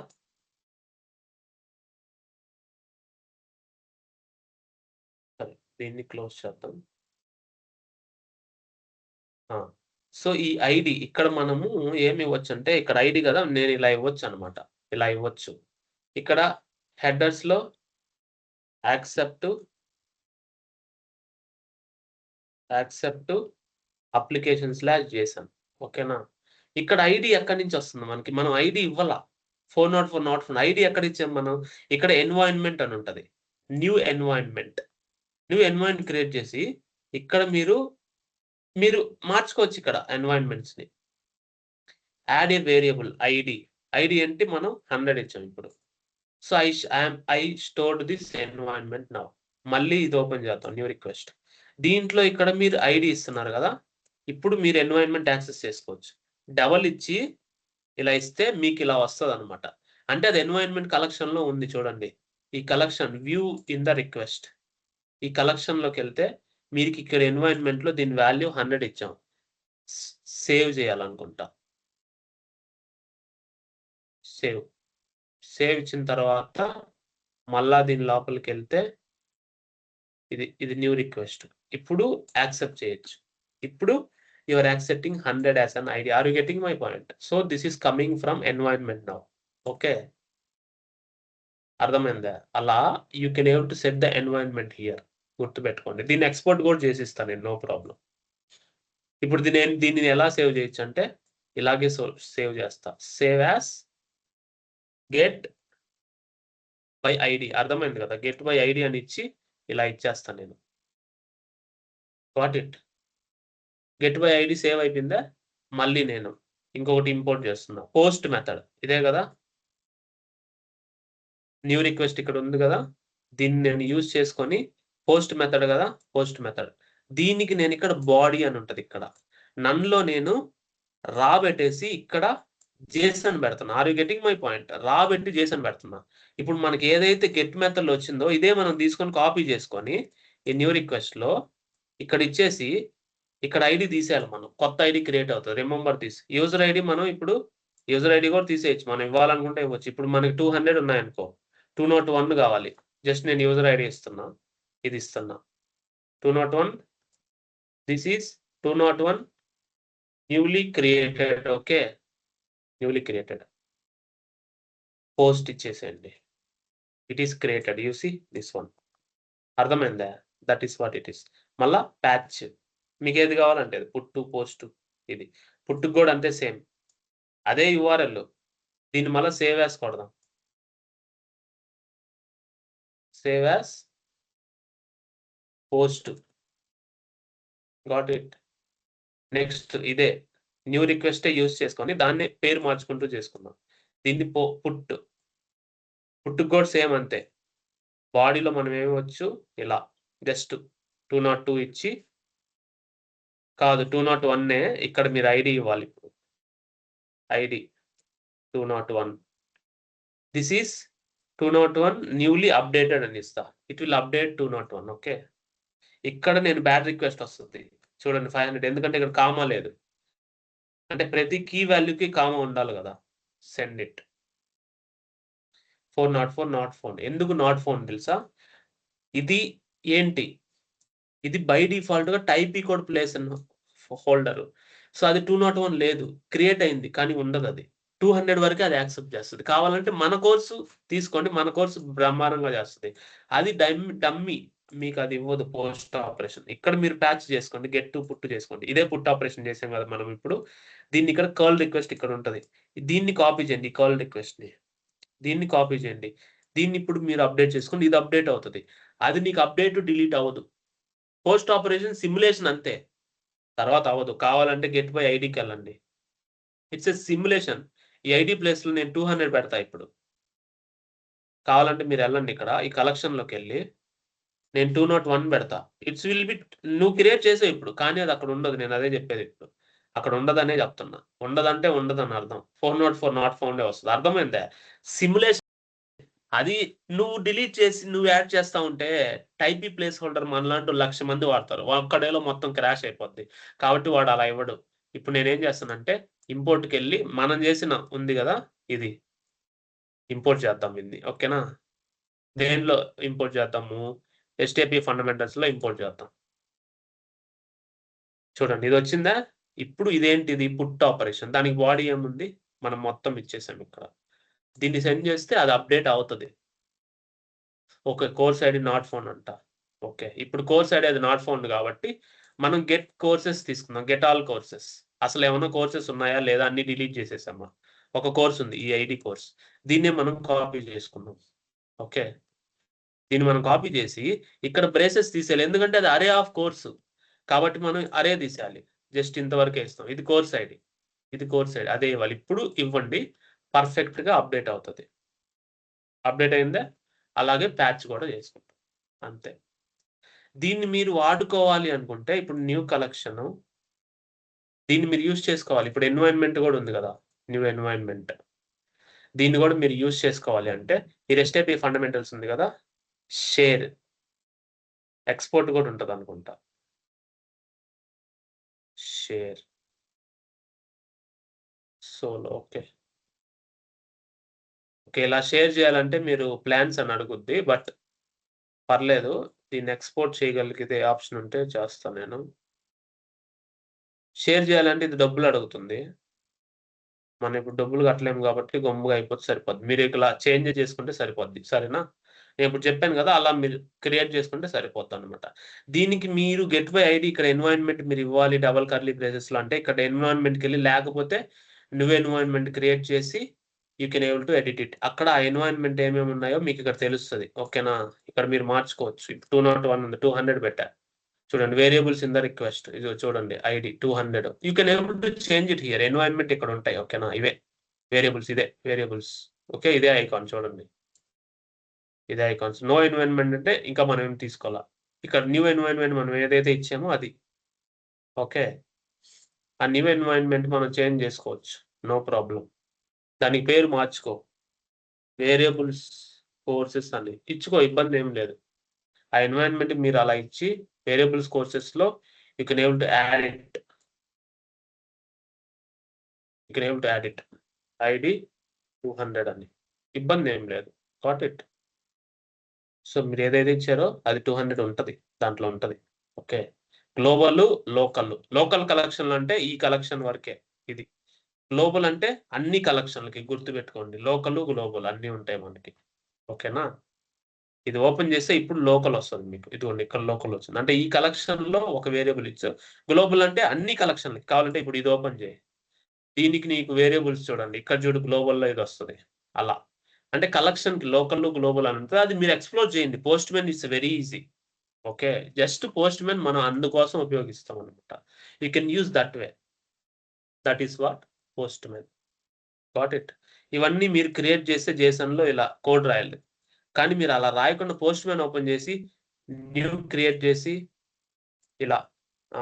సరే దీన్ని క్లోజ్ చేద్దాం. ఆ! సో, ఈ ఐడీ ఇక్కడ మనము ఏమి ఇవ్వచ్చంటే ఇక్కడ ఐడీ గదా! నేను ఇలా ఇవ్వచ్చనమాట. ఇలా ఇవ్వచ్చు. ఇక్కడ హెడర్స్‌లో యాక్సెప్ట్ అప్లికేషన్/జేసన్ ఓకేనా? ఇక్కడ ఐడీ ఎక్కడి నుంచి వస్తుంది మనకి? మనం ఐడీ ఇవ్వలా. 404 ఐడీ ఎక్కడ ఇచ్చాం మనం? ఇక్కడ ఎన్వైర్న్మెంట్ అని ఉంటది. New environment. New environment create చేసి ఇక్కడ మీరు మార్చుకోవచ్చు ఇక్కడ ఎన్వైర్న్మెంట్స్‌ని. యాడ్ ఏ వేరియబుల్ ఐడీ. ఐడీ అంటే మనం 100 ఇచ్చాం ఇప్పుడు. So, I stored this environment now. మళ్ళీ ఇది ఓపెన్ చేద్దాం న్యూ రిక్వెస్ట్. దీంట్లో ఇక్కడ మీరు ఐడీ ఇస్తున్నారు గదా! ఇప్పుడు మీరు ఎన్వైర్న్మెంట్ యాక్సెస్ చేసుకోవచ్చు. డబల్ ఇచ్చి ఇలా ఇస్తే మీకిలా వస్తదనమాట. అంటే అది ఎన్వైర్న్మెంట్ కలెక్షన్‌లో ఉంది చూడండి. ఈ collection view in the request. ఈ కలెక్షన్‌లోకెళ్తే మీకిక్కడ ఎన్వైర్న్మెంట్‌లో దీని వాల్యూ 100 ఇచ్చాం. స్ సేవ్ చేయాలనుకుంటా. సేవ్. సేవ్ ఇచ్చిన తర్వాత మళ్ళా దీని లోపలికెళ్తే ఇది న్యూ రిక్వెస్ట్. ఇప్పుడు యాక్సెప్ట్ చేయొచ్చు. ఇప్పుడు you are accepting 100 as an ID. Are you getting my point? So, this is coming from environment now. Okay. అర్థమైందా? అలా you can able to set the environment here. గుర్తుపెట్టుకోండి. దీన్ని ఎక్స్‌పోర్ట్ గూడా చేసిస్తా నేను. No problem. ఇప్పుడు దీన్ని ఎలా సేవ్ చేయొచ్చంటే ఇలాగే సేవ్ చేస్తా. Save as get by ID అర్థమైంది గదా! గెట్ బై ఐడీ అని ఇచ్చి ఇలా ఇచ్చేస్తా నేను. Got it. Get by ID save అయిపోయిందా? మళ్ళీ నేను ఇంకొకటి ఇంపోర్ట్ చేస్తున్నా. పోస్ట్ మెథడ్ ఇదే గదా! న్యూ రిక్వెస్ట్ ఇక్కడ ఉంది గదా! దీన్ని నేను యూజ్ చేసుకొని పోస్ట్ మెథడ్ గదా! Post method. దీనికి నేను ఇక్కడ బాడీ అని ఉంటది ఇక్కడ. నన్‌లో నేను రా పెట్టేసి ఇక్కడ జేసన్ పెడుతున్నా. Are you getting my point? Raw పెట్టి జేసన్ పెడుతున్నా. ఇప్పుడు మనకి ఏదైతే గెట్ మెథడ్‌లో వచ్చిందో ఇదే మనం తీసుకొని కాపీ చేసుకొని ఈ న్యూ రిక్వెస్ట్‌లో ఇక్కడ ఇచ్చేసి ఇక్కడ ఐడీ తీసేయాలి మనం. కొత్త ఐడీ క్రియేట్ అవుతది. Remember this. యూజర్ ఐడీ మనం ఇప్పుడు యూజర్ ఐడీ కూడా తీసేయొచ్చు. మనం ఇవ్వాలనుకుంటే ఇవ్వచ్చు. ఇప్పుడు మనకి 200 ఉన్నాయనుకో. 201 కావాలి. జస్ట్ నేను యూజర్ ఐడీ ఇస్తున్నా. ఇది ఇస్తున్నా. 201 this is 201 newly created okay. Newly created. Post ఇచ్చేసేయండి. It is created. You see this one. అర్థమైందా? That is what it is. మళ్ళా ప్యాచ్. మీకేది కావాలంటే అది. పుట్టు, పోస్ట్ ఇది. పుట్టుకి కూడా అంతే సేమ్. అదే యూఆర్ఎల్. దీన్ని మళ్ళా సేవ్ యాస్ కొడదాం. Save as post. Got it. Next ఇదే న్యూ రిక్వెస్ట్ యూజ్ చేసుకొని దాన్ని పేరు మార్చుకుంటూ చేసుకుందాం. దీన్ని పుట్ కూడా సేమ్ అంతే. బాడీలో మనం ఏమివచ్చు ఇలా జస్ట్ 202 ఇచ్చి కాదు 201 ఇక్కడ మీరు ఐడి ఇవ్వాలి. ఇప్పుడు ID 201 this is 201 newly updated అని ఇస్తా. It will update 201. ఓకే, ఇక్కడ నేను బ్యాడ్ రిక్వెస్ట్ వస్తుంది చూడండి 500, ఎందుకంటే ఇక్కడ కామా లేదు. అంటే ప్రతి కీ వాల్యూకి కామా ఉండాలి కదా. Send it 404 not phone. ఎందుకు నాట్ ఫోన్ తెలుసా? ఇది ఏంటి, ఇది బై డిఫాల్ట్ గా టైప్ కోడ్ ప్లేస్ అన్న హోల్డర్. సో అది 201 లేదు, క్రియేట్ అయింది కానీ ఉండదు. అది 200 వరకు అది యాక్సెప్ట్ చేస్తుంది. కావాలంటే మన కోర్సు తీసుకోండి, మన కోర్సు బ్రహ్మాండంగా చేస్తుంది. అది డమ్మీ, మీకు అది ఇవ్వదు. పోస్ట్ ఆపరేషన్ ఇక్కడ మీరు ప్యాచ్ చేసుకోండి, గెట్ టు పుట్ చేసుకోండి. ఇదే పుట్ ఆపరేషన్ చేసాం కదా మనం ఇప్పుడు. దీన్ని ఇక్కడ కర్ల్ రిక్వెస్ట్ ఇక్కడ ఉంటుంది, దీన్ని కాపీ చేయండి. ఈ కర్ల్ రిక్వెస్ట్ ని దీన్ని కాపీ చేయండి. దీన్ని ఇప్పుడు మీరు అప్డేట్ చేసుకోండి, ఇది అప్డేట్ అవుతుంది. అది నీకు అప్డేట్ డిలీట్ అవ్వదు. పోస్ట్ ఆపరేషన్ సిమ్యులేషన్ అంతే, తర్వాత అవ్వదు. కావాలంటే గెట్ బై ఐడికి వెళ్ళండి. It's a simulation. ఈ ఐడి ప్లేస్ లో నేను 200 పెడతా. ఇప్పుడు కావాలంటే మీరు వెళ్ళండి, ఇక్కడ ఈ కలెక్షన్ లోకి వెళ్ళి నేను 201 పెడతా. ఇట్స్ విల్ బి నువ్వు క్రియేట్ చేసావు ఇప్పుడు, కానీ అది అక్కడ ఉండదు. నేను అదే చెప్పేది ఇప్పుడు, అక్కడ ఉండదనే చెప్తున్నా. ఉండదంటే ఉండదని అర్థం. 404 నాట్ ఫౌండ్ వస్తుంది. అర్థమైందే? సిమ్యులేషన్. అది నువ్వు డిలీట్ చేసి నువ్వు యాడ్ చేస్తా ఉంటే టైపీ ప్లేస్ హోల్డర్ మనలాంటి 1,00,000 మంది వాడతారు. ఒక్కడేలో మొత్తం క్రాష్ అయిపోద్ది. కాబట్టి వాడు అలా ఇవ్వడు. ఇప్పుడు నేనేం చేస్తానంటే ఇంపోర్ట్కి వెళ్ళి మనం చేసిన ఉంది కదా, ఇది ఇంపోర్ట్ చేద్దాం. ఇది ఓకేనా? దేనిలో ఇంపోర్ట్ చేద్దాము? HTTP ఫండమెంటల్స్ లో ఇంపోర్ట్ చేద్దాం. చూడండి ఇది వచ్చిందా? ఇప్పుడు ఇదేంటిది? Put operation. దానికి బాడీ ఏముంది? మనం మొత్తం ఇచ్చేసాం ఇక్కడ. దీన్ని సెండ్ చేస్తే అది అప్డేట్ అవుతుంది. Okay, course ID not found అంట. ఓకే, ఇప్పుడు కోర్స్ ఐడి అది నాట్ ఫౌండ్ కాబట్టి మనం గెట్ కోర్సెస్ తీసుకుందాం. Get all courses. అసలు ఏమైనా కోర్సెస్ ఉన్నాయా లేదా అన్ని డిలీట్ చేసేసామా? ఒక కోర్స్ ఉంది, ఈ ఐడి కోర్స్. దీన్నే మనం కాపీ చేసుకుందాం. ఓకే, దీన్ని మనం కాపీ చేసి ఇక్కడ బ్రేసెస్ తీసేయాలి, ఎందుకంటే అది అరే ఆఫ్ కోర్సు కాబట్టి మనం అరే తీసేయాలి. జస్ట్ ఇంతవరకే ఇస్తాం. ఇది కోర్స్ ఐడి, ఇది కోర్స్ ఐడి, అదే ఇవ్వాలి. ఇప్పుడు ఇవ్వండి, పర్ఫెక్ట్ గా అప్డేట్ అవుతుంది. అప్డేట్ అయిందా? అలాగే ప్యాచ్ కూడా చేసుకుంటాం, అంతే. దీన్ని మీరు వాడుకోవాలి అనుకుంటే ఇప్పుడు న్యూ కలెక్షన్, దీన్ని మీరు యూజ్ చేసుకోవాలి. ఇప్పుడు ఎన్వైరన్మెంట్ కూడా ఉంది కదా, న్యూ ఎన్వైరన్మెంట్. దీన్ని కూడా మీరు యూజ్ చేసుకోవాలి అంటే ఈ REST ఫండమెంటల్స్ ఉంది కదా, షేర్ ఎక్స్పోర్ట్ కూడా ఉంటుంది అనుకుంటా. Share solo. ఓకే ఓకే, ఇలా షేర్ చేయాలంటే మీరు ప్లాన్స్ అని అడుగుద్ది, బట్ పర్లేదు. దీన్ని ఎక్స్పోర్ట్ చేయగలిగితే ఆప్షన్ ఉంటే చేస్తాను నేను. షేర్ చేయాలంటే ఇది డబ్బులు అడుగుతుంది. మనం ఇప్పుడు డబ్బులు కట్టలేము కాబట్టి గమ్ముగా అయిపోతే సరిపోద్ది. మీరు ఇలా చేంజ్ చేసుకుంటే సరిపోద్ది. సరేనా? నేను ఇప్పుడు చెప్పాను కదా, అలా మీరు క్రియేట్ చేసుకుంటే సరిపోద్దనమాట. దీనికి మీరు గెట్ బై ఐడి ఇక్కడ ఎన్వైరన్మెంట్ మీరు ఇవ్వాలి డబుల్ కర్లీ బ్రేసెస్‌లో. అంటే ఇక్కడ ఎన్విరాన్మెంట్‌కెళ్ళి లేకపోతే న్యూ ఎన్వైరన్మెంట్ క్రియేట్ చేసి you can able to edit it. అక్కడ ఆ ఎన్వైరన్మెంట్ ఏమేమి ఉన్నాయో మీకు ఇక్కడ తెలుస్తది. ఓకేనా? ఇక్కడ మీరు మార్చుకోవచ్చు. ఇప్పుడు 201 ఉంది, 200 పెట్టా. చూడండి వేరియబుల్స్ ఇన్ ద రిక్వెస్ట్. ఇది చూడండి ID 200. You can able to change it here. Environment ఇక్కడ ఉంటాయి. ఓకేనా? ఇవే వేరియబుల్స్, ఇదే వేరియబుల్స్. ఓకే, ఇదే ఐకాన్ చూడండి. ఇదే ఐకాన్స్. నో ఎన్వైరన్మెంట్ అంటే ఇంకా మనం ఏం తీసుకోవాలా. ఇక్కడ న్యూ ఎన్వైరన్మెంట్ మనం ఏదైతే ఇచ్చామో అది. ఓకే, ఆ న్యూ ఎన్వైరన్మెంట్ మనం చేంజ్ చేసుకోవచ్చు, నో ప్రాబ్లం. దానికి పేరు మార్చుకో, వేరియబుల్స్ కోర్సెస్ అని ఇచ్చుకో, ఇబ్బంది ఏం లేదు. ఆ ఎన్వైరన్మెంట్ మీరు అలా ఇచ్చి వేరియబుల్స్ కోర్సెస్ లో you can able to add it. You can able to add it ID 200 అని. ఇబ్బంది ఏం లేదు. Got it. సో మీరు ఏదైతే ఇచ్చారో అది 200 ఉంటది, దాంట్లో ఉంటది. Okay, global, local. లోకల్ కలెక్షన్లు అంటే ఈ కలెక్షన్ వరకే. ఇది గ్లోబల్ అంటే అన్ని కలెక్షన్లకి గుర్తుపెట్టుకోండి. లోకల్, గ్లోబల్ అన్ని ఉంటాయి మనకి. ఓకేనా? ఇది ఓపెన్ చేస్తే ఇప్పుడు లోకల్ వస్తుంది మీకు. ఇదిగోండి ఇక్కడ లోకల్ వచ్చింది. అంటే ఈ కలెక్షన్ లో ఒక వేరియబుల్ ఇచ్చారు. గ్లోబల్ అంటే అన్ని కలెక్షన్లకి. కావాలంటే ఇప్పుడు ఇది ఓపెన్ చేయి, దీనికి నీకు వేరియబుల్స్ చూడండి ఇక్కడ చూడు, గ్లోబల్లో ఇది వస్తుంది. అలా అంటే కలెక్షన్ కి లోకల్, గ్లోబల్ అని ఉంటుంది. అది మీరు ఎక్స్ప్లోర్ చేయండి. Post man it's very easy. Okay. Just post man మనం అందుకోసం ఉపయోగిస్తాం అనమాట. You can use that way. That is what post man. Got it. ఇవన్నీ మీరు క్రియేట్ చేస్తే జేసన్‌లో ఇలా కోడ్ రాయాలి. కానీ మీరు అలా రాయకుండా పోస్ట్ మ్యాన్ ఓపెన్ చేసి న్యూ క్రియేట్ చేసి ఇలా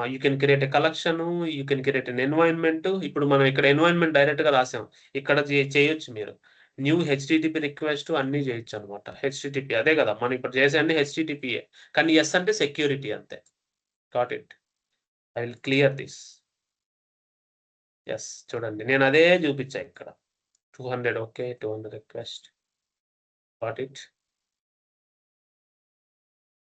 you can create a collection, you can create N environment. ఇప్పుడు మనం ఇక్కడ ఎన్వైర్న్‌మెంట్ డైరెక్ట్‌గా రాసాం. ఇక్కడ చేయొచ్చు మీరు. న్యూ హెచ్‌టిటిపి రిక్వెస్ట్ అన్నీ చేయొచ్చనమాట. హెచ్‌టిటిపి అదే కదా! మనం ఇప్పుడు చేసేయన్నీ హెచ్‌టిటిపియే. కానీ యెస్ అంటే సెక్యూరిటీ అంతే. Got it. I will clear this. Yes. చూడండి. నేను అదే చూపించా ఇక్కడ. 200 okay. 200 request. Got it.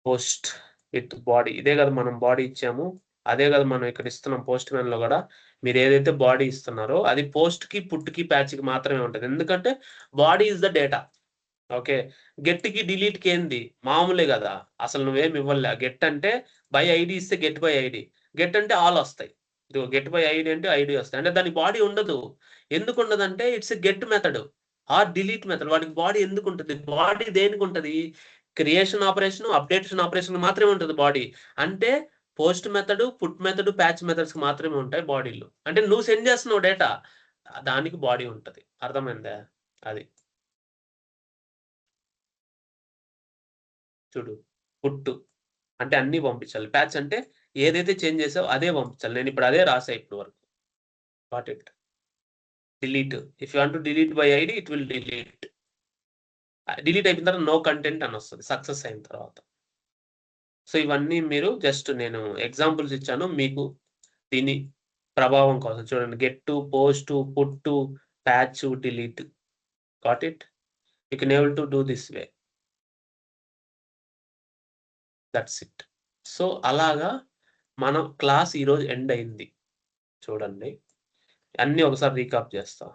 Post with body. ఇదే కదా మనం బాడీ ఇచ్చాము. అదే కదా మనం ఇక్కడ ఇస్తున్నాం పోస్ట్ మ్యాన్‌లో గూడా. మీరు ఏదైతే బాడీ ఇస్తున్నారో అది పోస్ట్‌కి, పుట్‌కి, ప్యాచ్‌కి మాత్రమే ఉంటది. ఎందుకంటే body is the data. Okay. గెట్‌కి, డిలీట్‌కి ఏంది మామూలే గదా! అసలు నువ్వేమి ఇవ్వలే. గెట్ అంటే బై ఐడీ ఇస్తే గెట్ బై ఐడీ. గెట్ అంటే ఆల్ ఒస్తాయి. ఇదిగో గెట్ బై ఐడీ అంటే ఐడీ ఒస్తాయి. అంటే దానికి బాడీ ఉండదు. ఎందుకుండదంటే it's a get method or delete method. వాటికి బాడీ ఎందుకుంటది? బాడీ దేనికుంటది? క్రియేషన్ ఆపరేషన్, అప్‌డేషన్ ఆపరేషన్‌కి మాత్రమే ఉంటది బాడీ. అంటే post method, put method, patch మెథడ్స్‌కి మాత్రమే ఉంటాయి బాడీలు. అంటే నువ్వు సెండ్ చేస్తున్నావు డేటా. దానికి బాడీ ఉంటది. అర్థమైందా? అది. చూడు. పుట్టు అంటే అన్నీ పంపించాలి. ప్యాచ్ అంటే ఏదైతే చేంజ్ చేసావో అదే పంపించాలి. నేనిప్పుడు అదే రాసా ఇప్పటి వరకు. Got it. Delete. If you want to delete by ID it will delete. Delete అయిపోయిన తర్వాత నో కంటెంట్ అనొస్తది. సక్సెస్ అయిన తర్వాత. సో, ఇవన్నీ మీరు జస్ట్ నేను ఎగ్జాంపుల్స్ ఇచ్చాను. మీకు దీని ప్రభావం కోసం చూడండి. Get, post, put, patch, delete. Got it? You can able to do this way. That's it. So, అలాగా మనం క్లాస్ ఈరోజు ఎండ్ అయింది. చూడండి. అన్నీ ఒకసారి రీకాప్ చేస్తా.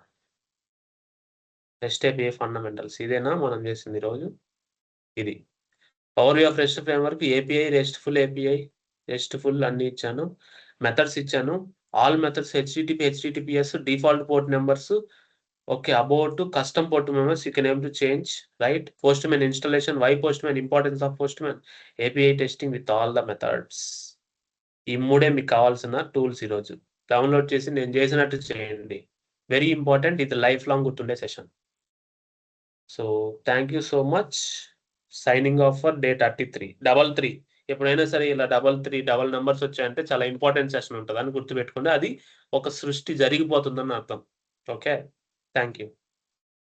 రెస్ట్ ఏపీఐ ఫండమెంటల్స్ ఇదేనా మనం చేసింది ఈరోజు? ఇది. Power of REST framework API, RESTful API, RESTful అన్నీ ఇచ్చాను. మెథడ్స్ ఇచ్చాను. All methods HTTP, HTTPS, default port numbers. Okay. About custom port members you can able to change right. Postman installation, why Postman, importance of Postman, API testing with all the methods. ఈ మూడే మీకు కావాల్సిన tools ఈరోజు. Download చేసి నేను చేసినట్టు చేయండి. Very important. ఇది లైఫ్ లాంగ్ గుర్తుండే session. So, thank you so much. Signing off for day 33. 33 ఎప్పుడైనా సరే ఇలా 33 డబుల్ నంబర్స్ వచ్చాయంటే చాలా ఇంపార్టెంట్ సెషన్ ఉంటదని గుర్తుపెట్టుకోండి. అది ఒక సృష్టి జరిగిపోతుందని అర్థం. ఓకే. Thank you.